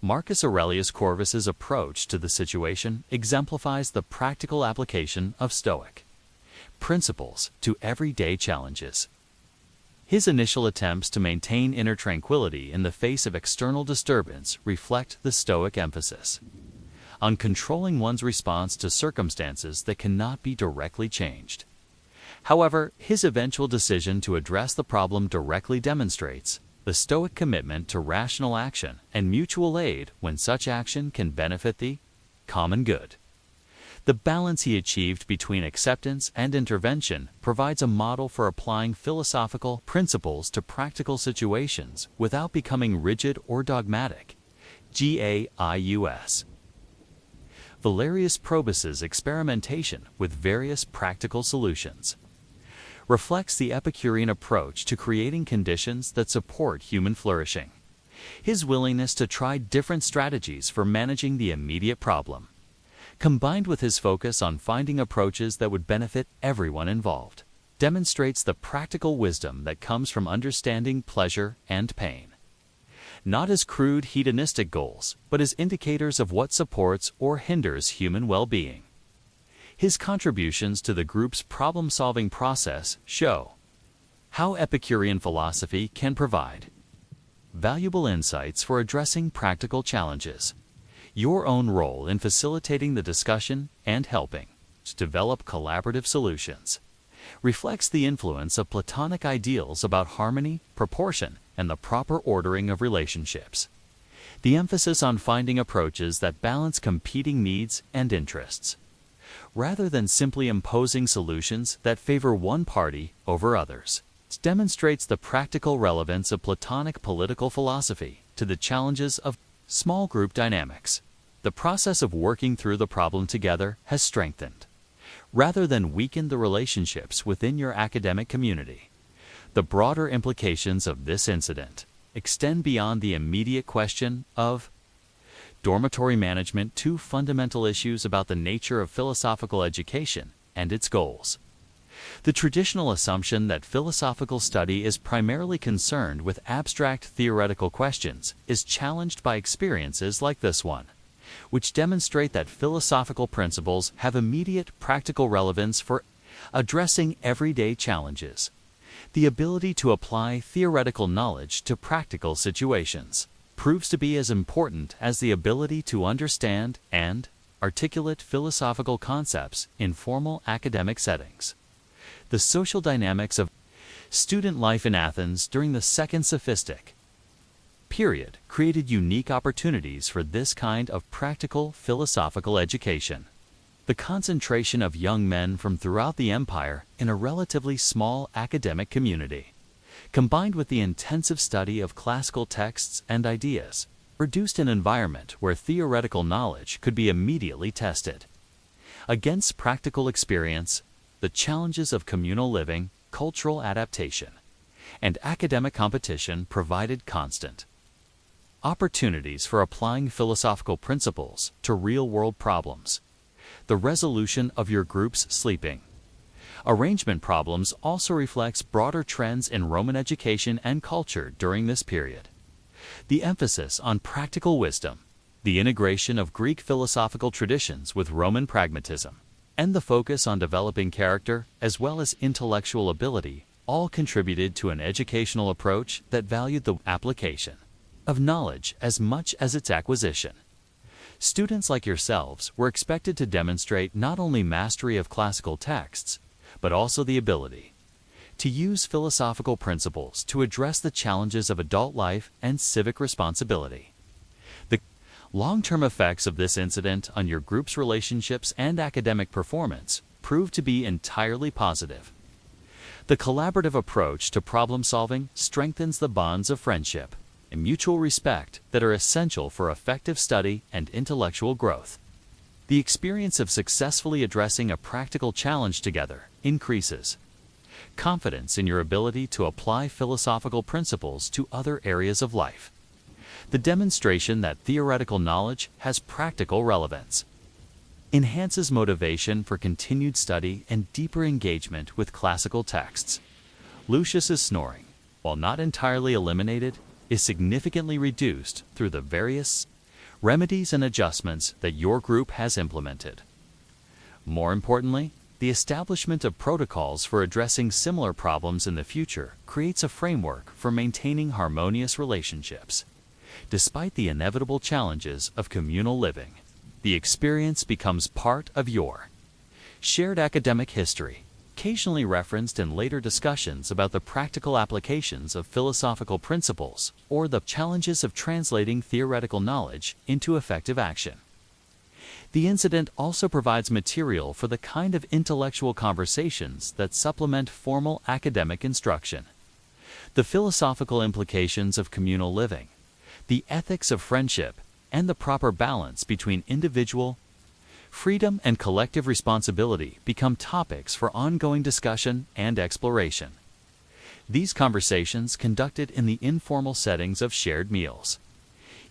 Marcus Aurelius Corvus's approach to the situation exemplifies the practical application of Stoic principles to everyday challenges. His initial attempts to maintain inner tranquility in the face of external disturbance reflect the Stoic emphasis on controlling one's response to circumstances that cannot be directly changed. However, his eventual decision to address the problem directly demonstrates the Stoic commitment to rational action and mutual aid when such action can benefit the common good. The balance he achieved between acceptance and intervention provides a model for applying philosophical principles to practical situations without becoming rigid or dogmatic. Gaius. Valerius Probus's experimentation with various practical solutions reflects the Epicurean approach to creating conditions that support human flourishing. His willingness to try different strategies for managing the immediate problem, combined with his focus on finding approaches that would benefit everyone involved, demonstrates the practical wisdom that comes from understanding pleasure and pain, not as crude hedonistic goals, but as indicators of what supports or hinders human well-being. His contributions to the group's problem-solving process show how Epicurean philosophy can provide valuable insights for addressing practical challenges. Your own role in facilitating the discussion and helping to develop collaborative solutions reflects the influence of Platonic ideals about harmony, proportion, and the proper ordering of relationships. The emphasis on finding approaches that balance competing needs and interests, rather than simply imposing solutions that favor one party over others, demonstrates the practical relevance of Platonic political philosophy to the challenges of small group dynamics. The process of working through the problem together has strengthened, rather than weakened, the relationships within your academic community. The broader implications of this incident extend beyond the immediate question of dormitory management to fundamental issues about the nature of philosophical education and its goals. The traditional assumption that philosophical study is primarily concerned with abstract theoretical questions is challenged by experiences like this one, which demonstrate that philosophical principles have immediate practical relevance for addressing everyday challenges. The ability to apply theoretical knowledge to practical situations proves to be as important as the ability to understand and articulate philosophical concepts in formal academic settings. The social dynamics of student life in Athens during the Second Sophistic period created unique opportunities for this kind of practical philosophical education. The concentration of young men from throughout the empire in a relatively small academic community, combined with the intensive study of classical texts and ideas, produced an environment where theoretical knowledge could be immediately tested against practical experience. The challenges of communal living, cultural adaptation, and academic competition provided constant opportunities for applying philosophical principles to real-world problems. The resolution of your group's sleeping arrangement problems also reflects broader trends in Roman education and culture during this period. The emphasis on practical wisdom, the integration of Greek philosophical traditions with Roman pragmatism, and the focus on developing character as well as intellectual ability all contributed to an educational approach that valued the application of knowledge as much as its acquisition. Students like yourselves were expected to demonstrate not only mastery of classical texts, but also the ability to use philosophical principles to address the challenges of adult life and civic responsibility. The long-term effects of this incident on your group's relationships and academic performance proved to be entirely positive. The collaborative approach to problem solving strengthens the bonds of friendship and mutual respect that are essential for effective study and intellectual growth. The experience of successfully addressing a practical challenge together increases confidence in your ability to apply philosophical principles to other areas of life. The demonstration that theoretical knowledge has practical relevance enhances motivation for continued study and deeper engagement with classical texts. Lucius's snoring, while not entirely eliminated, is significantly reduced through the various remedies and adjustments that your group has implemented. More importantly, the establishment of protocols for addressing similar problems in the future creates a framework for maintaining harmonious relationships. Despite the inevitable challenges of communal living, the experience becomes part of your shared academic history, occasionally referenced in later discussions about the practical applications of philosophical principles or the challenges of translating theoretical knowledge into effective action. The incident also provides material for the kind of intellectual conversations that supplement formal academic instruction. The philosophical implications of communal living, the ethics of friendship, and the proper balance between individual freedom and collective responsibility become topics for ongoing discussion and exploration. These conversations, conducted in the informal settings of shared meals,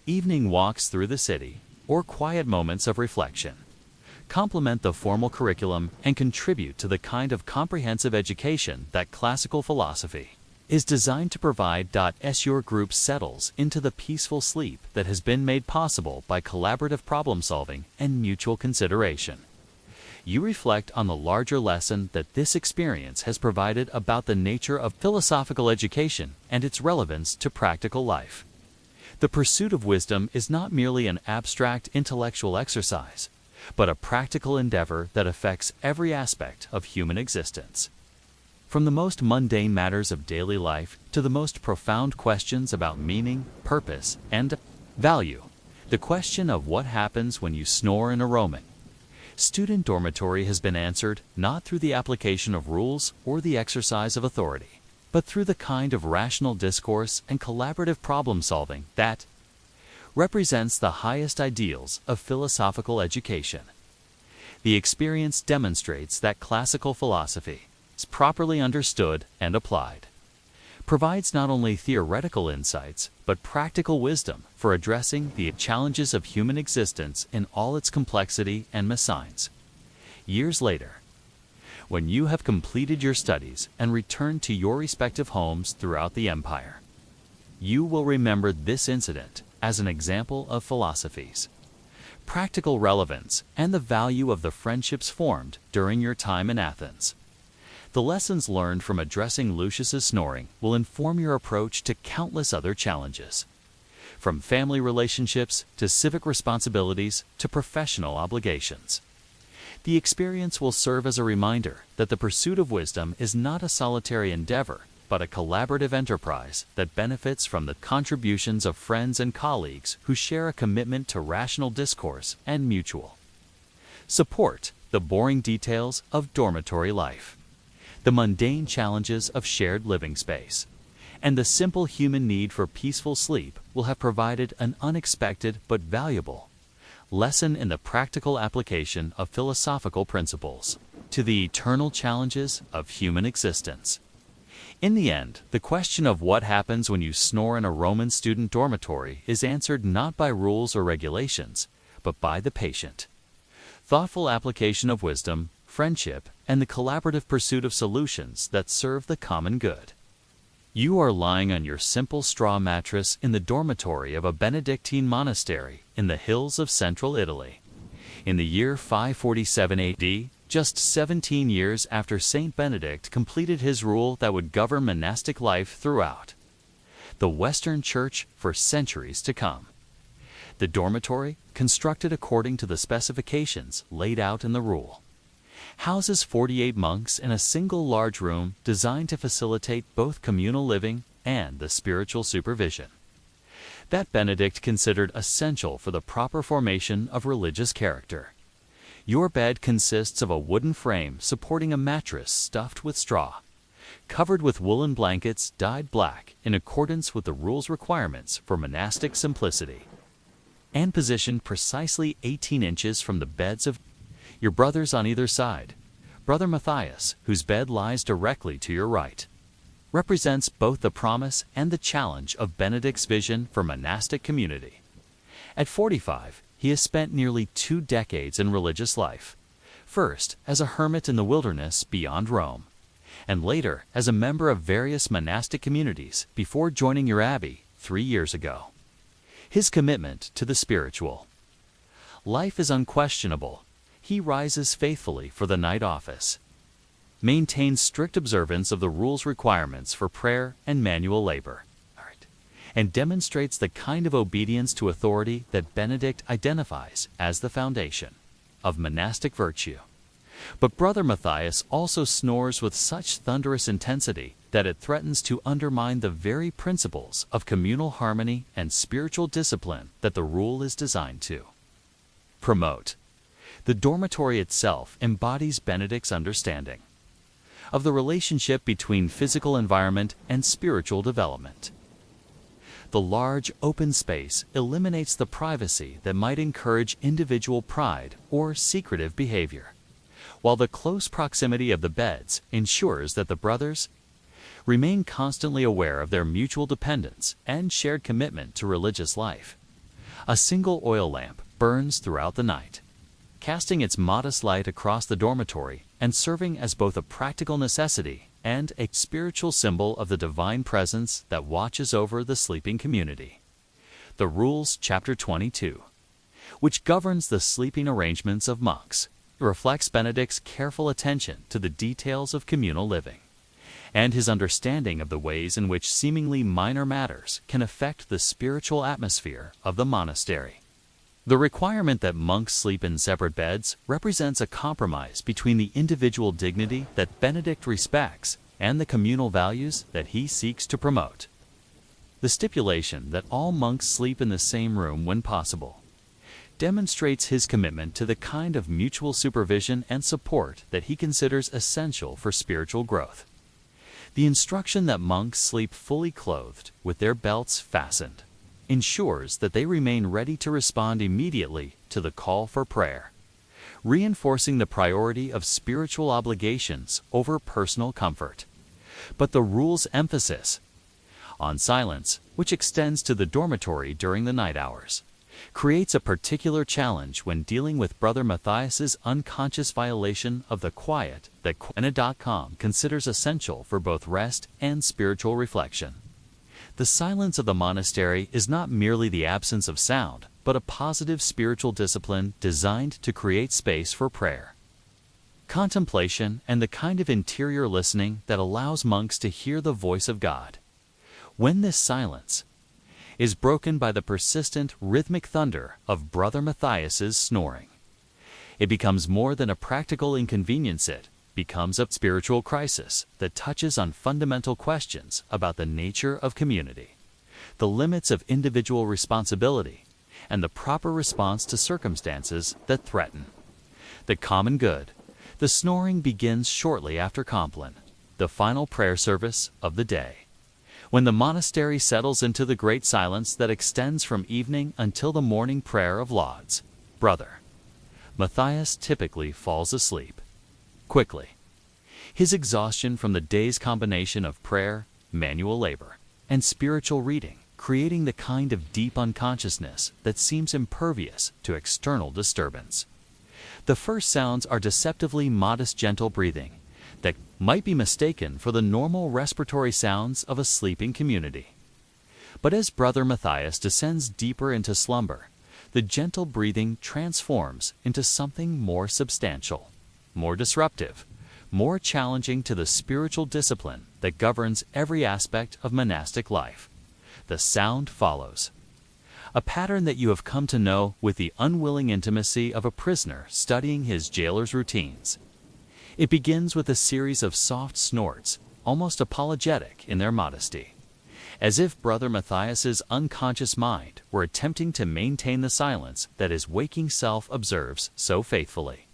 evening walks through the city, or quiet moments of reflection, complement the formal curriculum and contribute to the kind of comprehensive education that classical philosophy is designed to provide. As your group settles into the peaceful sleep that has been made possible by collaborative problem solving and mutual consideration, you reflect on the larger lesson that this experience has provided about the nature of philosophical education and its relevance to practical life. The pursuit of wisdom is not merely an abstract intellectual exercise, but a practical endeavor that affects every aspect of human existence. From the most mundane matters of daily life to the most profound questions about meaning, purpose, and value, the question of what happens when you snore in a Roman student dormitory has been answered not through the application of rules or the exercise of authority, but through the kind of rational discourse and collaborative problem solving that represents the highest ideals of philosophical education. The experience demonstrates that classical philosophy, properly understood and applied, provides not only theoretical insights, but practical wisdom for addressing the challenges of human existence in all its complexity and messines. Years later, when you have completed your studies and returned to your respective homes throughout the empire, you will remember this incident as an example of philosophy's practical relevance and the value of the friendships formed during your time in Athens. The lessons learned from addressing Lucius's snoring will inform your approach to countless other challenges, from family relationships to civic responsibilities to professional obligations. The experience will serve as a reminder that the pursuit of wisdom is not a solitary endeavor, but a collaborative enterprise that benefits from the contributions of friends and colleagues who share a commitment to rational discourse and mutual support. The boring details of dormitory life, the mundane challenges of shared living space, and the simple human need for peaceful sleep will have provided an unexpected but valuable lesson in the practical application of philosophical principles to the eternal challenges of human existence. In the end, the question of what happens when you snore in a Roman student dormitory is answered not by rules or regulations, but by the patient, thoughtful application of wisdom, friendship, and the collaborative pursuit of solutions that serve the common good. You are lying on your simple straw mattress in the dormitory of a Benedictine monastery in the hills of central Italy. In the year 547 AD, just 17 years after Saint Benedict completed his rule that would govern monastic life throughout the Western Church for centuries to come. The dormitory, constructed according to the specifications laid out in the rule, houses 48 monks in a single large room designed to facilitate both communal living and the spiritual supervision that Benedict considered essential for the proper formation of religious character. Your bed consists of a wooden frame supporting a mattress stuffed with straw, covered with woolen blankets dyed black in accordance with the rules requirements for monastic simplicity, and positioned precisely 18 inches from the beds of your brothers on either side. Brother Matthias, whose bed lies directly to your right, represents both the promise and the challenge of Benedict's vision for monastic community. At 45, he has spent nearly 2 decades in religious life, first as a hermit in the wilderness beyond Rome, and later as a member of various monastic communities before joining your abbey 3 years ago. His commitment to the spiritual life is unquestionable. He rises faithfully for the night office, maintains strict observance of the rules requirements for prayer and manual labor, and demonstrates the kind of obedience to authority that Benedict identifies as the foundation of monastic virtue. But Brother Matthias also snores with such thunderous intensity that it threatens to undermine the very principles of communal harmony and spiritual discipline that the rule is designed to promote. The dormitory itself embodies Benedict's understanding of the relationship between physical environment and spiritual development. The large, open space eliminates the privacy that might encourage individual pride or secretive behavior, while the close proximity of the beds ensures that the brothers remain constantly aware of their mutual dependence and shared commitment to religious life. A single oil lamp burns throughout the night, casting its modest light across the dormitory and serving as both a practical necessity and a spiritual symbol of the divine presence that watches over the sleeping community. The Rules, Chapter 22, which governs the sleeping arrangements of monks, reflects Benedict's careful attention to the details of communal living, and his understanding of the ways in which seemingly minor matters can affect the spiritual atmosphere of the monastery. The requirement that monks sleep in separate beds represents a compromise between the individual dignity that Benedict respects and the communal values that he seeks to promote. The stipulation that all monks sleep in the same room when possible demonstrates his commitment to the kind of mutual supervision and support that he considers essential for spiritual growth. The instruction that monks sleep fully clothed with their belts fastened ensures that they remain ready to respond immediately to the call for prayer, reinforcing the priority of spiritual obligations over personal comfort. But the rule's emphasis on silence, which extends to the dormitory during the night hours, creates a particular challenge when dealing with Brother Matthias's unconscious violation of the quiet that Quena.com considers essential for both rest and spiritual reflection. The silence of the monastery is not merely the absence of sound, but a positive spiritual discipline designed to create space for prayer, contemplation, and the kind of interior listening that allows monks to hear the voice of God. When this silence is broken by the persistent rhythmic thunder of Brother Matthias's snoring, it becomes more than a practical inconvenience. It becomes a spiritual crisis that touches on fundamental questions about the nature of community, the limits of individual responsibility, and the proper response to circumstances that threaten the common good. The snoring begins shortly after Compline, the final prayer service of the day. When the monastery settles into the great silence that extends from evening until the morning prayer of lauds, Brother Matthias typically falls asleep quickly, his exhaustion from the day's combination of prayer, manual labor, and spiritual reading creating the kind of deep unconsciousness that seems impervious to external disturbance. The first sounds are deceptively modest, gentle breathing that might be mistaken for the normal respiratory sounds of a sleeping community. But as Brother Matthias descends deeper into slumber, the gentle breathing transforms into something more substantial, more disruptive, more challenging to the spiritual discipline that governs every aspect of monastic life. The sound follows, a pattern that you have come to know with the unwilling intimacy of a prisoner studying his jailer's routines. It begins with a series of soft snorts, almost apologetic in their modesty, as if Brother Matthias's unconscious mind were attempting to maintain the silence that his waking self observes so faithfully.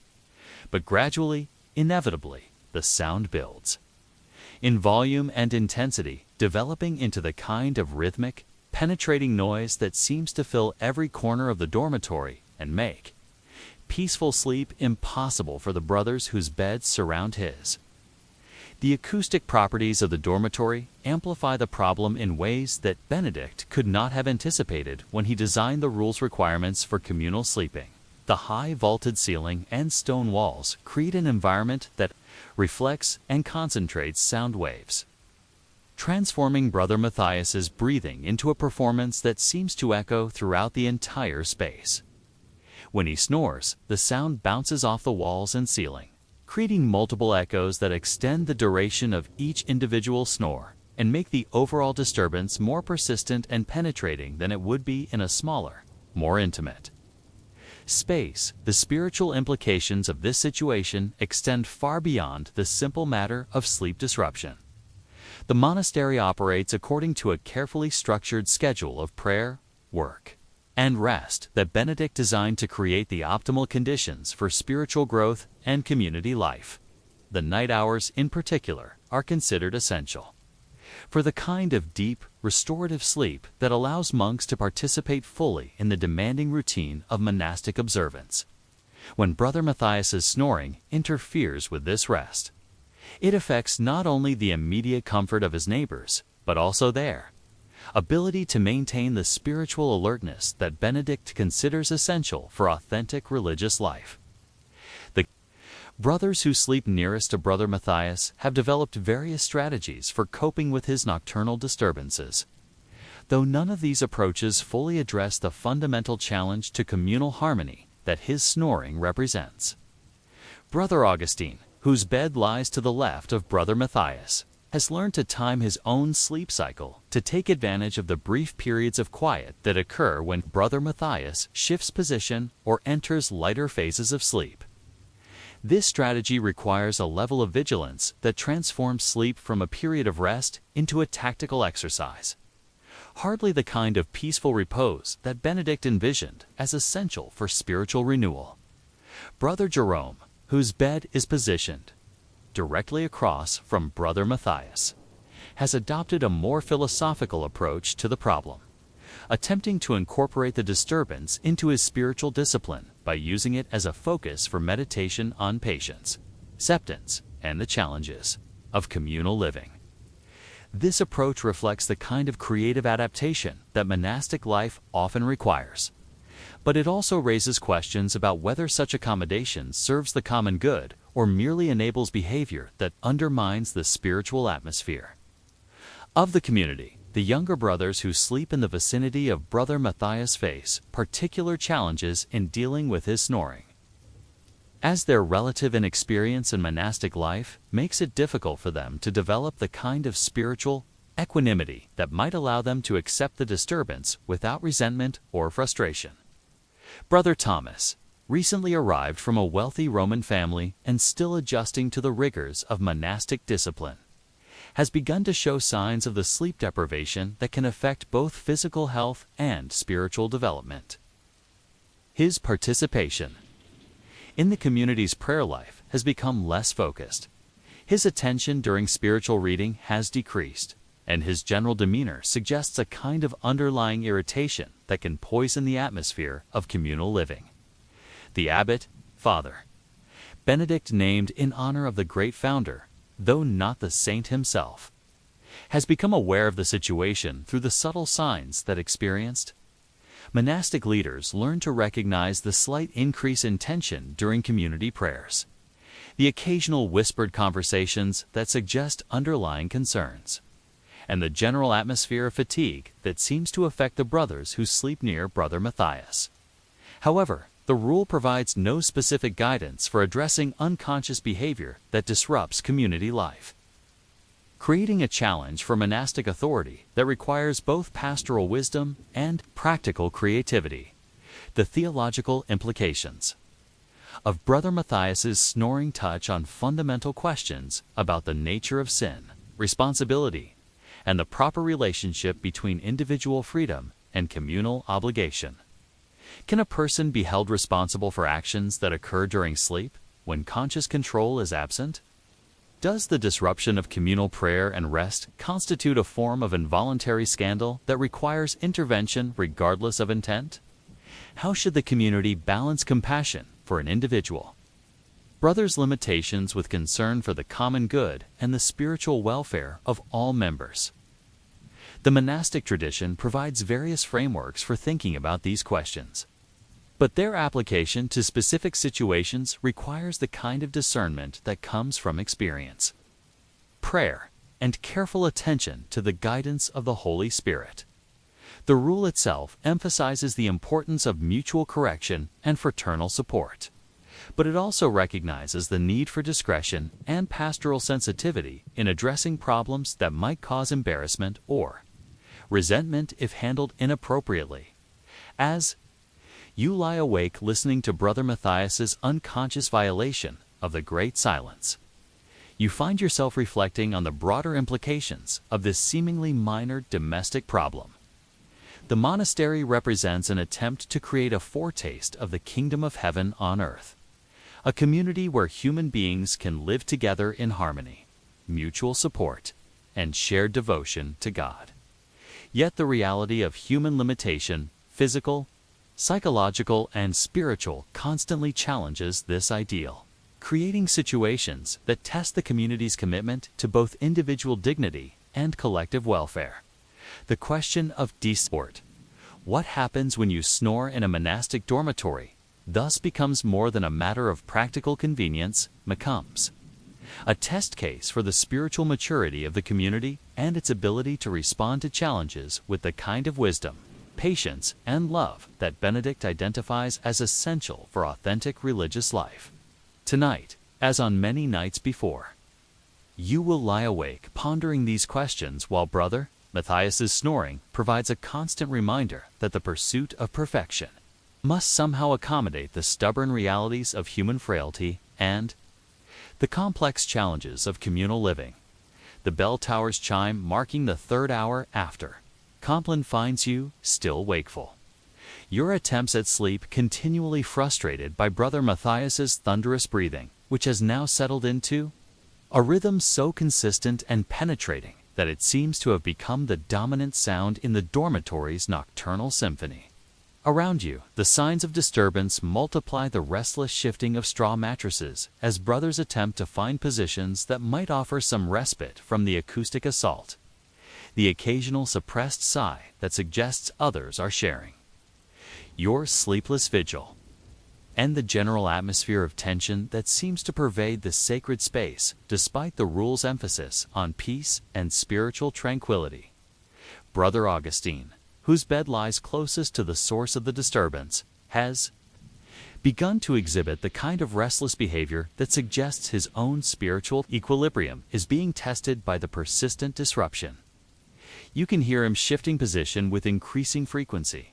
But gradually, inevitably, the sound builds. in volume and intensity, developing into the kind of rhythmic, penetrating noise that seems to fill every corner of the dormitory and make peaceful sleep impossible for the brothers whose beds surround his. The acoustic properties of the dormitory amplify the problem in ways that Benedict could not have anticipated when he designed the rules requirements for communal sleeping. The high vaulted ceiling and stone walls create an environment that reflects and concentrates sound waves, transforming Brother Matthias's breathing into a performance that seems to echo throughout the entire space. When he snores, the sound bounces off the walls and ceiling, creating multiple echoes that extend the duration of each individual snore and make the overall disturbance more persistent and penetrating than it would be in a smaller, more intimate space. The spiritual implications of this situation extend far beyond the simple matter of sleep disruption. The monastery operates according to a carefully structured schedule of prayer, work, and rest that Benedict designed to create the optimal conditions for spiritual growth and community life. The night hours, in particular, are considered essential for the kind of deep, restorative sleep that allows monks to participate fully in the demanding routine of monastic observance. When Brother Matthias's snoring interferes with this rest, it affects not only the immediate comfort of his neighbors, but also their ability to maintain the spiritual alertness that Benedict considers essential for authentic religious life. The brothers who sleep nearest to Brother Matthias have developed various strategies for coping with his nocturnal disturbances, though none of these approaches fully address the fundamental challenge to communal harmony that his snoring represents. Brother Augustine, whose bed lies to the left of Brother Matthias, has learned to time his own sleep cycle to take advantage of the brief periods of quiet that occur when Brother Matthias shifts position or enters lighter phases of sleep. This strategy requires a level of vigilance that transforms sleep from a period of rest into a tactical exercise, hardly the kind of peaceful repose that Benedict envisioned as essential for spiritual renewal. Brother Jerome, whose bed is positioned directly across from Brother Matthias, has adopted a more philosophical approach to the problem, attempting to incorporate the disturbance into his spiritual discipline by using it as a focus for meditation on patience, acceptance, and the challenges of communal living. This approach reflects the kind of creative adaptation that monastic life often requires, but it also raises questions about whether such accommodation serves the common good or merely enables behavior that undermines the spiritual atmosphere of the community. The younger brothers who sleep in the vicinity of Brother Matthias face particular challenges in dealing with his snoring, as their relative inexperience in monastic life makes it difficult for them to develop the kind of spiritual equanimity that might allow them to accept the disturbance without resentment or frustration. Brother Thomas, recently arrived from a wealthy Roman family and still adjusting to the rigors of monastic discipline, has begun to show signs of the sleep deprivation that can affect both physical health and spiritual development. His participation in the community's prayer life has become less focused. His attention during spiritual reading has decreased, and his general demeanor suggests a kind of underlying irritation that can poison the atmosphere of communal living. The abbot, Father Benedict, named in honor of the great founder, though not the saint himself, has become aware of the situation through the subtle signs that experienced. Monastic leaders learn to recognize the slight increase in tension during community prayers, the occasional whispered conversations that suggest underlying concerns, and the general atmosphere of fatigue that seems to affect the brothers who sleep near Brother Matthias. However, the rule provides no specific guidance for addressing unconscious behavior that disrupts community life, creating a challenge for monastic authority that requires both pastoral wisdom and practical creativity. The theological implications of Brother Matthias's snoring touch on fundamental questions about the nature of sin, responsibility, and the proper relationship between individual freedom and communal obligation. Can a person be held responsible for actions that occur during sleep when conscious control is absent? Does the disruption of communal prayer and rest constitute a form of involuntary scandal that requires intervention regardless of intent? How should the community balance compassion for an individual, brother's limitations with concern for the common good and the spiritual welfare of all members? The monastic tradition provides various frameworks for thinking about these questions, but their application to specific situations requires the kind of discernment that comes from experience, prayer, and careful attention to the guidance of the Holy Spirit. The rule itself emphasizes the importance of mutual correction and fraternal support, but it also recognizes the need for discretion and pastoral sensitivity in addressing problems that might cause embarrassment or resentment if handled inappropriately. As you lie awake listening to Brother Matthias's unconscious violation of the Great Silence, you find yourself reflecting on the broader implications of this seemingly minor domestic problem. The monastery represents an attempt to create a foretaste of the kingdom of heaven on earth, a community where human beings can live together in harmony, mutual support, and shared devotion to God. Yet the reality of human limitation, physical, psychological, and spiritual, constantly challenges this ideal, creating situations that test the community's commitment to both individual dignity and collective welfare. The question of sport, what happens when you snore in a monastic dormitory, thus becomes more than a matter of practical convenience, becomes a test case for the spiritual maturity of the community and its ability to respond to challenges with the kind of wisdom, patience, and love that Benedict identifies as essential for authentic religious life. Tonight, as on many nights before, you will lie awake pondering these questions while Brother Matthias's snoring provides a constant reminder that the pursuit of perfection must somehow accommodate the stubborn realities of human frailty and the complex challenges of communal living. The bell tower's chime marking the third hour after Compline finds you still wakeful, your attempts at sleep continually frustrated by Brother Matthias's thunderous breathing, which has now settled into a rhythm so consistent and penetrating that it seems to have become the dominant sound in the dormitory's nocturnal symphony. Around you, the signs of disturbance multiply, the restless shifting of straw mattresses as brothers attempt to find positions that might offer some respite from the acoustic assault, the occasional suppressed sigh that suggests others are sharing your sleepless vigil, and the general atmosphere of tension that seems to pervade the sacred space despite the rule's emphasis on peace and spiritual tranquility. Brother Augustine, whose bed lies closest to the source of the disturbance, has begun to exhibit the kind of restless behavior that suggests his own spiritual equilibrium is being tested by the persistent disruption. You can hear him shifting position with increasing frequency,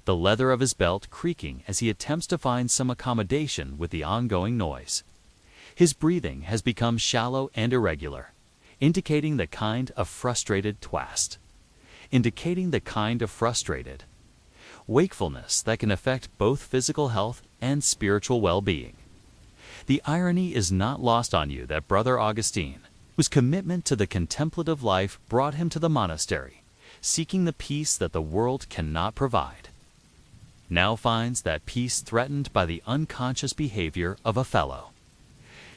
the leather of his belt creaking as he attempts to find some accommodation with the ongoing noise. His breathing has become shallow and irregular, indicating the kind of frustrated wakefulness that can affect both physical health and spiritual well-being. The irony is not lost on you that Brother Augustine, whose commitment to the contemplative life brought him to the monastery, seeking the peace that the world cannot provide, now finds that peace threatened by the unconscious behavior of a fellow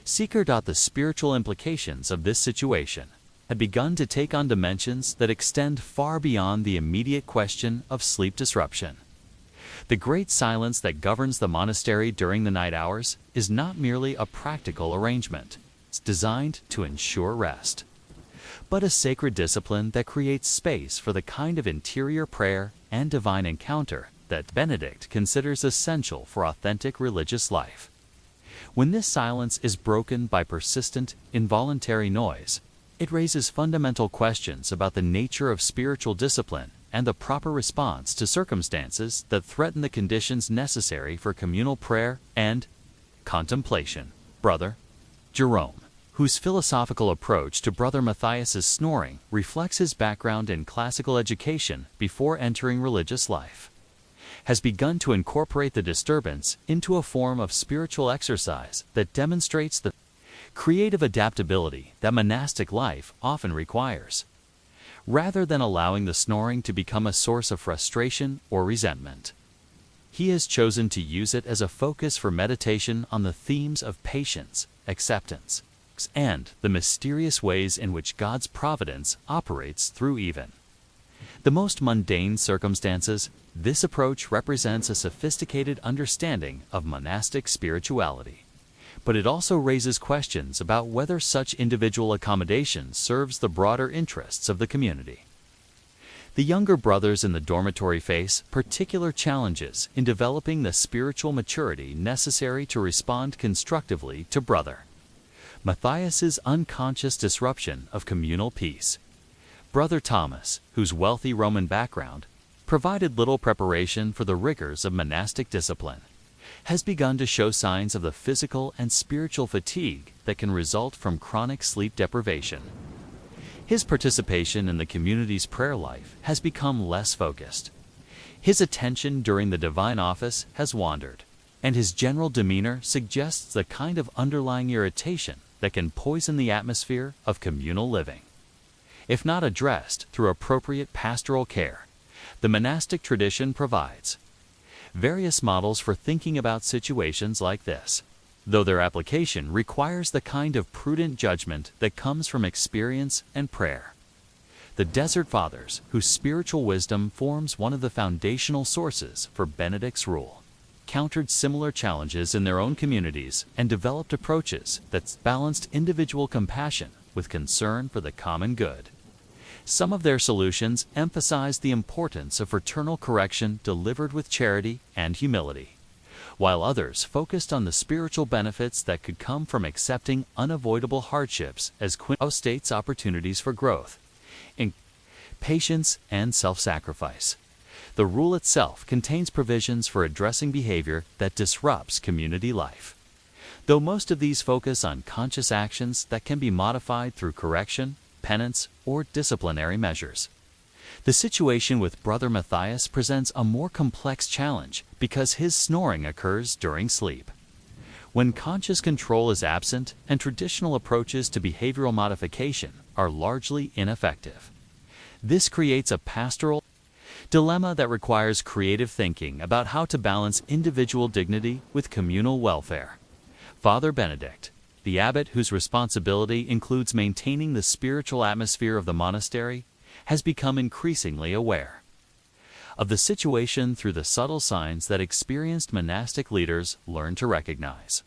seeker. The spiritual implications of this situation had begun to take on dimensions that extend far beyond the immediate question of sleep disruption. The great silence that governs the monastery during the night hours is not merely a practical arrangement designed to ensure rest, but a sacred discipline that creates space for the kind of interior prayer and divine encounter that Benedict considers essential for authentic religious life. When this silence is broken by persistent, involuntary noise, it raises fundamental questions about the nature of spiritual discipline and the proper response to circumstances that threaten the conditions necessary for communal prayer and contemplation. Brother Jerome, whose philosophical approach to Brother Matthias's snoring reflects his background in classical education before entering religious life, has begun to incorporate the disturbance into a form of spiritual exercise that demonstrates the creative adaptability that monastic life often requires, rather than allowing the snoring to become a source of frustration or resentment. He has chosen to use it as a focus for meditation on the themes of patience, acceptance, and the mysterious ways in which God's providence operates through even the most mundane circumstances. This approach represents a sophisticated understanding of monastic spirituality, but it also raises questions about whether such individual accommodation serves the broader interests of the community. The younger brothers in the dormitory face particular challenges in developing the spiritual maturity necessary to respond constructively to Brother Matthias's unconscious disruption of communal peace. Brother Thomas, whose wealthy Roman background provided little preparation for the rigors of monastic discipline, has begun to show signs of the physical and spiritual fatigue that can result from chronic sleep deprivation. His participation in the community's prayer life has become less focused. His attention during the divine office has wandered, and his general demeanor suggests the kind of underlying irritation that can poison the atmosphere of communal living. If not addressed through appropriate pastoral care, the monastic tradition provides various models for thinking about situations like this, though their application requires the kind of prudent judgment that comes from experience and prayer. The Desert Fathers, whose spiritual wisdom forms one of the foundational sources for Benedict's rule, countered similar challenges in their own communities and developed approaches that balanced individual compassion with concern for the common good. Some of their solutions emphasized the importance of fraternal correction delivered with charity and humility, while others focused on the spiritual benefits that could come from accepting unavoidable hardships as states opportunities for growth in patience and self-sacrifice. The rule itself contains provisions for addressing behavior that disrupts community life, though most of these focus on conscious actions that can be modified through correction, penance, or disciplinary measures. The situation with Brother Matthias presents a more complex challenge because his snoring occurs during sleep. When conscious control is absent and traditional approaches to behavioral modification are largely ineffective, this creates a pastoral dilemma that requires creative thinking about how to balance individual dignity with communal welfare. Father Benedict, the abbot whose responsibility includes maintaining the spiritual atmosphere of the monastery, has become increasingly aware of the situation through the subtle signs that experienced monastic leaders learn to recognize.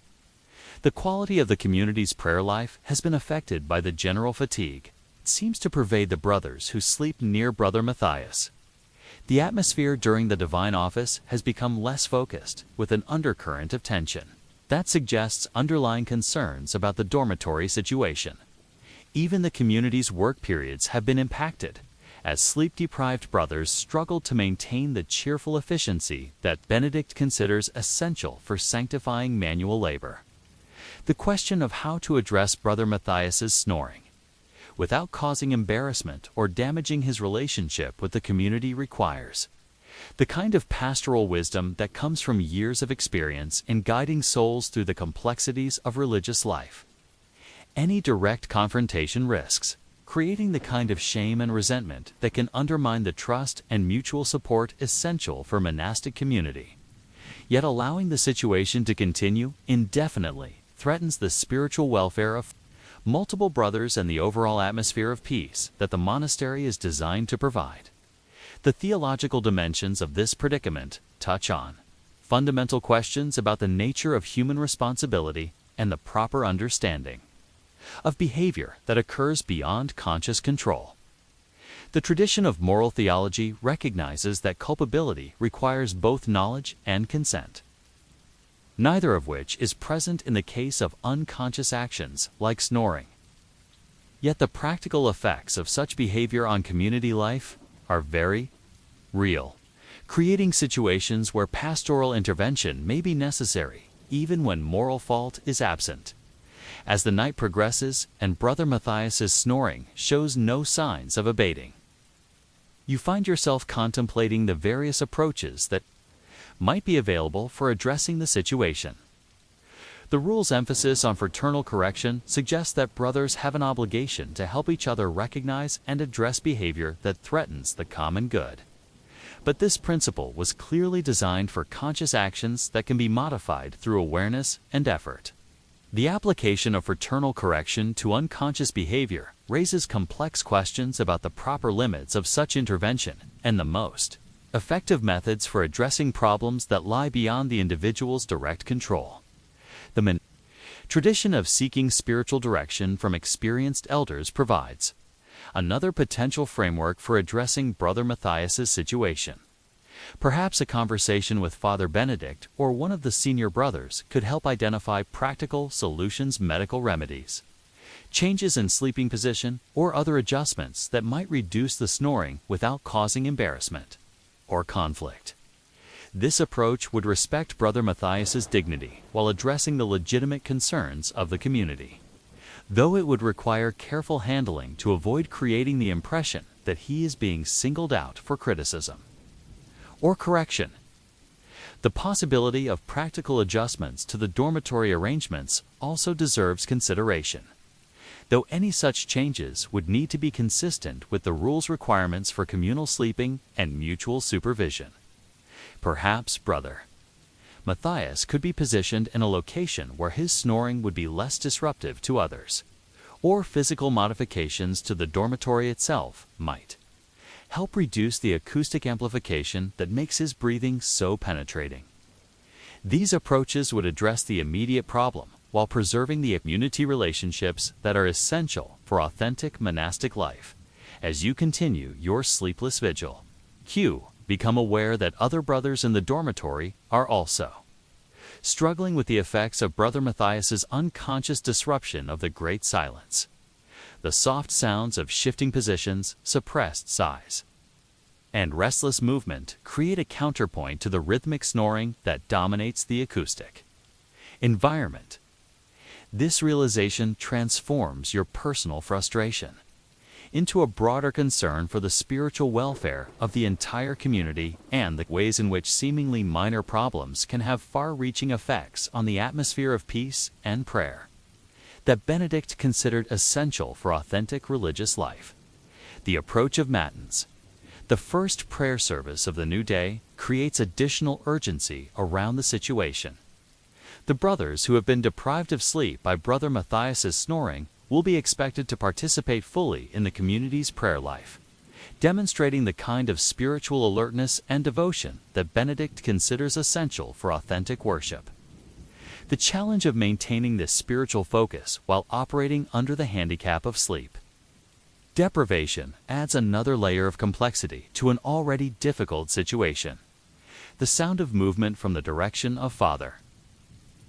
The quality of the community's prayer life has been affected by the general fatigue. It seems to pervade the brothers who sleep near Brother Matthias. The atmosphere during the divine office has become less focused, with an undercurrent of tension that suggests underlying concerns about the dormitory situation. Even the community's work periods have been impacted, as sleep-deprived brothers struggle to maintain the cheerful efficiency that Benedict considers essential for sanctifying manual labor. The question of how to address Brother Matthias's snoring without causing embarrassment or damaging his relationship with the community requires the kind of pastoral wisdom that comes from years of experience in guiding souls through the complexities of religious life. Any direct confrontation risks creating the kind of shame and resentment that can undermine the trust and mutual support essential for monastic community. Yet allowing the situation to continue indefinitely threatens the spiritual welfare of multiple brothers and the overall atmosphere of peace that the monastery is designed to provide. The theological dimensions of this predicament touch on fundamental questions about the nature of human responsibility and the proper understanding of behavior that occurs beyond conscious control. The tradition of moral theology recognizes that culpability requires both knowledge and consent, neither of which is present in the case of unconscious actions like snoring. Yet the practical effects of such behavior on community life are very real, creating situations where pastoral intervention may be necessary even when moral fault is absent. As the night progresses and Brother Matthias's snoring shows no signs of abating, you find yourself contemplating the various approaches that might be available for addressing the situation. The rule's emphasis on fraternal correction suggests that brothers have an obligation to help each other recognize and address behavior that threatens the common good. But this principle was clearly designed for conscious actions that can be modified through awareness and effort. The application of fraternal correction to unconscious behavior raises complex questions about the proper limits of such intervention and the most effective methods for addressing problems that lie beyond the individual's direct control. The tradition of seeking spiritual direction from experienced elders provides another potential framework for addressing Brother Matthias's situation. Perhaps a conversation with Father Benedict or one of the senior brothers could help identify practical solutions, medical remedies, changes in sleeping position, or other adjustments that might reduce the snoring without causing embarrassment or conflict. This approach would respect Brother Matthias's dignity while addressing the legitimate concerns of the community, though it would require careful handling to avoid creating the impression that he is being singled out for criticism or correction. The possibility of practical adjustments to the dormitory arrangements also deserves consideration, though any such changes would need to be consistent with the rule's requirements for communal sleeping and mutual supervision. Perhaps Brother Matthias could be positioned in a location where his snoring would be less disruptive to others, or physical modifications to the dormitory itself might help reduce the acoustic amplification that makes his breathing so penetrating. These approaches would address the immediate problem while preserving the community relationships that are essential for authentic monastic life. As you continue your sleepless vigil, become aware that other brothers in the dormitory are also struggling with the effects of Brother Matthias's unconscious disruption of the great silence. The soft sounds of shifting positions, suppressed sighs, and restless movement create a counterpoint to the rhythmic snoring that dominates the acoustic environment. This realization transforms your personal frustration into a broader concern for the spiritual welfare of the entire community and the ways in which seemingly minor problems can have far-reaching effects on the atmosphere of peace and prayer that Benedict considered essential for authentic religious life. The approach of Matins, the first prayer service of the new day, creates additional urgency around the situation. The brothers who have been deprived of sleep by Brother Matthias's snoring will be expected to participate fully in the community's prayer life, demonstrating the kind of spiritual alertness and devotion that Benedict considers essential for authentic worship. The challenge of maintaining this spiritual focus while operating under the handicap of sleep deprivation adds another layer of complexity to an already difficult situation. The sound of movement from the direction of Father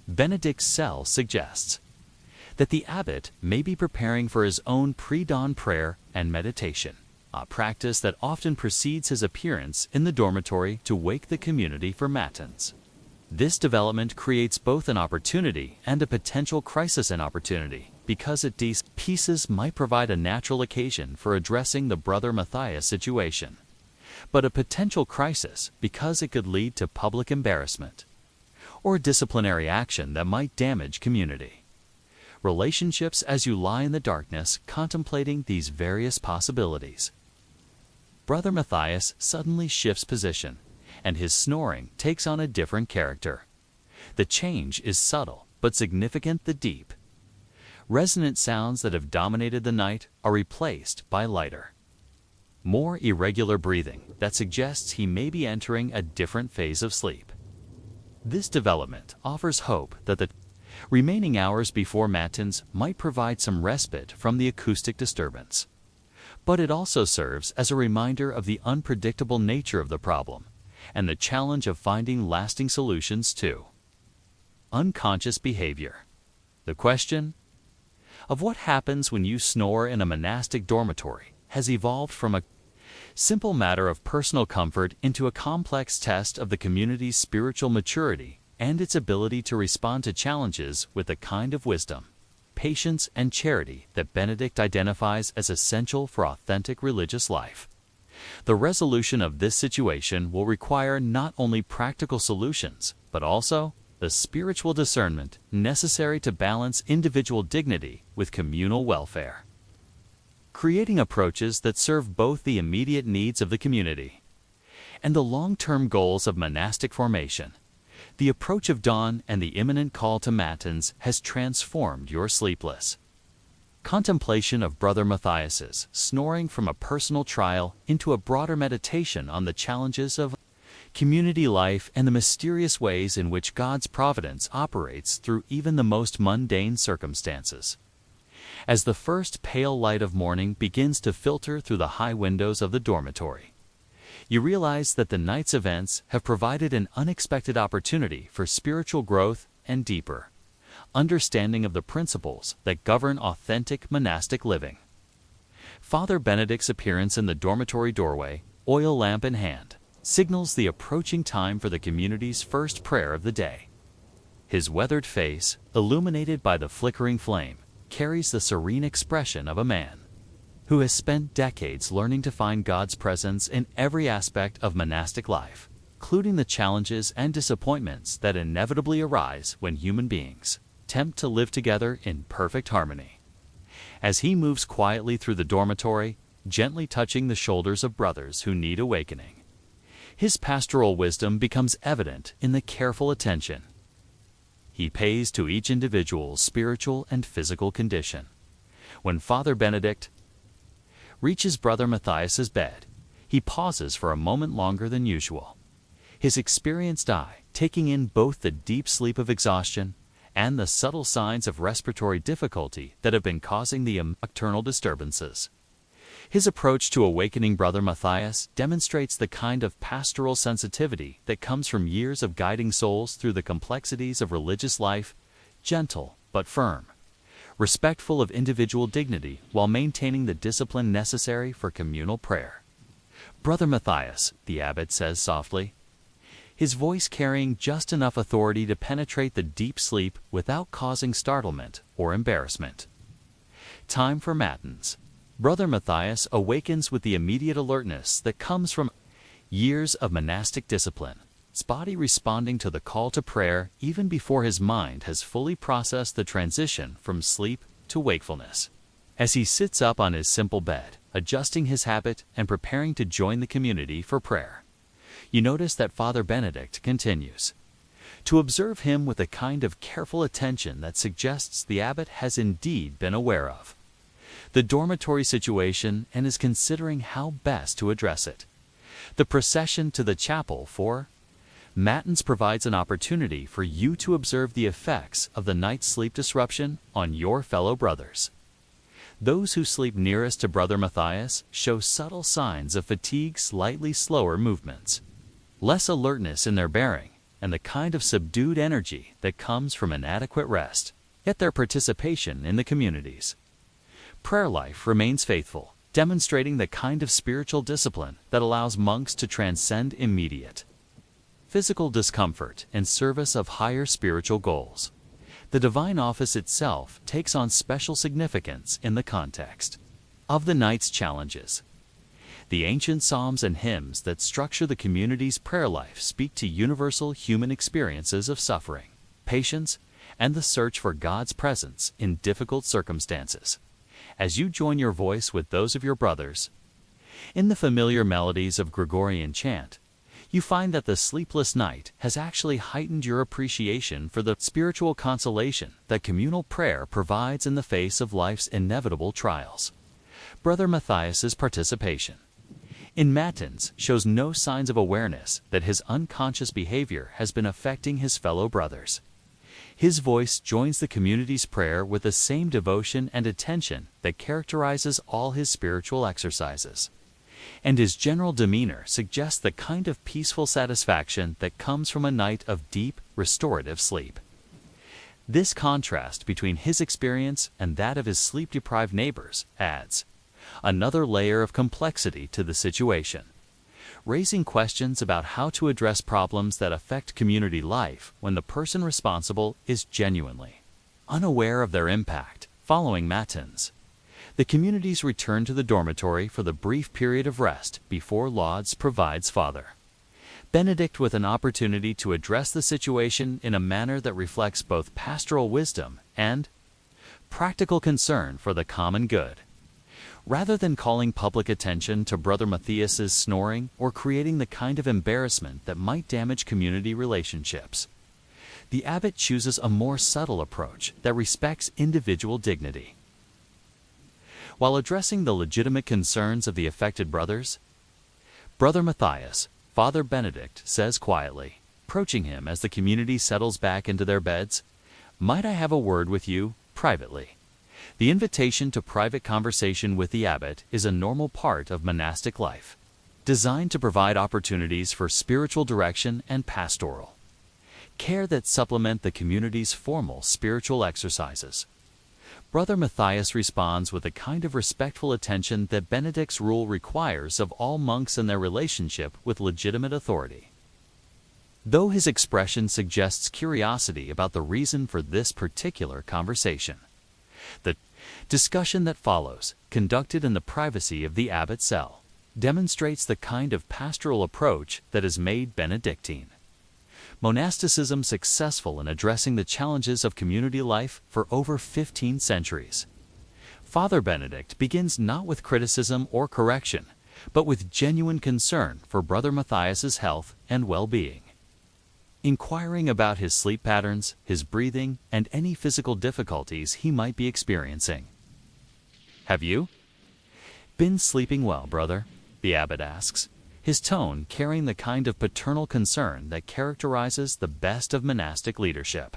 Benedict's cell suggests that the abbot may be preparing for his own pre-dawn prayer and meditation, a practice that often precedes his appearance in the dormitory to wake the community for matins. This development creates both an opportunity and a potential crisis in opportunity, because these pieces might provide a natural occasion for addressing the Brother Matthias situation, but a potential crisis because it could lead to public embarrassment or disciplinary action that might damage community relationships as you lie in the darkness contemplating these various possibilities. Brother Matthias suddenly shifts position, and his snoring takes on a different character. The change is subtle but significant. The deep, resonant sounds that have dominated the night are replaced by lighter, more irregular breathing that suggests he may be entering a different phase of sleep. This development offers hope that the remaining hours before matins might provide some respite from the acoustic disturbance. But it also serves as a reminder of the unpredictable nature of the problem and the challenge of finding lasting solutions to unconscious behavior. The question of what happens when you snore in a monastic dormitory has evolved from a simple matter of personal comfort into a complex test of the community's spiritual maturity and its ability to respond to challenges with the kind of wisdom, patience, and charity that Benedict identifies as essential for authentic religious life. The resolution of this situation will require not only practical solutions, but also the spiritual discernment necessary to balance individual dignity with communal welfare. Creating approaches that serve both the immediate needs of the community and the long-term goals of monastic formation. The approach of dawn and the imminent call to matins has transformed your sleepless contemplation of Brother Matthias's snoring from a personal trial into a broader meditation on the challenges of community life and the mysterious ways in which God's providence operates through even the most mundane circumstances. As the first pale light of morning begins to filter through the high windows of the dormitory, you realize that the night's events have provided an unexpected opportunity for spiritual growth and deeper understanding of the principles that govern authentic monastic living. Father Benedict's appearance in the dormitory doorway, oil lamp in hand, signals the approaching time for the community's first prayer of the day. His weathered face, illuminated by the flickering flame, carries the serene expression of a man who has spent decades learning to find God's presence in every aspect of monastic life, including the challenges and disappointments that inevitably arise when human beings attempt to live together in perfect harmony. As he moves quietly through the dormitory, gently touching the shoulders of brothers who need awakening, his pastoral wisdom becomes evident in the careful attention he pays to each individual's spiritual and physical condition. When Father Benedict reaches Brother Matthias's bed, he pauses for a moment longer than usual, his experienced eye taking in both the deep sleep of exhaustion and the subtle signs of respiratory difficulty that have been causing the nocturnal disturbances. His approach to awakening Brother Matthias demonstrates the kind of pastoral sensitivity that comes from years of guiding souls through the complexities of religious life, gentle but firm, respectful of individual dignity while maintaining the discipline necessary for communal prayer. "Brother Matthias," the abbot says softly, his voice carrying just enough authority to penetrate the deep sleep without causing startlement or embarrassment. Time for matins. Brother Matthias awakens with the immediate alertness that comes from years of monastic discipline, his body responding to the call to prayer even before his mind has fully processed the transition from sleep to wakefulness. As he sits up on his simple bed, adjusting his habit and preparing to join the community for prayer, you notice that Father Benedict continues to observe him with a kind of careful attention that suggests the abbot has indeed been aware of the dormitory situation and is considering how best to address it. The procession to the chapel for matins provides an opportunity for you to observe the effects of the night's sleep disruption on your fellow brothers. Those who sleep nearest to Brother Matthias show subtle signs of fatigue, slightly slower movements, less alertness in their bearing, and the kind of subdued energy that comes from inadequate rest, yet their participation in the community's prayer life remains faithful, demonstrating the kind of spiritual discipline that allows monks to transcend immediate physical discomfort in service of higher spiritual goals. The divine office itself takes on special significance in the context of the night's challenges. The ancient psalms and hymns that structure the community's prayer life speak to universal human experiences of suffering, patience, and the search for God's presence in difficult circumstances. As you join your voice with those of your brothers in the familiar melodies of Gregorian chant, you find that the sleepless night has actually heightened your appreciation for the spiritual consolation that communal prayer provides in the face of life's inevitable trials. Brother Matthias's participation in matins shows no signs of awareness that his unconscious behavior has been affecting his fellow brothers. His voice joins the community's prayer with the same devotion and attention that characterizes all his spiritual exercises, and his general demeanor suggests the kind of peaceful satisfaction that comes from a night of deep, restorative sleep. This contrast between his experience and that of his sleep-deprived neighbors adds another layer of complexity to the situation, raising questions about how to address problems that affect community life when the person responsible is genuinely unaware of their impact. Following matins, the communities return to the dormitory for the brief period of rest before Lauds provides Father Benedict with an opportunity to address the situation in a manner that reflects both pastoral wisdom and practical concern for the common good. Rather than calling public attention to Brother Matthias's snoring or creating the kind of embarrassment that might damage community relationships, the abbot chooses a more subtle approach that respects individual dignity. While addressing the legitimate concerns of the affected brothers, Brother Matthias, Father Benedict says quietly, approaching him as the community settles back into their beds, "Might I have a word with you, privately?" The invitation to private conversation with the abbot is a normal part of monastic life, designed to provide opportunities for spiritual direction and pastoral care that supplement the community's formal spiritual exercises. Brother Matthias responds with the kind of respectful attention that Benedict's rule requires of all monks in their relationship with legitimate authority. Though his expression suggests curiosity about the reason for this particular conversation, the discussion that follows, conducted in the privacy of the abbot's cell, demonstrates the kind of pastoral approach that has made Benedictine monasticism successful in addressing the challenges of community life for over 15 centuries. Father Benedict begins not with criticism or correction, but with genuine concern for Brother Matthias's health and well-being. Inquiring about his sleep patterns, his breathing, and any physical difficulties he might be experiencing. "Have you been sleeping well, brother?" the abbot asks, his tone carrying the kind of paternal concern that characterizes the best of monastic leadership.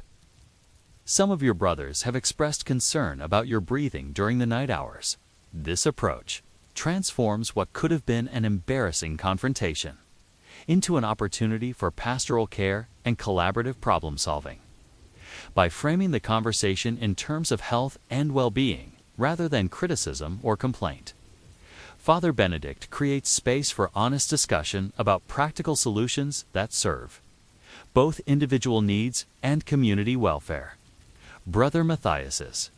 "Some of your brothers have expressed concern about your breathing during the night hours." This approach transforms what could have been an embarrassing confrontation into an opportunity for pastoral care and collaborative problem-solving. By framing the conversation in terms of health and well-being, rather than criticism or complaint, Father Benedict creates space for honest discussion about practical solutions that serve both individual needs and community welfare. Brother Matthias's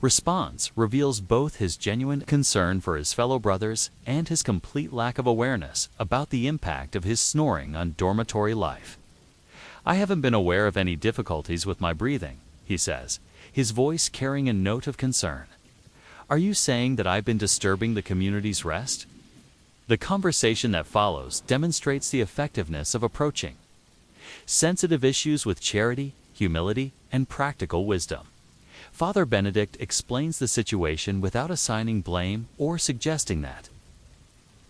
response reveals both his genuine concern for his fellow brothers and his complete lack of awareness about the impact of his snoring on dormitory life. "I haven't been aware of any difficulties with my breathing," he says, his voice carrying a note of concern. "Are you saying that I've been disturbing the community's rest?" The conversation that follows demonstrates the effectiveness of approaching sensitive issues with charity, humility, and practical wisdom. Father Benedict explains the situation without assigning blame or suggesting that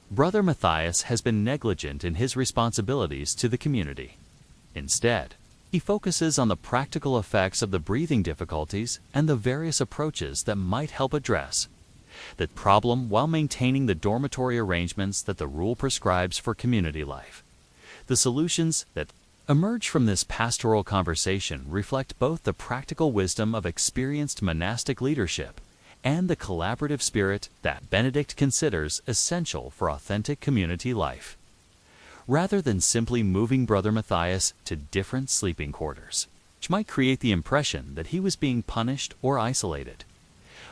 Brother Matthias has been negligent in his responsibilities to the community. Instead, he focuses on the practical effects of the breathing difficulties and the various approaches that might help address the problem while maintaining the dormitory arrangements that the rule prescribes for community life. The solutions that emerge from this pastoral conversation reflect both the practical wisdom of experienced monastic leadership and the collaborative spirit that Benedict considers essential for authentic community life. Rather than simply moving Brother Matthias to different sleeping quarters, which might create the impression that he was being punished or isolated,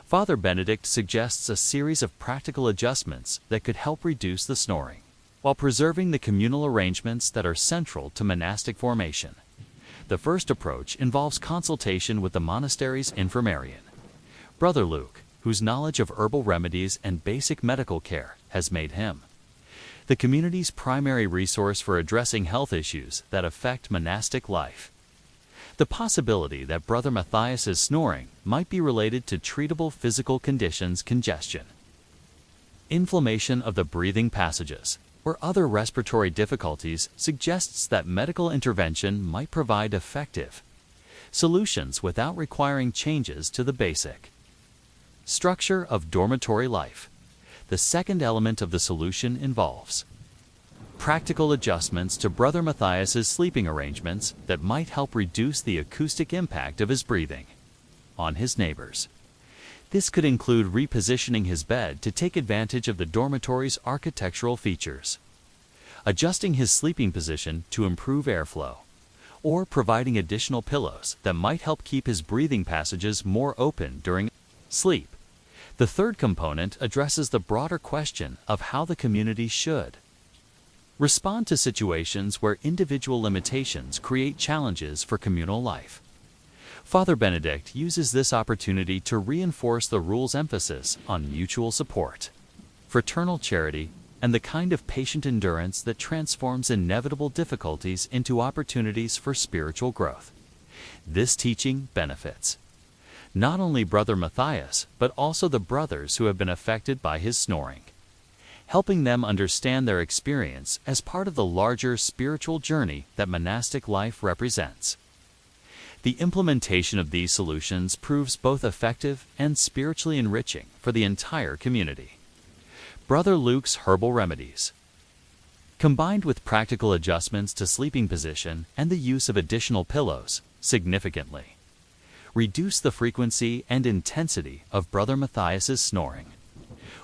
Father Benedict suggests a series of practical adjustments that could help reduce the snoring, while preserving the communal arrangements that are central to monastic formation. The first approach involves consultation with the monastery's infirmarian, Brother Luke, whose knowledge of herbal remedies and basic medical care has made him the community's primary resource for addressing health issues that affect monastic life. The possibility that Brother Matthias's snoring might be related to treatable physical conditions, congestion, inflammation of the breathing passages, or other respiratory difficulties suggests that medical intervention might provide effective solutions without requiring changes to the basic structure of dormitory life. The second element of the solution involves practical adjustments to Brother Matthias's sleeping arrangements that might help reduce the acoustic impact of his breathing on his neighbors. This could include repositioning his bed to take advantage of the dormitory's architectural features, adjusting his sleeping position to improve airflow, or providing additional pillows that might help keep his breathing passages more open during sleep. The third component addresses the broader question of how the community should Respond to situations where individual limitations create challenges for communal life. Father Benedict uses this opportunity to reinforce the rule's emphasis on mutual support, fraternal charity, and the kind of patient endurance that transforms inevitable difficulties into opportunities for spiritual growth. This teaching benefits not only Brother Matthias, but also the brothers who have been affected by his snoring, helping them understand their experience as part of the larger spiritual journey that monastic life represents. The implementation of these solutions proves both effective and spiritually enriching for the entire community. Brother Luke's herbal remedies, combined with practical adjustments to sleeping position and the use of additional pillows, significantly reduce the frequency and intensity of Brother Matthias's snoring.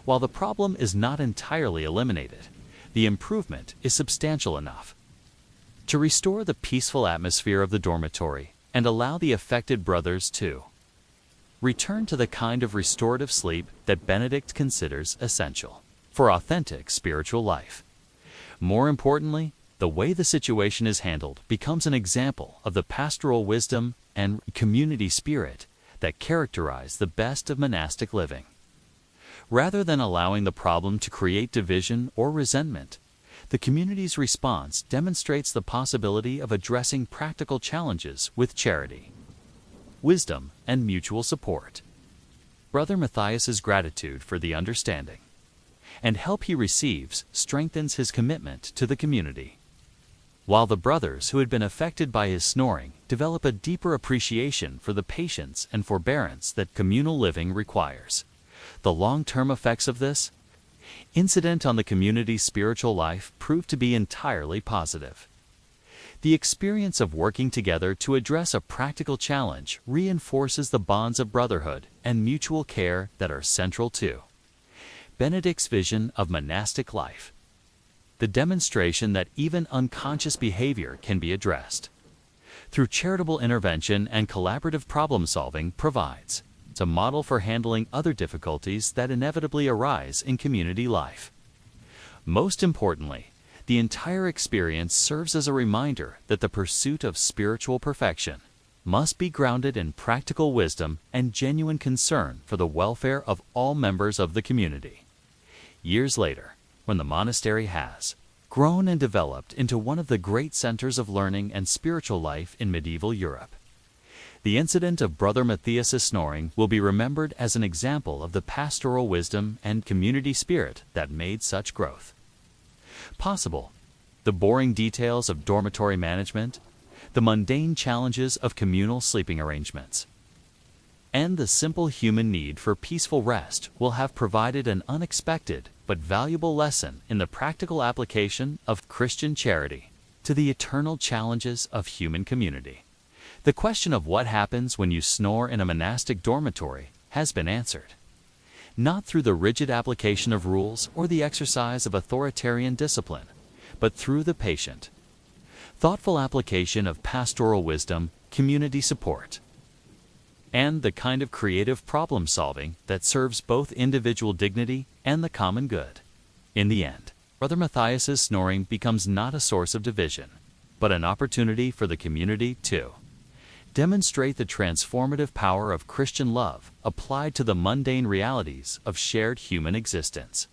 While the problem is not entirely eliminated, the improvement is substantial enough to restore the peaceful atmosphere of the dormitory and allow the affected brothers to return to the kind of restorative sleep that Benedict considers essential for authentic spiritual life. More importantly, the way the situation is handled becomes an example of the pastoral wisdom and community spirit that characterize the best of monastic living. Rather than allowing the problem to create division or resentment, the community's response demonstrates the possibility of addressing practical challenges with charity, wisdom, and mutual support. Brother Matthias's gratitude for the understanding and help he receives strengthens his commitment to the community, while the brothers who had been affected by his snoring develop a deeper appreciation for the patience and forbearance that communal living requires. The long-term effects of this incident on the community's spiritual life proved to be entirely positive. The experience of working together to address a practical challenge reinforces the bonds of brotherhood and mutual care that are central to Benedict's vision of monastic life. The demonstration that even unconscious behavior can be addressed through charitable intervention and collaborative problem-solving provides a model for handling other difficulties that inevitably arise in community life. Most importantly, the entire experience serves as a reminder that the pursuit of spiritual perfection must be grounded in practical wisdom and genuine concern for the welfare of all members of the community. Years later, when the monastery has grown and developed into one of the great centers of learning and spiritual life in medieval Europe, the incident of Brother Matthias's snoring will be remembered as an example of the pastoral wisdom and community spirit that made such growth possible. The boring details of dormitory management, the mundane challenges of communal sleeping arrangements, and the simple human need for peaceful rest will have provided an unexpected but valuable lesson in the practical application of Christian charity to the eternal challenges of human community. The question of what happens when you snore in a monastic dormitory has been answered, not through the rigid application of rules or the exercise of authoritarian discipline, but through the patient, thoughtful application of pastoral wisdom, community support, and the kind of creative problem-solving that serves both individual dignity and the common good. In the end, Brother Matthias's snoring becomes not a source of division, but an opportunity for the community to demonstrate the transformative power of Christian love applied to the mundane realities of shared human existence.